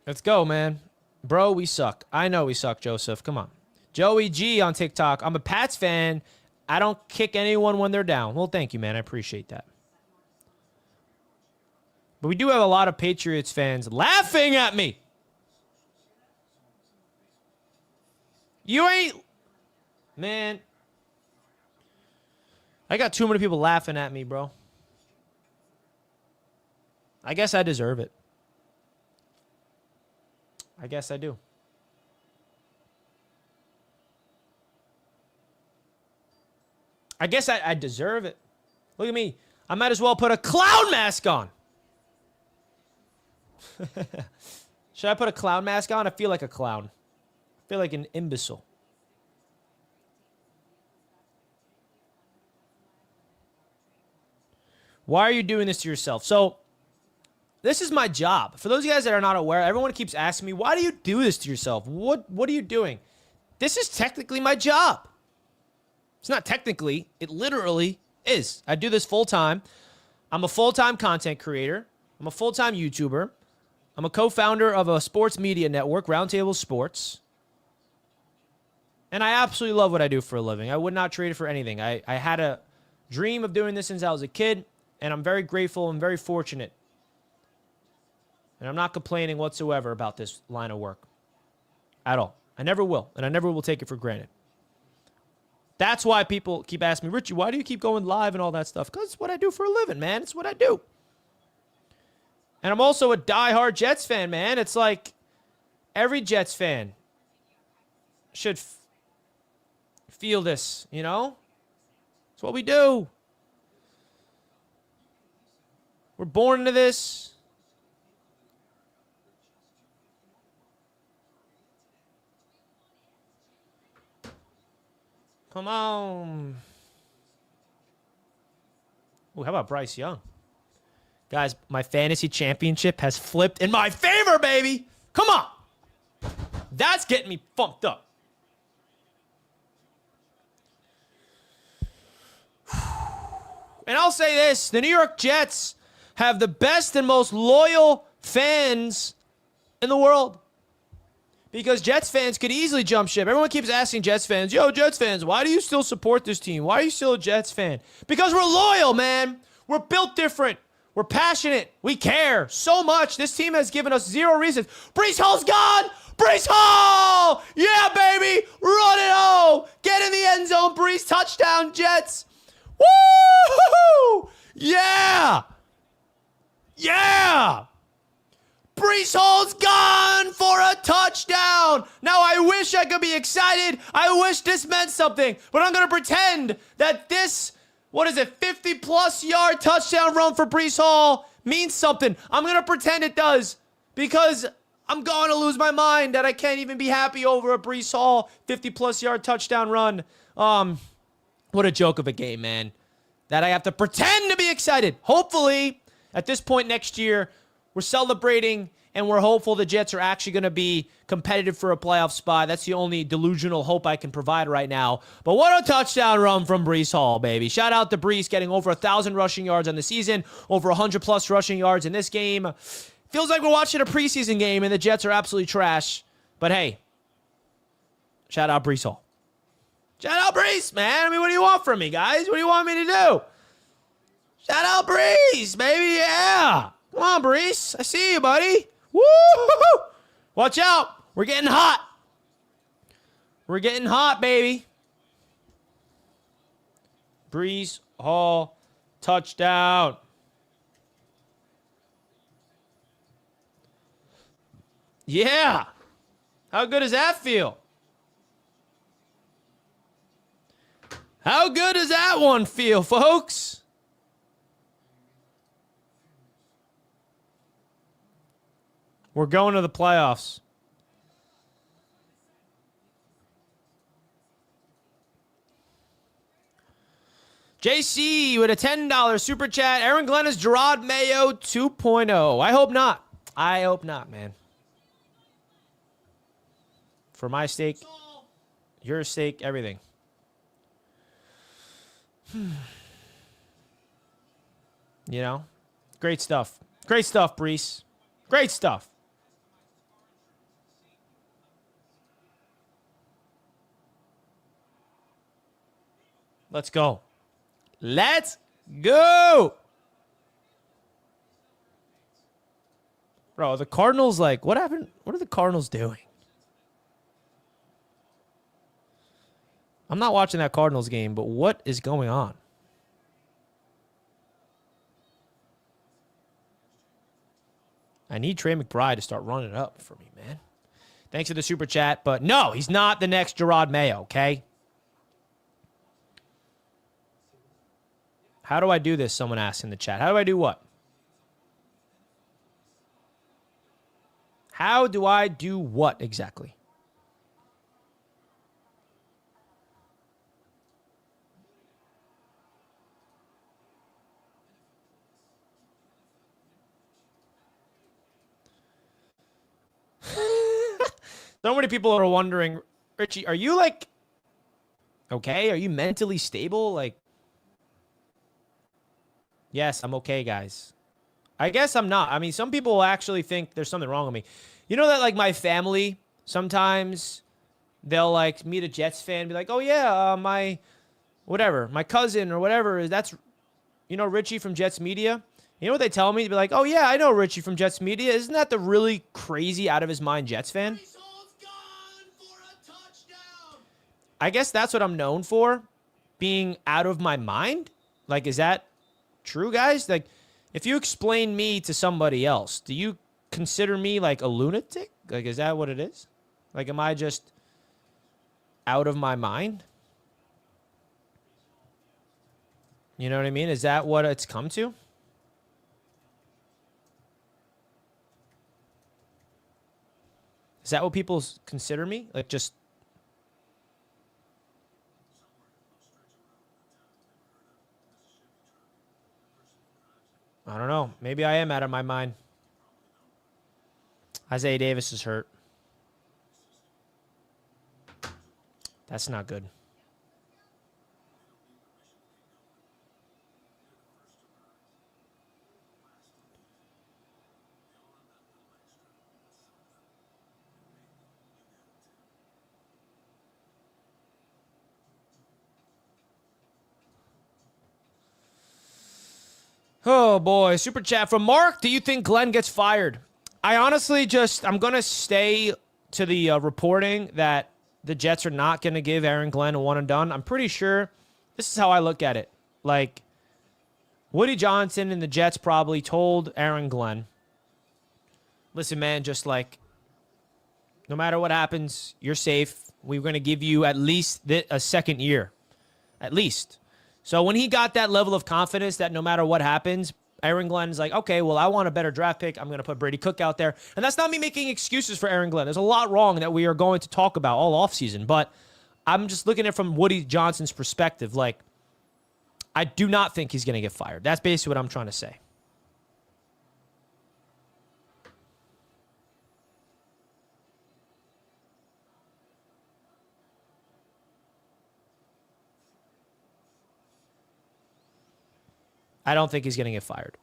Let's go, man. Bro, we suck. I know we suck, Joseph. Come on. Joey G on TikTok. I'm a Pats fan. I don't kick anyone when they're down. Well, thank you, man. I appreciate that. But we do have a lot of Patriots fans laughing at me. You ain't... Man. I got too many people laughing at me, bro. I guess I deserve it. I guess I do. I guess I deserve it. Look at me. I might as well put a clown mask on. Should I put a clown mask on? I feel like a clown. I feel like an imbecile. Why are you doing this to yourself? So, this is my job. For those of you guys that are not aware, everyone keeps asking me, why do you do this to yourself? What are you doing? This is technically my job. It's not technically. It literally is. I do this full time. I'm a full-time content creator. I'm a full-time YouTuber. I'm a co-founder of a sports media network, Roundtable Sports. And I absolutely love what I do for a living. I would not trade it for anything. I had a dream of doing this since I was a kid, and I'm very grateful and very fortunate And I'm not complaining whatsoever about this line of work. At all. I never will. And I never will take it for granted. That's why people keep asking me, Richie, why do you keep going live and all that stuff? Because it's what I do for a living, man. It's what I do. And I'm also a diehard Jets fan, man. It's like every Jets fan should feel this, you know? It's what we do. We're born into this. Come on. Ooh, how about Bryce Young? Guys, my fantasy championship has flipped in my favor, baby. Come on. That's getting me pumped up. And I'll say this. The New York Jets have the best and most loyal fans in the world. Because Jets fans could easily jump ship. Everyone keeps asking Jets fans, yo, Jets fans, why do you still support this team? Why are you still a Jets fan? Because we're loyal, man. We're built different. We're passionate. We care so much. This team has given us zero reasons. Breece Hall's gone. Breece Hall. Yeah, baby. Run it home. Get in the end zone, Breece. Touchdown, Jets. Woo! Yeah. Yeah. Breece Hall's gone for a touchdown. Now, I wish I could be excited. I wish this meant something. But I'm going to pretend that this, 50-plus yard touchdown run for Breece Hall means something. I'm going to pretend it does. Because I'm going to lose my mind that I can't even be happy over a Breece Hall 50-plus yard touchdown run. What a joke of a game, man. That I have to pretend to be excited. Hopefully, at this point next year, we're celebrating, and we're hopeful the Jets are actually going to be competitive for a playoff spot. That's the only delusional hope I can provide right now. But what a touchdown run from Breece Hall, baby. Shout out to Breece getting over 1,000 rushing yards on the season, over 100-plus rushing yards in this game. Feels like we're watching a preseason game, and the Jets are absolutely trash. But hey, shout out Breece Hall. Shout out Breece, man. I mean, what do you want from me, guys? What do you want me to do? Shout out Breece, baby. Yeah. Come on, Breece. I see you, buddy. Woo! Watch out. We're getting hot. We're getting hot, baby. Breece Hall, touchdown. Yeah. How good does that feel? How good does that one feel, folks? We're going to the playoffs. JC with a $10 super chat. Aaron Glenn is Gerard Mayo 2.0. I hope not. I hope not, man. For my sake, your sake, everything. You know? Great stuff. Great stuff, Breece. Great stuff. Let's go. Let's go. Bro, the Cardinals, like, what happened? What are the Cardinals doing? I'm not watching that Cardinals game, but what is going on? I need Trey McBride to start running it up for me, man. Thanks for the super chat, but no, he's not the next Gerard Mayo, okay? How do I do this? Someone asked in the chat. How do I do what? How do I do what exactly? So many people are wondering, Richie, are you like okay? Are you mentally stable? Like, yes, I'm okay, guys. I guess I'm not. I mean, some people actually think there's something wrong with me. You know that, like, my family, sometimes they'll, like, meet a Jets fan and be like, oh, yeah, my cousin or whatever, that's, you know, Richie from Jets Media. You know what they tell me? To be like, oh, yeah, I know Richie from Jets Media. Isn't that the really crazy, out-of-his-mind Jets fan? I guess that's what I'm known for, being out of my mind. Like, is that true, guys? Like, if you explain me to somebody else, do you consider me like a lunatic? Like, is that what it is? Like, am I just out of my mind? You know what I mean? Is that what it's come to? Is that what people consider me? Like, just... I don't know. Maybe I am out of my mind. Isaiah Davis is hurt. That's not good. Oh, boy. Super chat from Mark. Do you think Glenn gets fired? I honestly I'm going to stay to the reporting that the Jets are not going to give Aaron Glenn a one and done. I'm pretty sure this is how I look at it. Like, Woody Johnson and the Jets probably told Aaron Glenn, listen, man, just like, no matter what happens, you're safe. We're going to give you at least a second year. At least. So when he got that level of confidence that no matter what happens, Aaron Glenn is like, okay, well, I want a better draft pick. I'm going to put Brady Cook out there. And that's not me making excuses for Aaron Glenn. There's a lot wrong that we are going to talk about all offseason. But I'm just looking at it from Woody Johnson's perspective. Like, I do not think he's going to get fired. That's basically what I'm trying to say. I don't think he's going to get fired.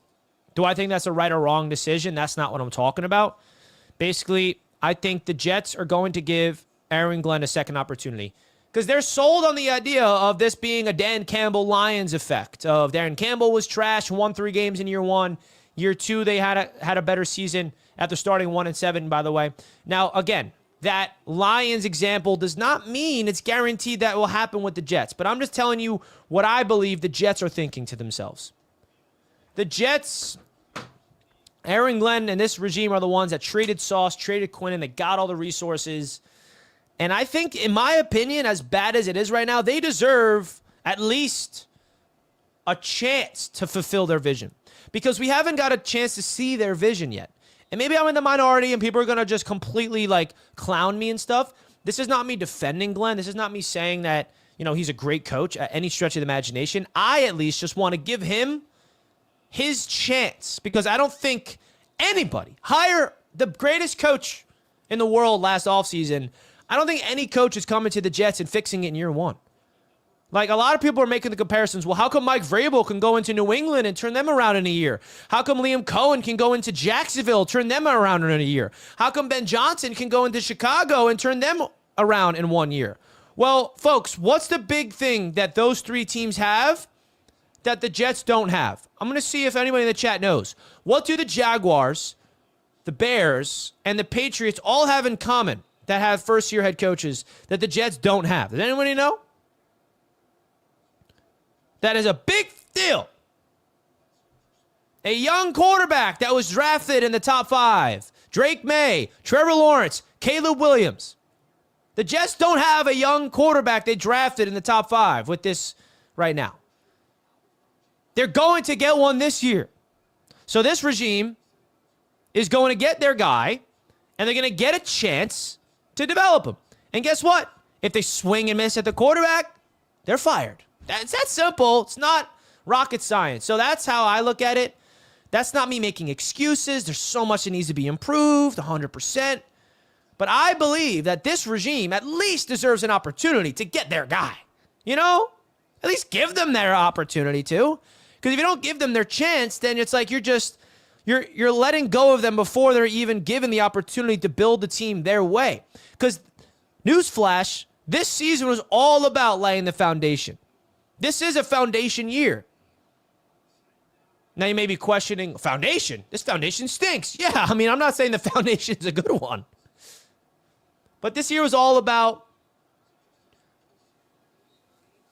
Do I think that's a right or wrong decision? That's not what I'm talking about. Basically, I think the Jets are going to give Aaron Glenn a second opportunity because they're sold on the idea of this being a Dan Campbell Lions effect. Of Dan Campbell was trash, won 3 games in year 1. Year 2, they had a better season after starting 1-7, by the way. Now, again, that Lions example does not mean it's guaranteed that will happen with the Jets. But I'm just telling you what I believe the Jets are thinking to themselves. The Jets, Aaron Glenn and this regime are the ones that traded Sauce, traded Quinn, and they got all the resources. And I think, in my opinion, as bad as it is right now, they deserve at least a chance to fulfill their vision. Because we haven't got a chance to see their vision yet. And maybe I'm in the minority and people are going to just completely, like, clown me and stuff. This is not me defending Glenn. This is not me saying that, you know, he's a great coach at any stretch of the imagination. I, at least, just want to give him his chance, because I don't think anybody, hire the greatest coach in the world last offseason, I don't think any coach is coming to the Jets and fixing it in year 1. Like, a lot of people are making the comparisons. Well, how come Mike Vrabel can go into New England and turn them around in a year? How come Liam Cohen can go into Jacksonville, turn them around in a year? How come Ben Johnson can go into Chicago and turn them around in 1 year? Well, folks, what's the big thing that those 3 teams have that the Jets don't have? I'm going to see if anybody in the chat knows. What do the Jaguars, the Bears, and the Patriots all have in common that have first-year head coaches that the Jets don't have? Does anybody know? That is a big deal. A young quarterback that was drafted in the top 5. Drake May, Trevor Lawrence, Caleb Williams. The Jets don't have a young quarterback they drafted in the top 5 with this right now. They're going to get one this year. So this regime is going to get their guy, and they're going to get a chance to develop him. And guess what? If they swing and miss at the quarterback, they're fired. It's that simple. It's not rocket science. So that's how I look at it. That's not me making excuses. There's so much that needs to be improved, 100%. But I believe that this regime at least deserves an opportunity to get their guy. You know? At least give them their opportunity to. Because if you don't give them their chance, then it's like you're letting go of them before they're even given the opportunity to build the team their way. Because, newsflash, this season was all about laying the foundation. This is a foundation year. Now you may be questioning, foundation? This foundation stinks. Yeah, I mean, I'm not saying the foundation's a good one. But this year was all about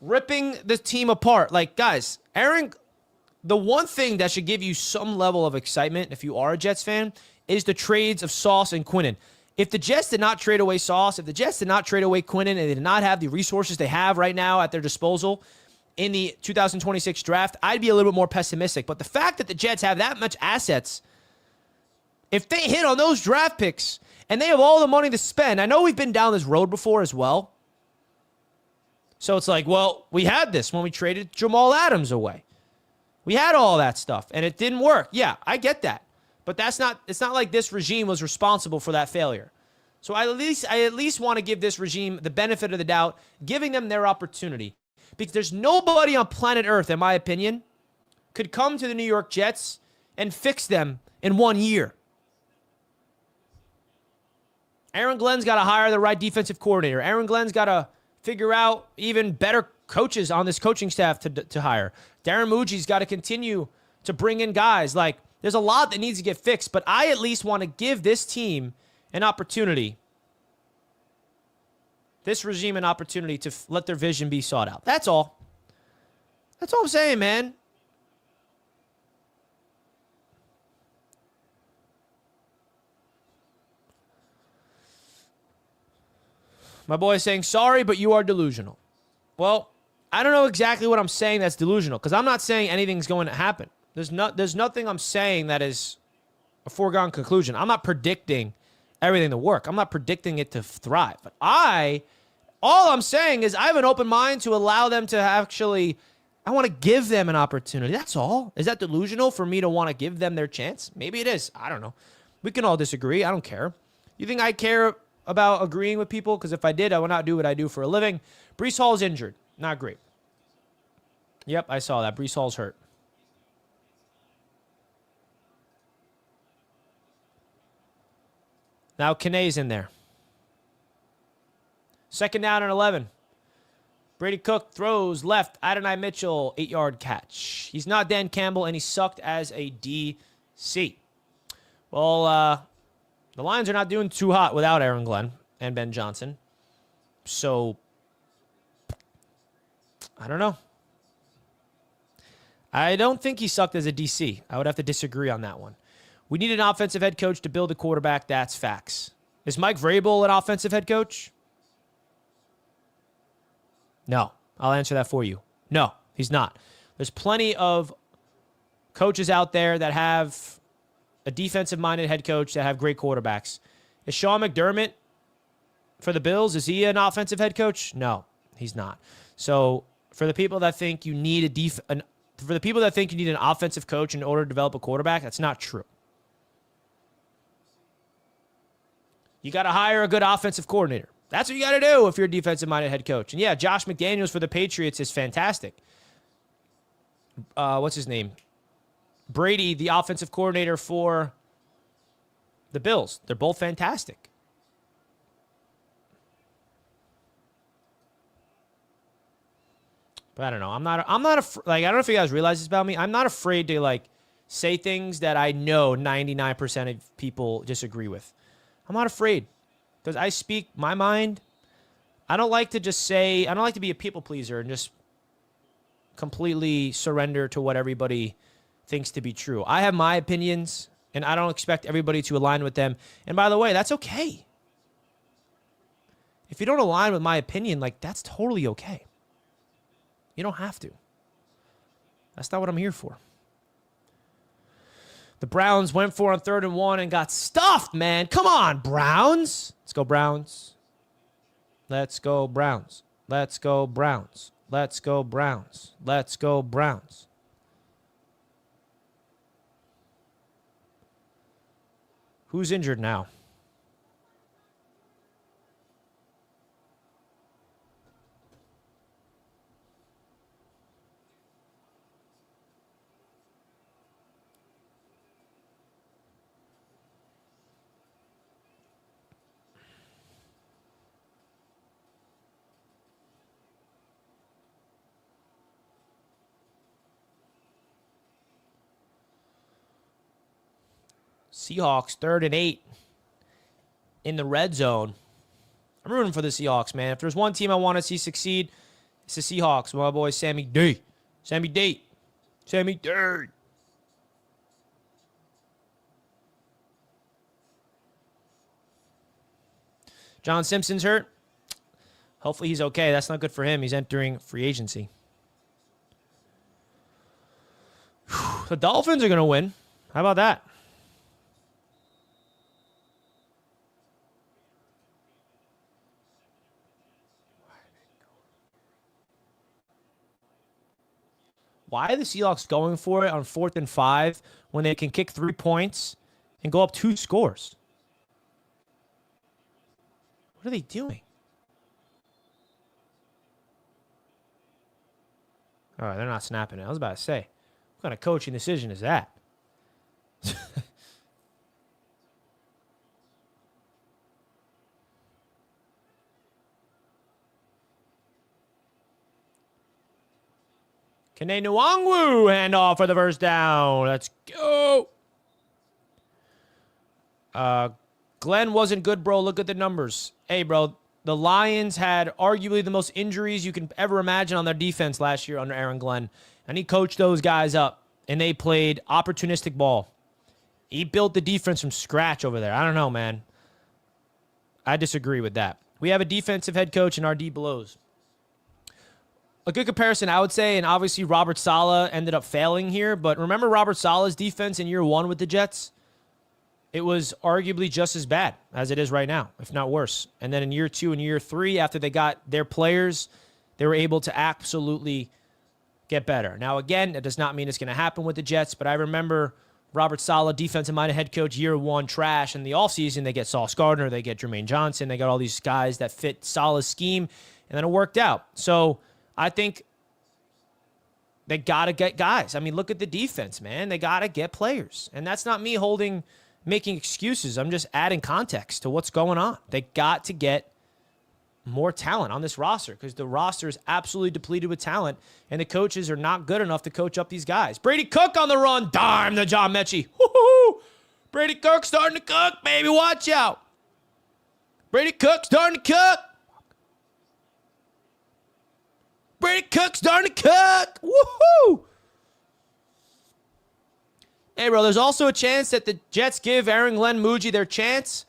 ripping the team apart. Like, guys, the one thing that should give you some level of excitement if you are a Jets fan is the trades of Sauce and Quinnen. If the Jets did not trade away Sauce, if the Jets did not trade away Quinnen, and they did not have the resources they have right now at their disposal in the 2026 draft, I'd be a little bit more pessimistic. But the fact that the Jets have that much assets, if they hit on those draft picks and they have all the money to spend, I know we've been down this road before as well. So it's like, well, we had this when we traded Jamal Adams away. We had all that stuff, and it didn't work. Yeah, I get that. But it's not like this regime was responsible for that failure. So I at least want to give this regime the benefit of the doubt, giving them their opportunity. Because there's nobody on planet Earth, in my opinion, could come to the New York Jets and fix them in 1 year. Aaron Glenn's got to hire the right defensive coordinator. Aaron Glenn's got to figure out even better coaches on this coaching staff to hire. Darren Muji's got to continue to bring in guys. Like, there's a lot that needs to get fixed, but I at least want to give this team an opportunity, this regime an opportunity to let their vision be sought out. That's all. That's all I'm saying, man. My boy is saying, sorry, but you are delusional. Well, I don't know exactly what I'm saying that's delusional, because I'm not saying anything's going to happen. There's nothing I'm saying that is a foregone conclusion. I'm not predicting everything to work. I'm not predicting it to thrive. But all I'm saying is I have an open mind to allow them to actually, I want to give them an opportunity. That's all. Is that delusional for me to want to give them their chance? Maybe it is. I don't know. We can all disagree. I don't care. You think I care about agreeing with people? Because if I did, I would not do what I do for a living. Breece Hall is injured. Not great. Yep, I saw that. Breece Hall's hurt. Now Kinney's in there. Second down and 11. Brady Cook throws left. Adonai Mitchell, 8-yard catch. He's not Dan Campbell, and he sucked as a DC. Well, the Lions are not doing too hot without Aaron Glenn and Ben Johnson. So, I don't know. I don't think he sucked as a DC. I would have to disagree on that one. We need an offensive head coach to build a quarterback. That's facts. Is Mike Vrabel an offensive head coach? No. I'll answer that for you. No, he's not. There's plenty of coaches out there that have a defensive-minded head coach that have great quarterbacks. Is Sean McDermott for the Bills, is he an offensive head coach? No, he's not. So for the people that think you need an offensive coach in order to develop a quarterback, that's not true. You got to hire a good offensive coordinator. That's what you got to do if you're a defensive-minded head coach. And yeah, Josh McDaniels for the Patriots is fantastic. What's his name? Brady, the offensive coordinator for the Bills. They're both fantastic. But I don't know. I don't know if you guys realize this about me. I'm not afraid to say things that I know 99% of people disagree with. I'm not afraid because I speak my mind. I don't like to be a people pleaser and just completely surrender to what everybody thinks to be true. I have my opinions, and I don't expect everybody to align with them. And by the way, that's okay. If you don't align with my opinion, that's totally okay. You don't have to. That's not what I'm here for. The Browns went for on 3rd and 1 and got stuffed, man. Come on, Browns. Let's go, Browns. Let's go, Browns. Let's go, Browns. Let's go, Browns. Let's go, Browns. Who's injured now? Seahawks, 3rd and 8 in the red zone. I'm rooting for the Seahawks, man. If there's one team I want to see succeed, it's the Seahawks. My boy, Sammy D. Sammy D. Sammy D. John Simpson's hurt. Hopefully he's okay. That's not good for him. He's entering free agency. Whew. The Dolphins are going to win. How about that? Why are the Seahawks going for it on 4th and 5 when they can kick 3 points and go up 2 scores? What are they doing? All right, they're not snapping it. I was about to say, what kind of coaching decision is that? Kene Nwangwu handoff for the first down. Let's go. Glenn wasn't good, bro. Look at the numbers. Hey, bro, the Lions had arguably the most injuries you can ever imagine on their defense last year under Aaron Glenn. And he coached those guys up, and they played opportunistic ball. He built the defense from scratch over there. I don't know, man. I disagree with that. We have a defensive head coach, and our D blows. A good comparison, I would say, and obviously Robert Saleh ended up failing here, but remember Robert Saleh's defense in year 1 with the Jets? It was arguably just as bad as it is right now, if not worse. And then in year 2 and year 3, after they got their players, they were able to absolutely get better. Now, again, that does not mean it's going to happen with the Jets, but I remember Robert Saleh, defensive-minded head coach, year 1, trash. In the offseason, they get Sauce Gardner, they get Jermaine Johnson, they got all these guys that fit Saleh's scheme, and then it worked out. So I think they got to get guys. I mean, look at the defense, man. They got to get players. And that's not me making excuses. I'm just adding context to what's going on. They got to get more talent on this roster because the roster is absolutely depleted with talent, and the coaches are not good enough to coach up these guys. Brady Cook on the run. Dime to John Mechie. Woo-hoo! Brady Cook starting to cook, baby. Watch out. Brady Cook starting to cook. Brady Cook starting to cook. Woohoo! Hey, bro, there's also a chance that the Jets give Aaron Glenn, Muji their chance,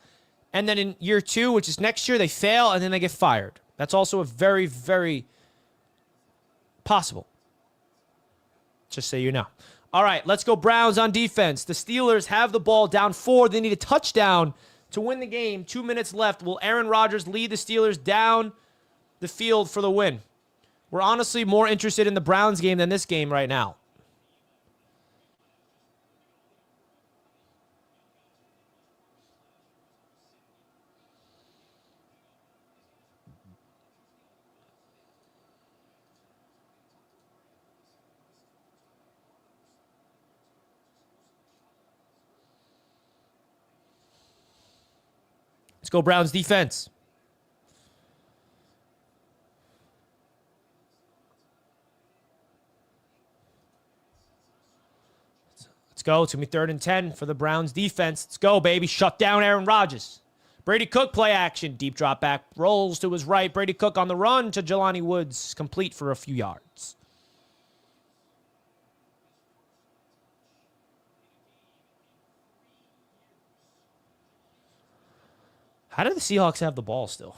and then in year 2, which is next year, they fail, and then they get fired. That's also a very, very possible. Just so you know. All right, let's go Browns on defense. The Steelers have the ball down 4. They need a touchdown to win the game. 2 minutes left. Will Aaron Rodgers lead the Steelers down the field for the win? We're honestly more interested in the Browns game than this game right now. Let's go Browns defense. Let's go. It's going to be 3rd and 10 for the Browns defense. Let's go, baby. Shut down Aaron Rodgers. Brady Cook play action. Deep drop back. Rolls to his right. Brady Cook on the run to Jelani Woods. Complete for a few yards. How do the Seahawks have the ball still?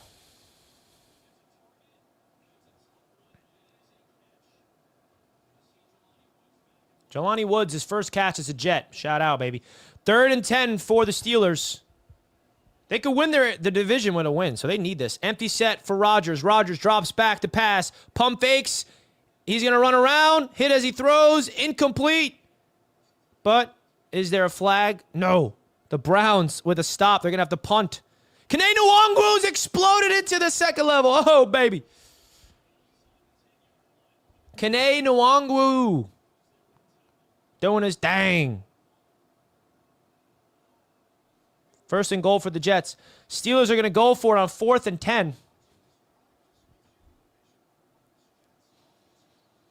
Jelani Woods, his first catch as a Jet. Shout out, baby. 3rd and 10 for the Steelers. They could win the division with a win, so they need this. Empty set for Rodgers. Rodgers drops back to pass. Pump fakes. He's going to run around. Hit as he throws. Incomplete. But is there a flag? No. The Browns with a stop. They're going to have to punt. Kene Nwangwu's exploded into the second level. Oh, baby. Kene Nwangwu doing his dang. 1st and goal for the Jets. Steelers are going to go for it on 4th and 10.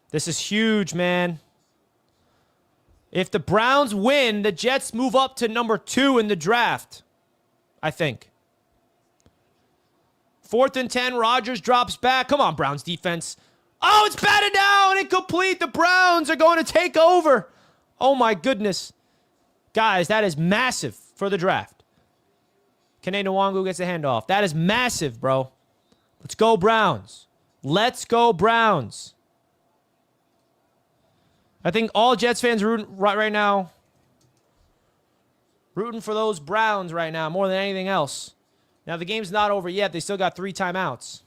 This is huge, man. If the Browns win, the Jets move up to number 2 in the draft, I think. 4th and 10, Rodgers drops back. Come on, Browns defense. Oh, it's batted down, incomplete. The Browns are going to take over. Oh, my goodness. Guys, that is massive for the draft. Kene Nwangu gets a handoff. That is massive, bro. Let's go, Browns. Let's go, Browns. I think all Jets fans rooting right now, rooting for those Browns right now more than anything else. Now, the game's not over yet. They still got 3 timeouts.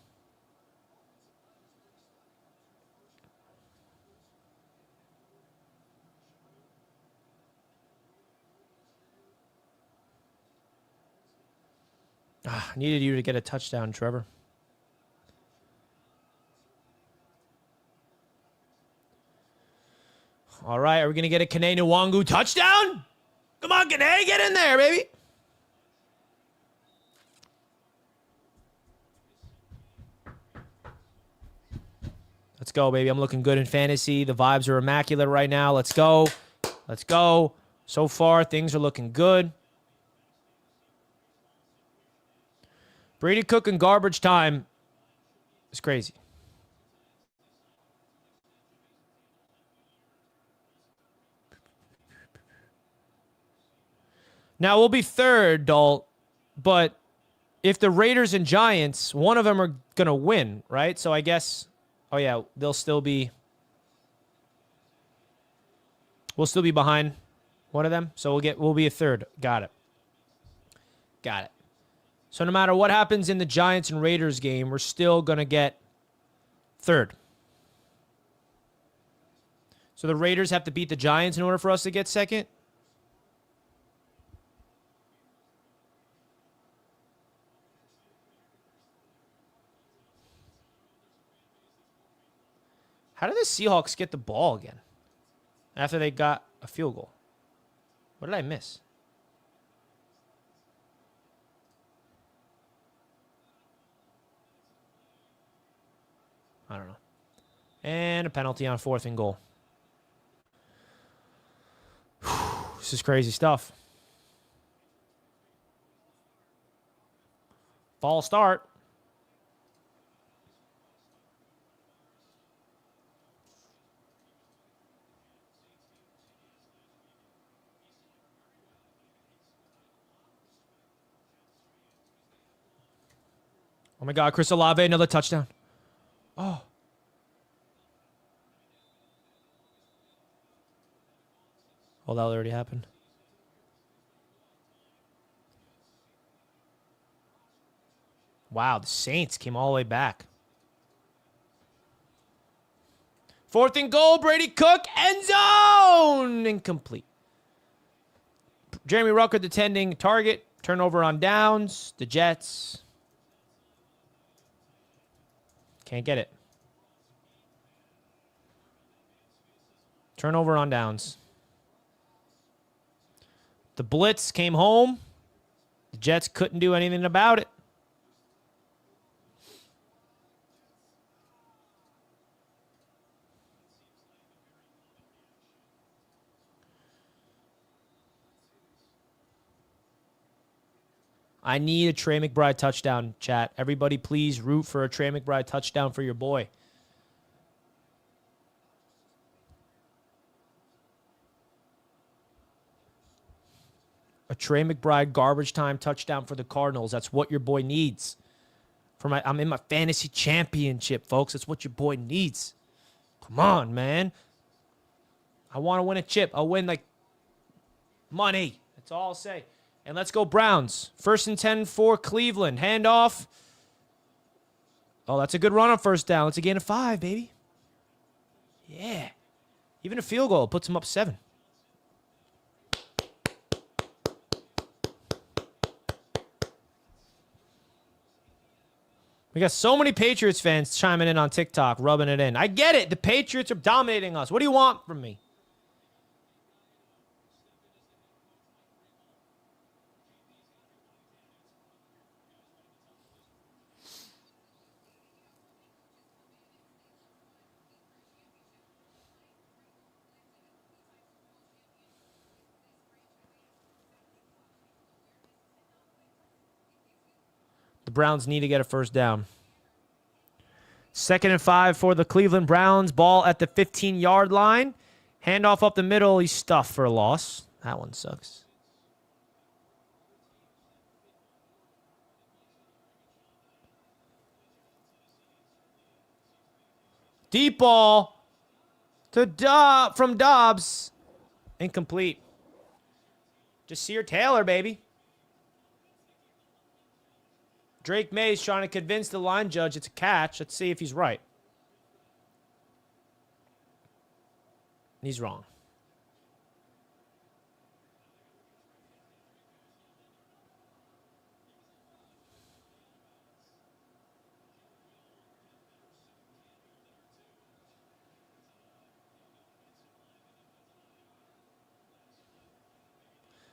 I needed you to get a touchdown, Trevor. All right, are we going to get a Kene Nwangu touchdown? Come on, Kene, get in there, baby. Let's go, baby. I'm looking good in fantasy. The vibes are immaculate right now. Let's go. Let's go. So far, things are looking good. Brady Cook in garbage time is crazy. Now, we'll be third, Dalt, but if the Raiders and Giants, one of them are going to win, right? So I guess, oh yeah, they'll still be, we'll still be behind one of them. So we'll be a third. Got it. Got it. So no matter what happens in the Giants and Raiders game, we're still going to get third. So the Raiders have to beat the Giants in order for us to get second? How did the Seahawks get the ball again after they got a field goal? What did I miss? I don't know. And a penalty on 4th and goal. This is crazy stuff. False start. Oh my God, Chris Olave, another touchdown. Oh. Oh, that already happened. Wow, the Saints came all the way back. 4th and goal, Brady Cook, end zone! Incomplete. Jeremy Rucker defending target, turnover on downs, the Jets. Can't get it. Turnover on downs. The blitz came home. The Jets couldn't do anything about it. I need a Trey McBride touchdown, chat. Everybody please root for a Trey McBride touchdown for your boy. A Trey McBride garbage time touchdown for the Cardinals. That's what your boy needs. I'm in my fantasy championship, folks. That's what your boy needs. Come on, man. I want to win a chip. I'll win, like, money. That's all I'll say. And let's go Browns. 1st and 10 for Cleveland. Handoff. Oh, that's a good run on 1st down. It's a gain of 5, baby. Yeah. Even a field goal puts them up 7. We got so many Patriots fans chiming in on TikTok, rubbing it in. I get it. The Patriots are dominating us. What do you want from me? Browns need to get a first down. 2nd and 5 for the Cleveland Browns. Ball at the 15-yard line. Handoff up the middle. He's stuffed for a loss. That one sucks. Deep ball to from Dobbs. Incomplete. Jasir Taylor, baby. Drake May's trying to convince the line judge it's a catch. Let's see if he's right. He's wrong.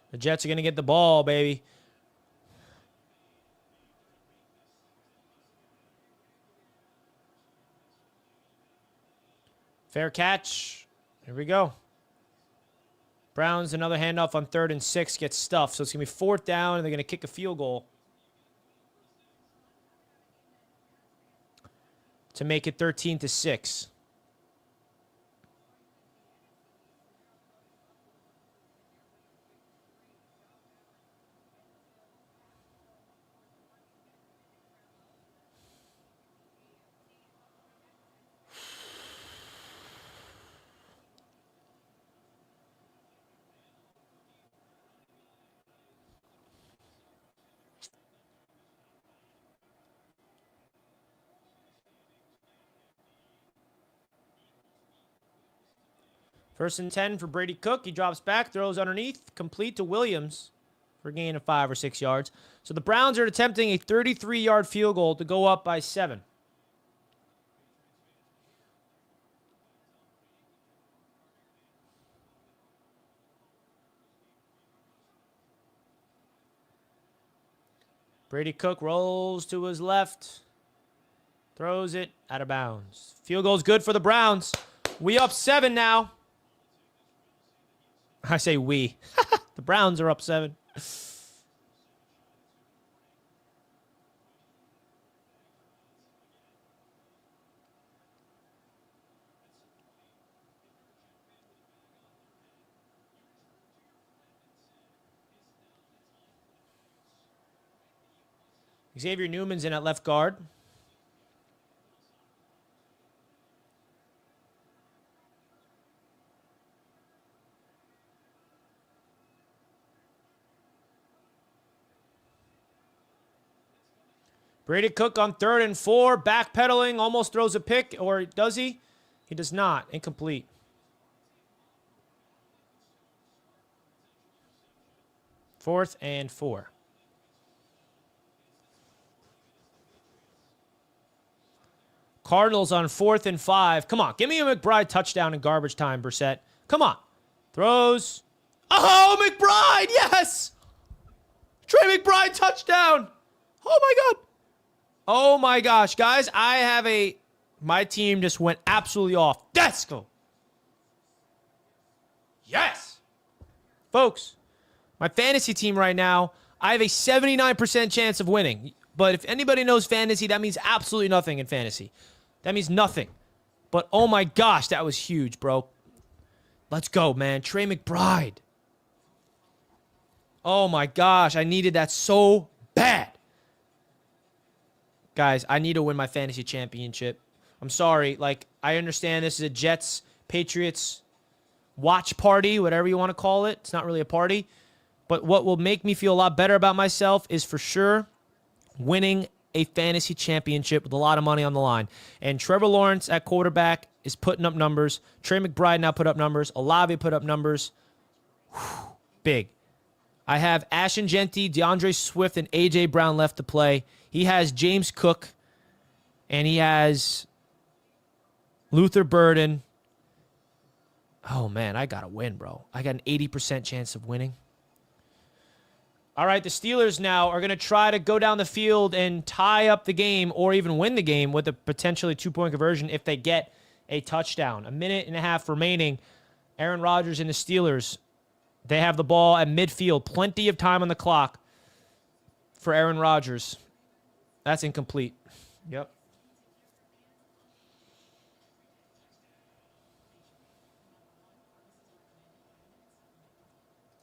The Jets are going to get the ball, baby. Fair catch. Here we go. Browns, another handoff on 3rd and 6, gets stuffed. So it's going to be 4th down, and they're going to kick a field goal to make it 13-6. First and 10 for Brady Cook. He drops back, throws underneath, complete to Williams for a gain of 5 or 6 yards. So the Browns are attempting a 33-yard field goal to go up by 7. Brady Cook rolls to his left, throws it out of bounds. Field goal's good for the Browns. We up 7 now. I say we. The Browns are up 7. Xavier Newman's in at left guard. Brady Cook on 3rd and 4, backpedaling, almost throws a pick, or does he? He does not. Incomplete. Fourth and 4. Cardinals on 4th and 5. Come on, give me a McBride touchdown in garbage time, Brissett. Come on. Throws. Oh, McBride, yes! Trey McBride touchdown. Oh, my God. Oh, my gosh. Guys, my team just went absolutely off. Let's go. Yes. Folks, my fantasy team right now, I have a 79% chance of winning. But if anybody knows fantasy, that means absolutely nothing in fantasy. That means nothing. But, oh, my gosh, that was huge, bro. Let's go, man. Trey McBride. Oh, my gosh. I needed that so bad. Guys, I need to win my fantasy championship. I'm sorry. Like, I understand this is a Jets, Patriots watch party, whatever you want to call it. It's not really a party. But what will make me feel a lot better about myself is for sure winning a fantasy championship with a lot of money on the line. And Trevor Lawrence at quarterback is putting up numbers. Trey McBride now put up numbers. Olave put up numbers. Whew, big. I have Ashton Genty, DeAndre Swift, and A.J. Brown left to play. He has James Cook, and he has Luther Burden. Oh, man, I got to win, bro. I got an 80% chance of winning. All right, the Steelers now are going to try to go down the field and tie up the game or even win the game with a potentially 2-point conversion if they get a touchdown. 1.5 minutes remaining. Aaron Rodgers and the Steelers, they have the ball at midfield. Plenty of time on the clock for Aaron Rodgers. That's incomplete. Yep.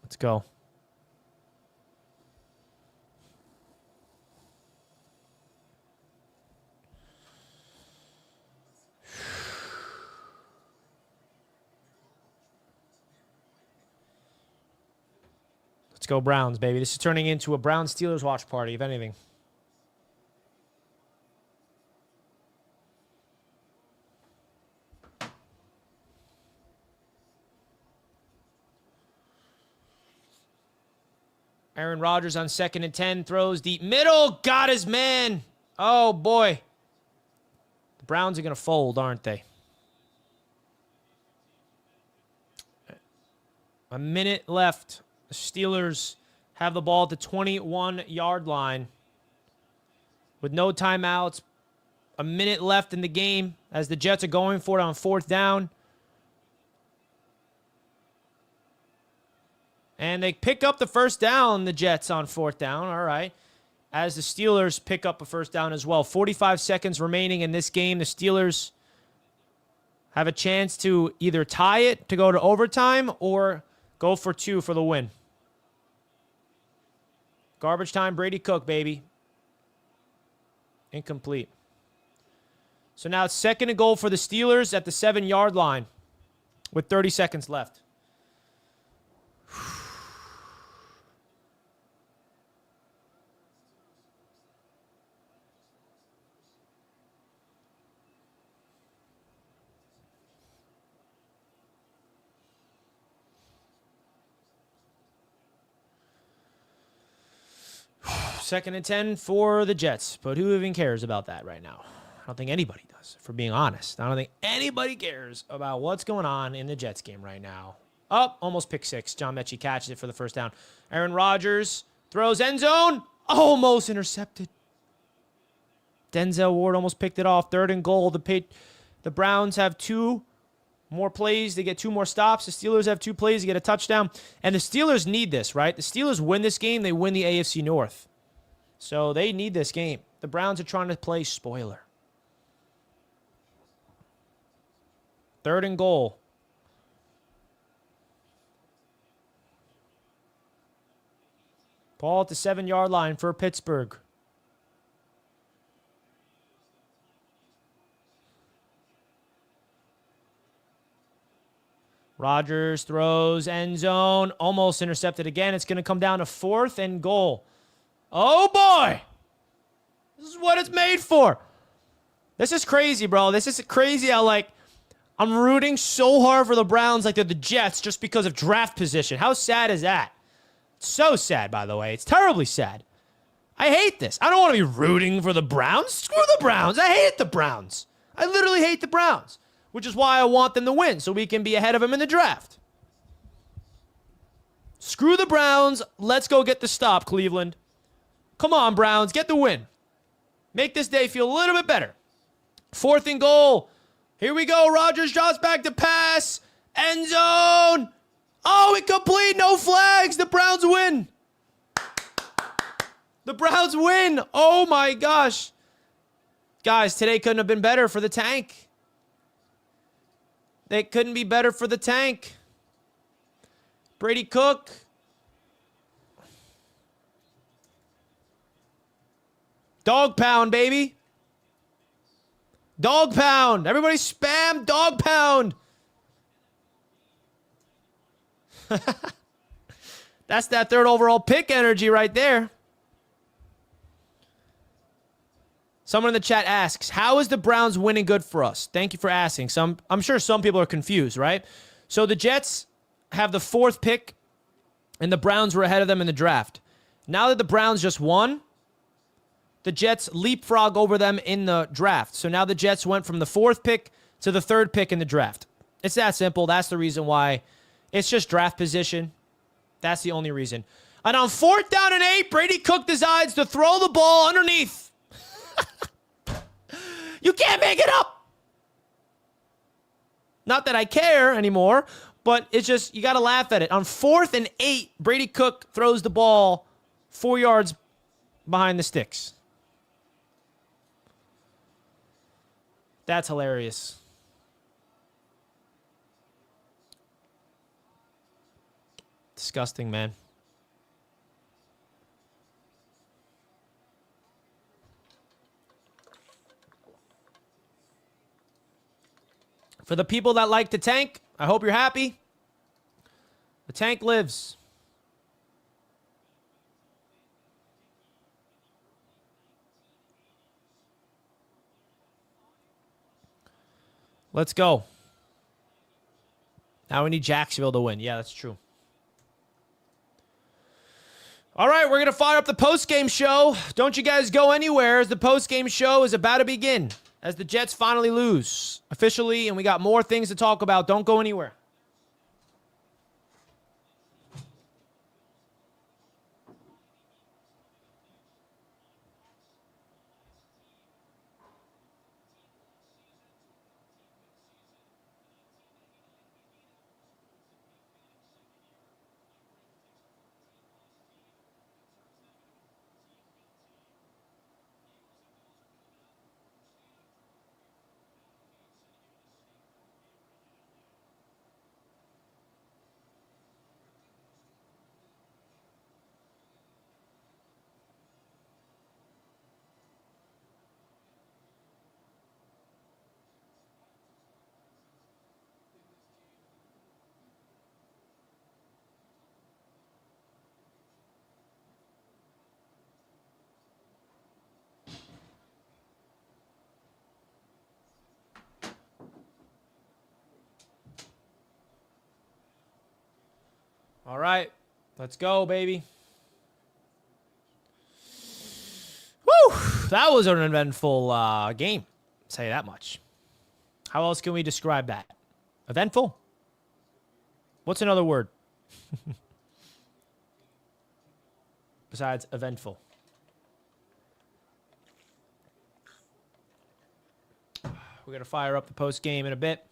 Let's go. Let's go Browns, baby. This is turning into a Browns-Steelers watch party, if anything. Aaron Rodgers on 2nd and 10, throws deep middle. Got his man. Oh, boy. The Browns are going to fold, aren't they? A minute left. The Steelers have the ball at the 21-yard line with no timeouts. A minute left in the game as the Jets are going for it on 4th down. And they pick up the first down, the Jets, on 4th down. All right. As the Steelers pick up a first down as well. 45 seconds remaining in this game. The Steelers have a chance to either tie it to go to overtime or go for 2 for the win. Garbage time, Brady Cook, baby. Incomplete. So now it's 2nd and goal for the Steelers at the 7-yard line with 30 seconds left. Second and 10 for the Jets. But who even cares about that right now? I don't think anybody does, if we're being honest. I don't think anybody cares about what's going on in the Jets game right now. Oh, almost pick 6. John Mechie catches it for the first down. Aaron Rodgers throws end zone. Almost intercepted. Denzel Ward almost picked it off. 3rd and goal. The Browns have 2 more plays. They get 2 more stops. The Steelers have 2 plays to get a touchdown. And the Steelers need this, right? The Steelers win this game. They win the AFC North. So they need this game. The Browns are trying to play spoiler. 3rd and goal. Ball at the 7-yard line for Pittsburgh. Rodgers throws end zone. Almost intercepted again. It's going to come down to 4th and goal. Oh, boy. This is what it's made for. This is crazy, bro. This is crazy how, I'm rooting so hard for the Browns like they're the Jets just because of draft position. How sad is that? It's so sad, by the way. It's terribly sad. I hate this. I don't want to be rooting for the Browns. Screw the Browns. I hate the Browns. I literally hate the Browns, which is why I want them to win so we can be ahead of them in the draft. Screw the Browns. Let's go get the stop, Cleveland. Come on, Browns. Get the win. Make this day feel a little bit better. 4th and goal. Here we go. Rodgers drops back to pass. End zone. Oh, incomplete. No flags. The Browns win. The Browns win. Oh, my gosh. Guys, today couldn't have been better for the tank. They couldn't be better for the tank. Brady Cook. Dog pound, baby. Dog pound. Everybody spam dog pound. That's that 3rd overall pick energy right there. Someone in the chat asks, how is the Browns winning good for us? Thank you for asking. I'm sure some people are confused, right? So the Jets have the 4th pick, and the Browns were ahead of them in the draft. Now that the Browns just won, the Jets leapfrog over them in the draft. So now the Jets went from the 4th pick to the 3rd pick in the draft. It's that simple. That's the reason why. It's just draft position. That's the only reason. And on 4th down and 8, Brady Cook decides to throw the ball underneath. You can't make it up. Not that I care anymore, but it's just, you got to laugh at it. On 4th and 8, Brady Cook throws the ball 4 yards behind the sticks. That's hilarious. Disgusting, man. For the people that like the tank, I hope you're happy. The tank lives. Let's go. Now we need Jacksonville to win. Yeah, that's true. All right, we're going to fire up the postgame show. Don't you guys go anywhere as the postgame show is about to begin. As the Jets finally lose officially, and we got more things to talk about. Don't go anywhere. All right, let's go, baby. Woo! That was an eventful game. I'll tell you that much. How else can we describe that? Eventful? What's another word? Besides eventful. We're going to fire up the post game in a bit.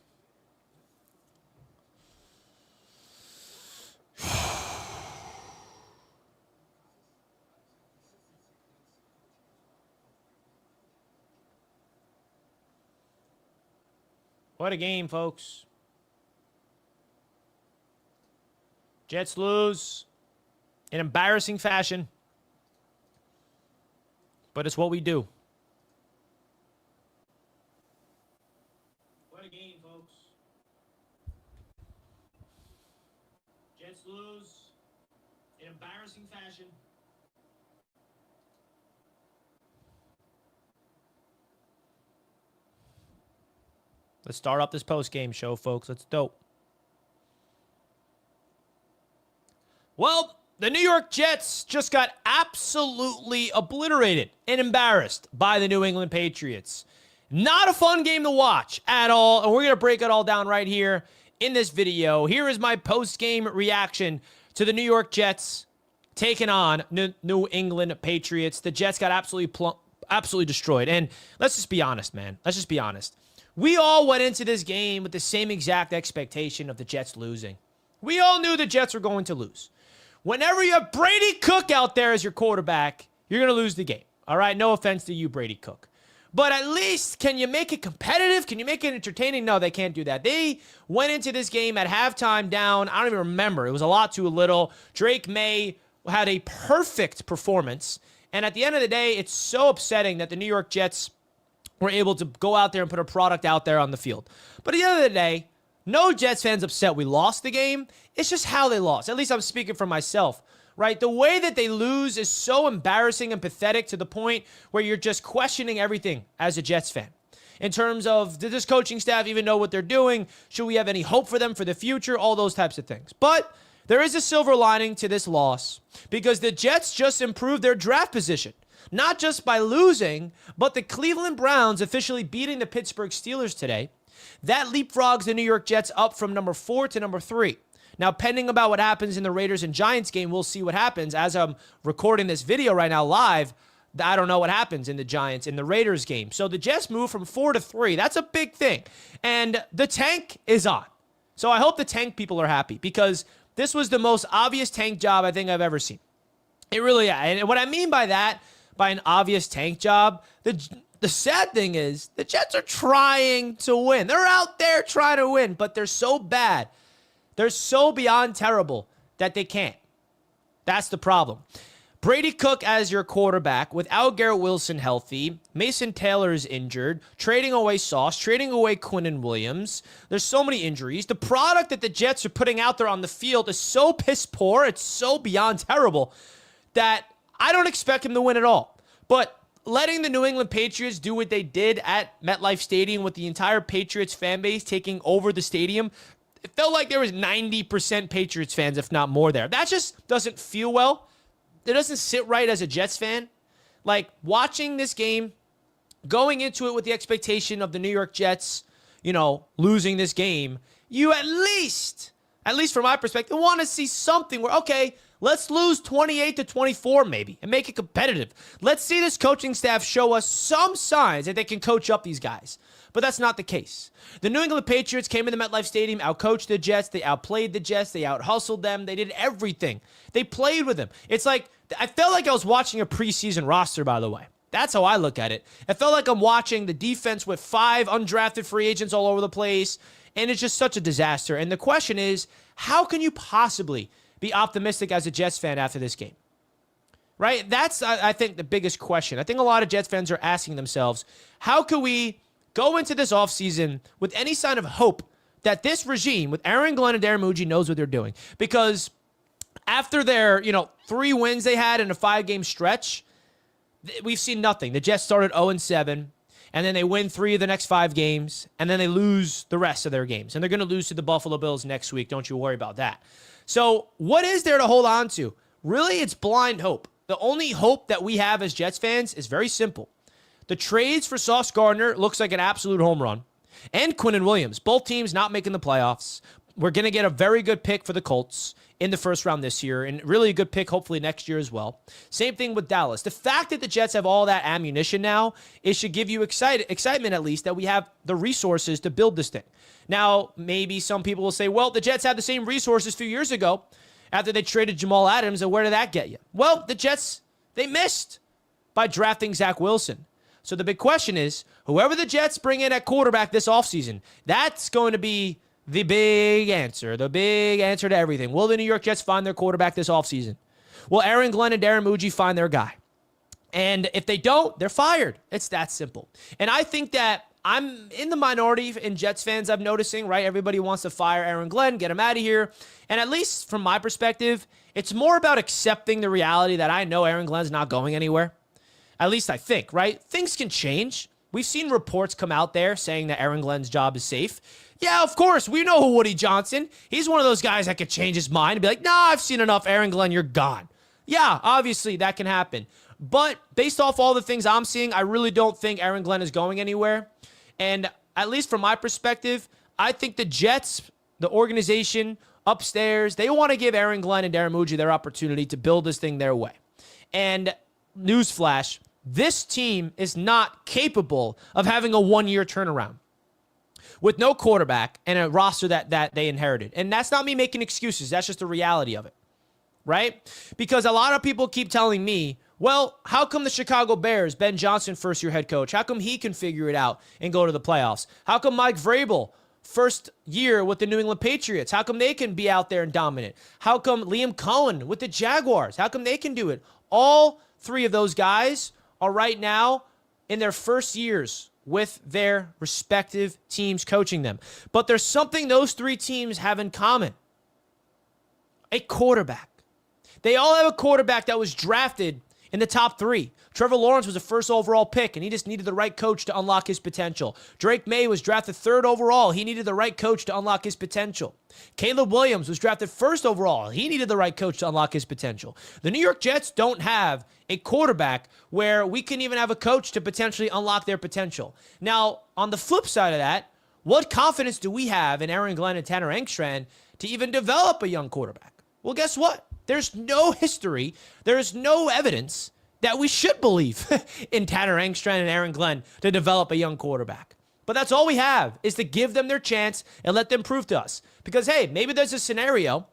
What a game, folks. Jets lose in embarrassing fashion. But it's what we do. What a game, folks. Jets lose in embarrassing fashion. Let's start up this post-game show, folks. Let's dope. Well, the New York Jets just got absolutely obliterated and embarrassed by the New England Patriots. Not a fun game to watch at all, and we're going to break it all down right here in this video. Here is my post-game reaction to the New York Jets taking on New England Patriots. The Jets got absolutely destroyed, and let's just be honest, man. Let's just be honest. We all went into this game with the same exact expectation of the Jets losing. We all knew the Jets were going to lose. Whenever you have Brady Cook out there as your quarterback, you're going to lose the game. All right? No offense to you, Brady Cook. But at least, can you make it competitive? Can you make it entertaining? No, they can't do that. They went into this game at halftime down. I don't even remember. It was a lot too little. Drake May had a perfect performance. And at the end of the day, it's so upsetting that the New York Jets were able to go out there and put a product out there on the field. But at the end of the day, no Jets fans upset we lost the game. It's just how they lost. At least I'm speaking for myself, right? The way that they lose is so embarrassing and pathetic to the point where you're just questioning everything as a Jets fan. In terms of, did this coaching staff even know what they're doing? Should we have any hope for them for the future? All those types of things. But there is a silver lining to this loss because the Jets just improved their draft position. Not just by losing, but the Cleveland Browns officially beating the Pittsburgh Steelers today. That leapfrogs the New York Jets up from number 4 to number 3. Now, pending about what happens in the Raiders and Giants game, we'll see what happens. As I'm recording this video right now live, I don't know what happens in the Giants in the Raiders game. So the Jets move from 4 to 3. That's a big thing. And the tank is on. So I hope the tank people are happy because this was the most obvious tank job I think I've ever seen. It really is. And what I mean by that, by an obvious tank job, the the sad thing is the Jets are trying to win. They're out there trying to win, but they're so bad. They're so beyond terrible that they can't. That's the problem. Brady Cook as your quarterback without Garrett Wilson healthy. Mason Taylor is injured. Trading away Sauce. Trading away Quinnen Williams. There's so many injuries. The product that the Jets are putting out there on the field is so piss poor. It's so beyond terrible that I don't expect him to win at all. But letting the New England Patriots do what they did at MetLife Stadium with the entire Patriots fan base taking over the stadium, it felt like there was 90% Patriots fans, if not more there. That just doesn't feel well. It doesn't sit right as a Jets fan. Like, watching this game, going into it with the expectation of the New York Jets, losing this game, you at least from my perspective, want to see something where, okay, let's lose 28-24 maybe and make it competitive. Let's see this coaching staff show us some signs that they can coach up these guys. But that's not the case. The New England Patriots came into MetLife Stadium, outcoached the Jets, they outplayed the Jets, they outhustled them, they did everything. They played with them. It's like, I felt like I was watching a preseason roster, by the way. That's how I look at it. I felt like I'm watching the defense with 5 undrafted free agents all over the place, and it's just such a disaster. And the question is, how can you possibly be optimistic as a Jets fan after this game? Right? That's, I think, the biggest question. I think a lot of Jets fans are asking themselves, how can we go into this offseason with any sign of hope that this regime with Aaron Glenn and Darren Muji knows what they're doing? Because after their, 3 wins they had in a 5-game stretch, we've seen nothing. The Jets started 0-7, and then they win 3 of the next 5 games, and then they lose the rest of their games. And they're going to lose to the Buffalo Bills next week. Don't you worry about that. So what is there to hold on to? Really, it's blind hope. The only hope that we have as Jets fans is very simple. The trades for Sauce Gardner looks like an absolute home run. And Quinnen Williams, both teams not making the playoffs. We're going to get a very good pick for the Colts in the first round this year, and really a good pick hopefully next year as well. Same thing with Dallas. The fact that the Jets have all that ammunition now, it should give you excitement at least that we have the resources to build this thing. Now, maybe some people will say, well, the Jets had the same resources a few years ago after they traded Jamal Adams, and where did that get you? Well, the Jets, they missed by drafting Zach Wilson. So the big question is, whoever the Jets bring in at quarterback this offseason, that's going to be the big answer to everything. Will the New York Jets find their quarterback this offseason? Will Aaron Glenn and Darren Muji find their guy? And if they don't, they're fired. It's that simple. And I think that I'm in the minority in Jets fans, I'm noticing, right? Everybody wants to fire Aaron Glenn, get him out of here. And at least from my perspective, it's more about accepting the reality that I know Aaron Glenn's not going anywhere. At least I think, right? Things can change. We've seen reports come out there saying that Aaron Glenn's job is safe. Yeah, of course. We know Woody Johnson. He's one of those guys that could change his mind and be like, nah, I've seen enough. Aaron Glenn, you're gone. Yeah, obviously that can happen. But based off all the things I'm seeing, I really don't think Aaron Glenn is going anywhere. And at least from my perspective, I think the Jets, the organization upstairs, they want to give Aaron Glenn and Darren Muji their opportunity to build this thing their way. And newsflash, this team is not capable of having a 1-year turnaround with no quarterback and a roster that they inherited. And that's not me making excuses. That's just the reality of it, right? Because a lot of people keep telling me, well, how come the Chicago Bears, Ben Johnson, first-year head coach, how come he can figure it out and go to the playoffs? How come Mike Vrabel, first year with the New England Patriots, how come they can be out there and dominant? How come Liam Cohen with the Jaguars, how come they can do it? All 3 of those guys are right now in their first years with their respective teams coaching them. But there's something those 3 teams have in common. A quarterback. They all have a quarterback that was drafted in the top 3. Trevor Lawrence was a first overall pick, and he just needed the right coach to unlock his potential. Drake May was drafted 3rd overall. He needed the right coach to unlock his potential. Caleb Williams was drafted 1st overall. He needed the right coach to unlock his potential. The New York Jets don't have a quarterback where we can even have a coach to potentially unlock their potential. Now, on the flip side of that, what confidence do we have in Aaron Glenn and Tanner Engstrand to even develop a young quarterback? Well, guess what? There's no history. There's no evidence that we should believe in Tanner Engstrand and Aaron Glenn to develop a young quarterback. But that's all we have, is to give them their chance and let them prove to us. Because, hey, maybe there's a scenario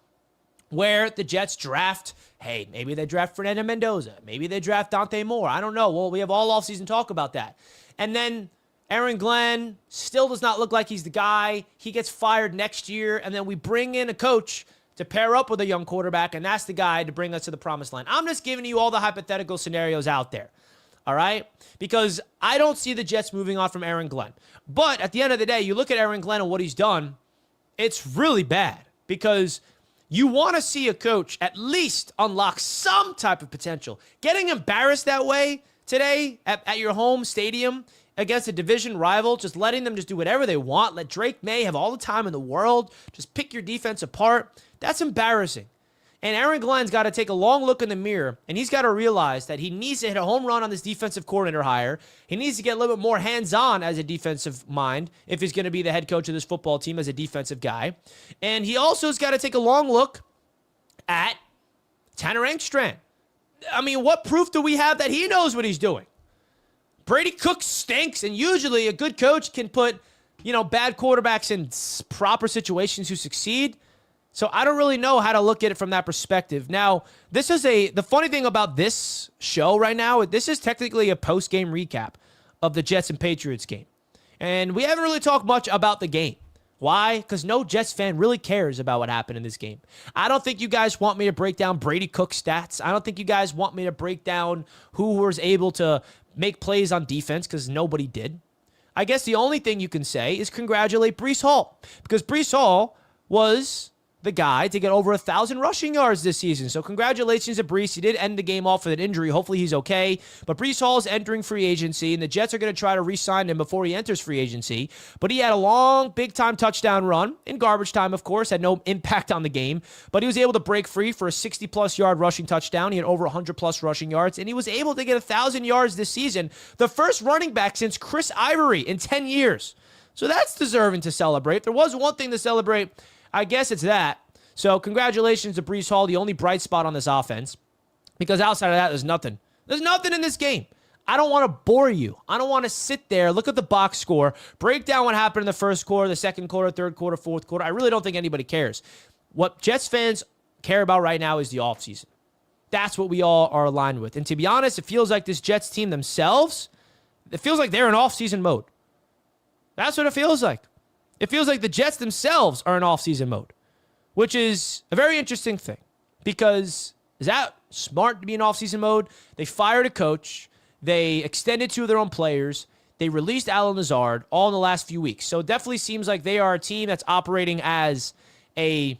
where the Jets draft, hey, maybe they draft Fernando Mendoza. Maybe they draft Dante Moore. I don't know. Well, we have all offseason talk about that. And then Aaron Glenn still does not look like he's the guy. He gets fired next year, and then we bring in a coach to pair up with a young quarterback, and that's the guy to bring us to the promised land. I'm just giving you all the hypothetical scenarios out there, all right? Because I don't see the Jets moving on from Aaron Glenn. But at the end of the day, you look at Aaron Glenn and what he's done, it's really bad because you want to see a coach at least unlock some type of potential. Getting embarrassed that way today at your home stadium against a division rival, just letting them just do whatever they want, let Drake May have all the time in the world, just pick your defense apart, that's embarrassing. And Aaron Glenn's got to take a long look in the mirror, and he's got to realize that he needs to hit a home run on this defensive coordinator hire. He needs to get a little bit more hands-on as a defensive mind if he's going to be the head coach of this football team as a defensive guy. And he also has got to take a long look at Tanner Engstrand. I mean, what proof do we have that he knows what he's doing? Brady Cook stinks, and usually a good coach can put, bad quarterbacks in proper situations who succeed. So I don't really know how to look at it from that perspective. Now, the funny thing about this show right now, this is technically a post-game recap of the Jets and Patriots game. And we haven't really talked much about the game. Why? Because no Jets fan really cares about what happened in this game. I don't think you guys want me to break down Brady Cook stats. I don't think you guys want me to break down who was able to make plays on defense, because nobody did. I guess the only thing you can say is congratulate Breece Hall, because Breece Hall was the guy to get over 1,000 rushing yards this season. So congratulations to Breece. He did end the game off with an injury. Hopefully he's okay. But Breece Hall is entering free agency, and the Jets are going to try to re-sign him before he enters free agency. But he had a long, big-time touchdown run in garbage time, of course. Had no impact on the game. But he was able to break free for a 60-plus yard rushing touchdown. He had over 100-plus rushing yards. And he was able to get 1,000 yards this season. The first running back since Chris Ivory in 10 years. So that's deserving to celebrate. If there was one thing to celebrate, I guess it's that. So congratulations to Breece Hall, the only bright spot on this offense. Because outside of that, there's nothing. There's nothing in this game. I don't want to bore you. I don't want to sit there, look at the box score, break down what happened in the first quarter, the second quarter, third quarter, fourth quarter. I really don't think anybody cares. What Jets fans care about right now is the offseason. That's what we all are aligned with. And to be honest, it feels like this Jets team themselves, it feels like they're in offseason mode. That's what it feels like. It feels like the Jets themselves are in offseason mode, which is a very interesting thing, because is that smart to be in offseason mode? They fired a coach. They extended two of their own players. They released Alan Lazard all in the last few weeks. So it definitely seems like they are a team that's operating as a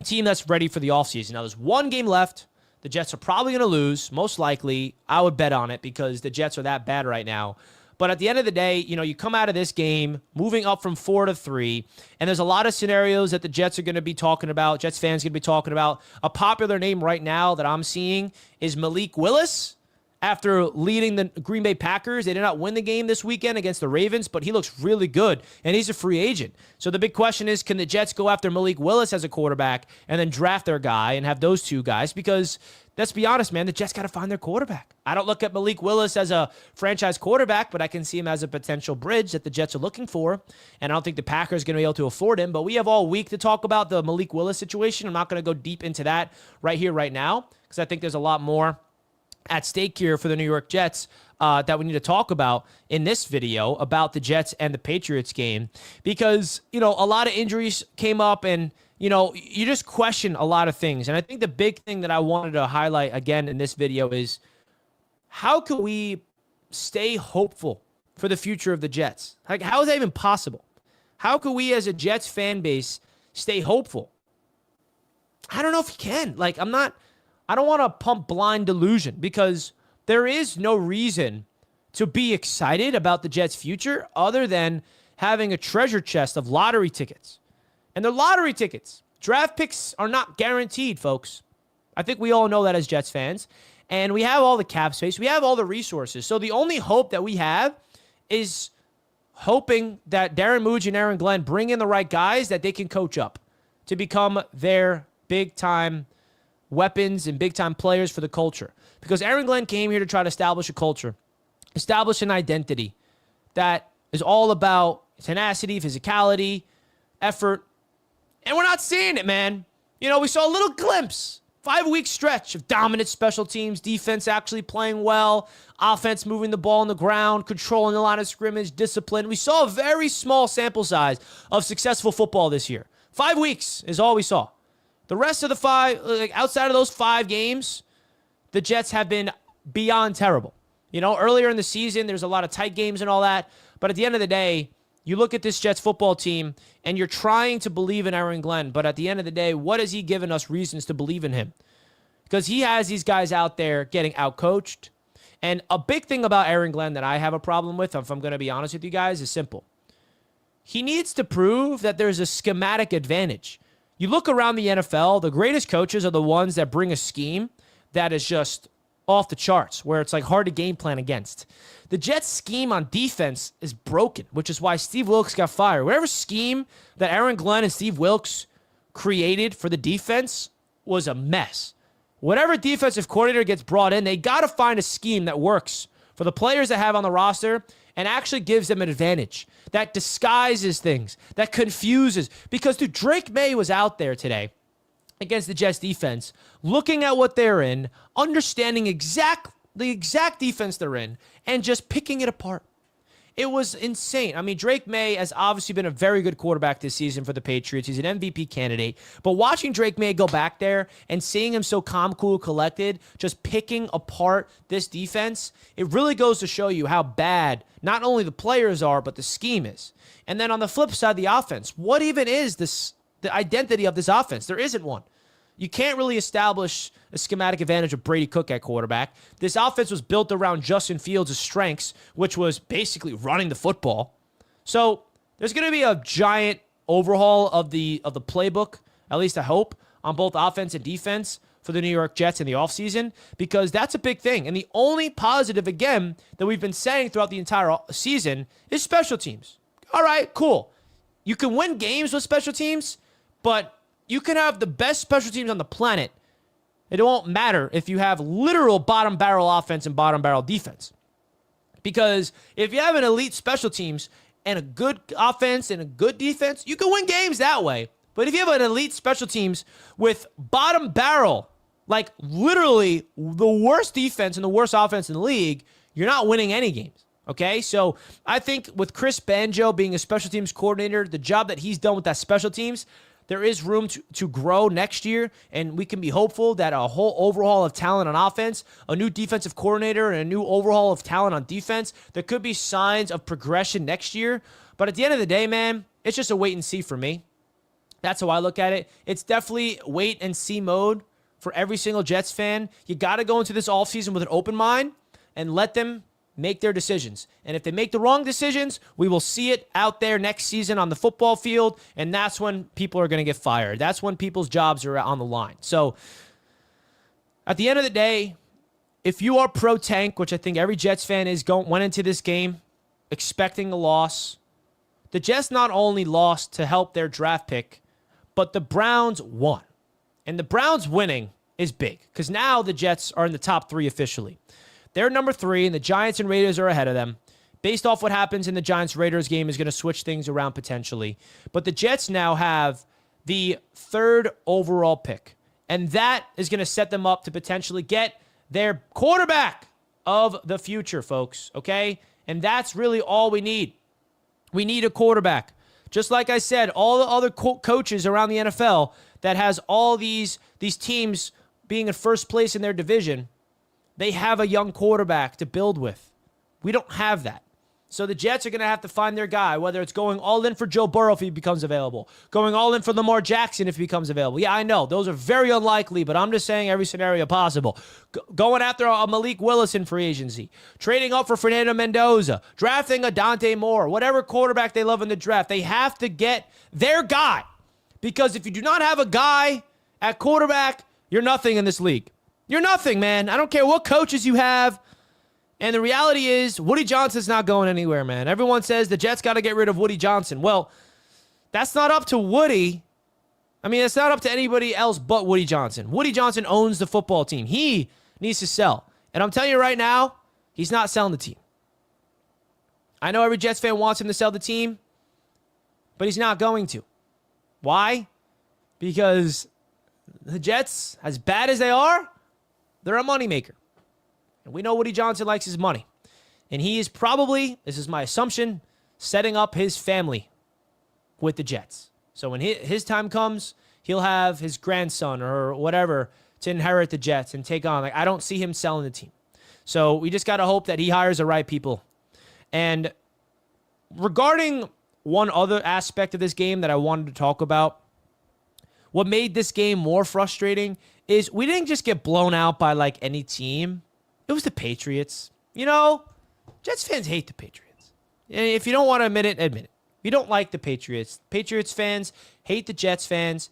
team that's ready for the offseason. Now, there's one game left. The Jets are probably going to lose, most likely. I would bet on it because the Jets are that bad right now. But at the end of the day, you come out of this game moving up from 4-3, and there's a lot of scenarios that the Jets are going to be talking about, Jets fans going to be talking about. A popular name right now that I'm seeing is Malik Willis. After leading the Green Bay Packers, they did not win the game this weekend against the Ravens, but he looks really good, and he's a free agent. So the big question is, can the Jets go after Malik Willis as a quarterback and then draft their guy and have those two guys? Because let's be honest, man, the Jets got to find their quarterback. I don't look at Malik Willis as a franchise quarterback, but I can see him as a potential bridge that the Jets are looking for, and I don't think the Packers are going to be able to afford him. But we have all week to talk about the Malik Willis situation. I'm not going to go deep into that right here, right now, because I think there's a lot more at stake here for the New York Jets that we need to talk about in this video about the Jets and the Patriots game, because, a lot of injuries came up, and, you just question a lot of things. And I think the big thing that I wanted to highlight again in this video is, how can we stay hopeful for the future of the Jets? Like, how is that even possible? How can we as a Jets fan base stay hopeful? I don't know if you can. I don't want to pump blind delusion, because there is no reason to be excited about the Jets' future other than having a treasure chest of lottery tickets. And they're lottery tickets. Draft picks are not guaranteed, folks. I think we all know that as Jets fans. And we have all the cap space. We have all the resources. So the only hope that we have is hoping that Darren Mooj and Aaron Glenn bring in the right guys that they can coach up to become their big-time weapons and big-time players for the culture. Because Aaron Glenn came here to try to establish a culture, establish an identity that is all about tenacity, physicality, effort. And we're not seeing it, man. We saw a little glimpse, 5-week stretch of dominant special teams, defense actually playing well, offense moving the ball on the ground, controlling the line of scrimmage, discipline. We saw a very small sample size of successful football this year. 5 weeks is all we saw. The rest of the 5, outside of those 5 games, the Jets have been beyond terrible. Earlier in the season, there's a lot of tight games and all that, but at the end of the day, you look at this Jets football team, and you're trying to believe in Aaron Glenn, but at the end of the day, what has he given us reasons to believe in him? Because he has these guys out there getting outcoached. And a big thing about Aaron Glenn that I have a problem with, if I'm going to be honest with you guys, is simple. He needs to prove that there's a schematic advantage. You look around the NFL, the greatest coaches are the ones that bring a scheme that is just off the charts, where it's hard to game plan against. The Jets' scheme on defense is broken, which is why Steve Wilks got fired. Whatever scheme that Aaron Glenn and Steve Wilks created for the defense was a mess. Whatever defensive coordinator gets brought in, they got to find a scheme that works for the players they have on the roster and actually gives them an advantage, that disguises things, that confuses. Because, dude, Drake May was out there today against the Jets defense, looking at what they're in, understanding the exact defense they're in, and just picking it apart. It was insane. I mean, Drake May has obviously been a very good quarterback this season for the Patriots. He's an MVP candidate. But watching Drake May go back there and seeing him so calm, cool, collected, just picking apart this defense, it really goes to show you how bad not only the players are, but the scheme is. And then on the flip side, the offense. What even is the identity of this offense? There isn't one. You can't really establish a schematic advantage of Brady Cook at quarterback. This offense was built around Justin Fields' strengths, which was basically running the football. So there's going to be a giant overhaul of the playbook, at least I hope, on both offense and defense for the New York Jets in the offseason, because that's a big thing. And the only positive, again, that we've been saying throughout the entire season is special teams. All right, cool. You can win games with special teams, but you can have the best special teams on the planet. It won't matter if you have literal bottom barrel offense and bottom barrel defense. Because if you have an elite special teams and a good offense and a good defense, you can win games that way. But if you have an elite special teams with bottom barrel, like literally the worst defense and the worst offense in the league, you're not winning any games. Okay, so I think with Chris Banjo being a special teams coordinator, the job that he's done with that special teams, there is room to grow next year, and we can be hopeful that a whole overhaul of talent on offense, a new defensive coordinator, and a new overhaul of talent on defense, there could be signs of progression next year. But at the end of the day, man, it's just a wait and see for me. That's how I look at it. It's definitely wait and see mode for every single Jets fan. You got to go into this offseason with an open mind and let them make their decisions. And if they make the wrong decisions, we will see it out there next season on the football field, and that's when people are going to get fired. That's when people's jobs are on the line. So at the end of the day, if you are pro-tank, which I think every Jets fan is, went into this game expecting a loss, the Jets not only lost to help their draft pick, but the Browns won. And the Browns winning is big, because now the Jets are in the top 3 officially. They're number 3, and the Giants and Raiders are ahead of them. Based off what happens in the Giants-Raiders game is going to switch things around potentially. But the Jets now have the 3rd overall pick, and that is going to set them up to potentially get their quarterback of the future, folks, okay? And that's really all we need. We need a quarterback. Just like I said, all the other coaches around the NFL that has all these teams being in first place in their division, they have a young quarterback to build with. We don't have that. So the Jets are going to have to find their guy, whether it's going all in for Joe Burrow if he becomes available, going all in for Lamar Jackson if he becomes available. Yeah, I know. Those are very unlikely, but I'm just saying every scenario possible. Going after a Malik Willis in free agency, trading up for Fernando Mendoza, drafting a Dante Moore, whatever quarterback they love in the draft. They have to get their guy, because if you do not have a guy at quarterback, you're nothing in this league. You're nothing, man. I don't care what coaches you have. And the reality is, Woody Johnson's not going anywhere, man. Everyone says the Jets got to get rid of Woody Johnson. Well, that's not up to Woody. I mean, it's not up to anybody else but Woody Johnson. Woody Johnson owns the football team. He needs to sell. And I'm telling you right now, he's not selling the team. I know every Jets fan wants him to sell the team, but he's not going to. Why? Because The Jets, as bad as they are, they're a moneymaker. And we know Woody Johnson likes his money. And he is probably, this is my assumption, setting up his family with the Jets. So when his time comes, he'll have his grandson or whatever to inherit the Jets and take on. Like, I don't see him selling the team. So we just got to hope that he hires the right people. And regarding one other aspect of this game that I wanted to talk about, what made this game more frustrating is we didn't just get blown out by like any team. It was the Patriots. You know, Jets fans hate the Patriots. If you don't want to admit it, admit it. You don't like the Patriots. Patriots fans hate the Jets fans.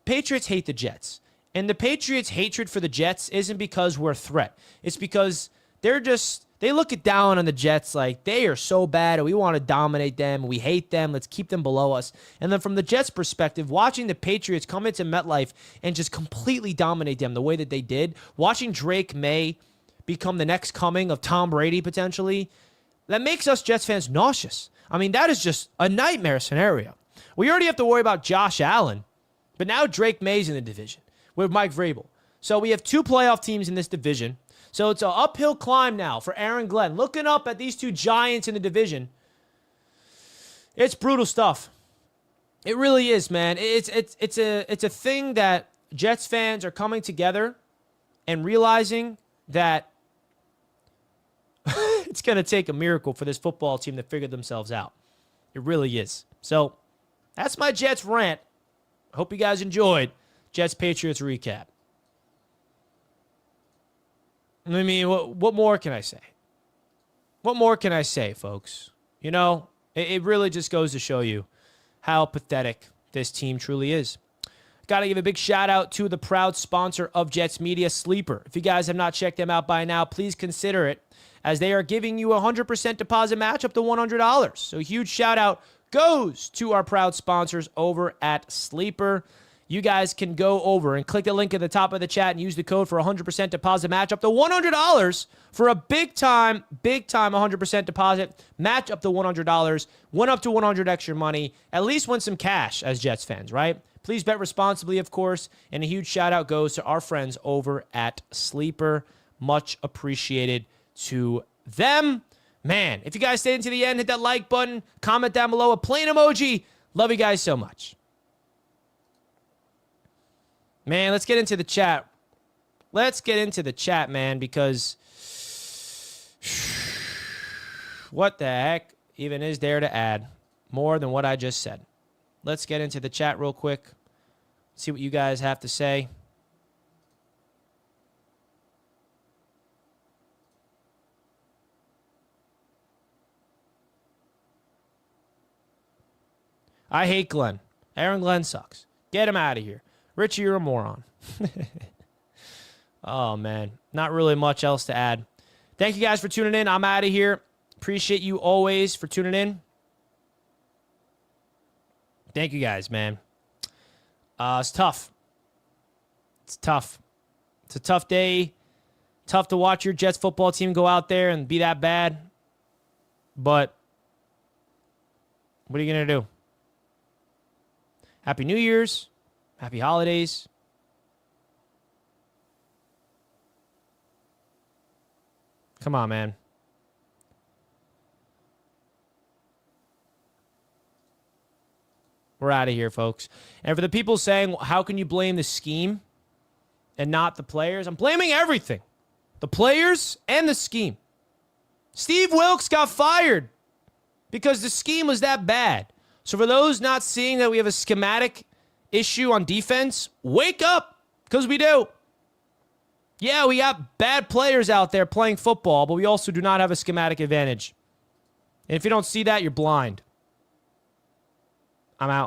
Patriots hate the Jets. And the Patriots' hatred for the Jets isn't because we're a threat. It's because they look it down on the Jets like they are so bad and we want to dominate them. We hate them. Let's keep them below us. And then from the Jets' perspective, watching the Patriots come into MetLife and just completely dominate them the way that they did, watching Drake May become the next coming of Tom Brady potentially, that makes us Jets fans nauseous. I mean, that is just a nightmare scenario. We already have to worry about Josh Allen, but now Drake May's in the division with Mike Vrabel. So we have 2 playoff teams in this division. So it's an uphill climb now for Aaron Glenn. Looking up at these 2 giants in the division, it's brutal stuff. It really is, man. It's a thing that Jets fans are coming together and realizing that it's going to take a miracle for this football team to figure themselves out. It really is. So that's my Jets rant. I hope you guys enjoyed Jets-Patriots recap. I mean, what more can I say? What more can I say, folks? You know, it really just goes to show you how pathetic this team truly is. Got to give a big shout out to the proud sponsor of Jets Media, Sleeper. If you guys have not checked them out by now, please consider it, as they are giving you a 100% deposit match up to $100. So huge shout out goes to our proud sponsors over at Sleeper. You guys can go over and click the link at the top of the chat and use the code for 100% deposit match up to $100 for a big time 100% deposit match up to $100. Win up to $100 extra money. At least win some cash as Jets fans, right? Please bet responsibly, of course. And a huge shout out goes to our friends over at Sleeper. Much appreciated to them. Man, if you guys stayed into the end, hit that like button, comment down below, a plain emoji. Love you guys so much. Man, let's get into the chat. Let's get into the chat, man, because what the heck even is there to add more than what I just said? Let's get into the chat real quick. See what you guys have to say. I hate Glenn. Aaron Glenn sucks. Get him out of here. Richie, you're a moron. Oh, man. Not really much else to add. Thank you guys for tuning in. I'm out of here. Appreciate you always for tuning in. Thank you guys, man. It's tough. It's tough. It's a tough day. Tough to watch your Jets football team go out there and be that bad. But what are you going to do? Happy New Year's. Happy holidays. Come on, man. We're out of here, folks. And for the people saying, how can you blame the scheme and not the players? I'm blaming everything. The players and the scheme. Steve Wilkes got fired because the scheme was that bad. So for those not seeing that we have a schematic issue on defense, wake up, because we do. Yeah, we got bad players out there playing football, but we also do not have a schematic advantage. And if you don't see that, you're blind. I'm out.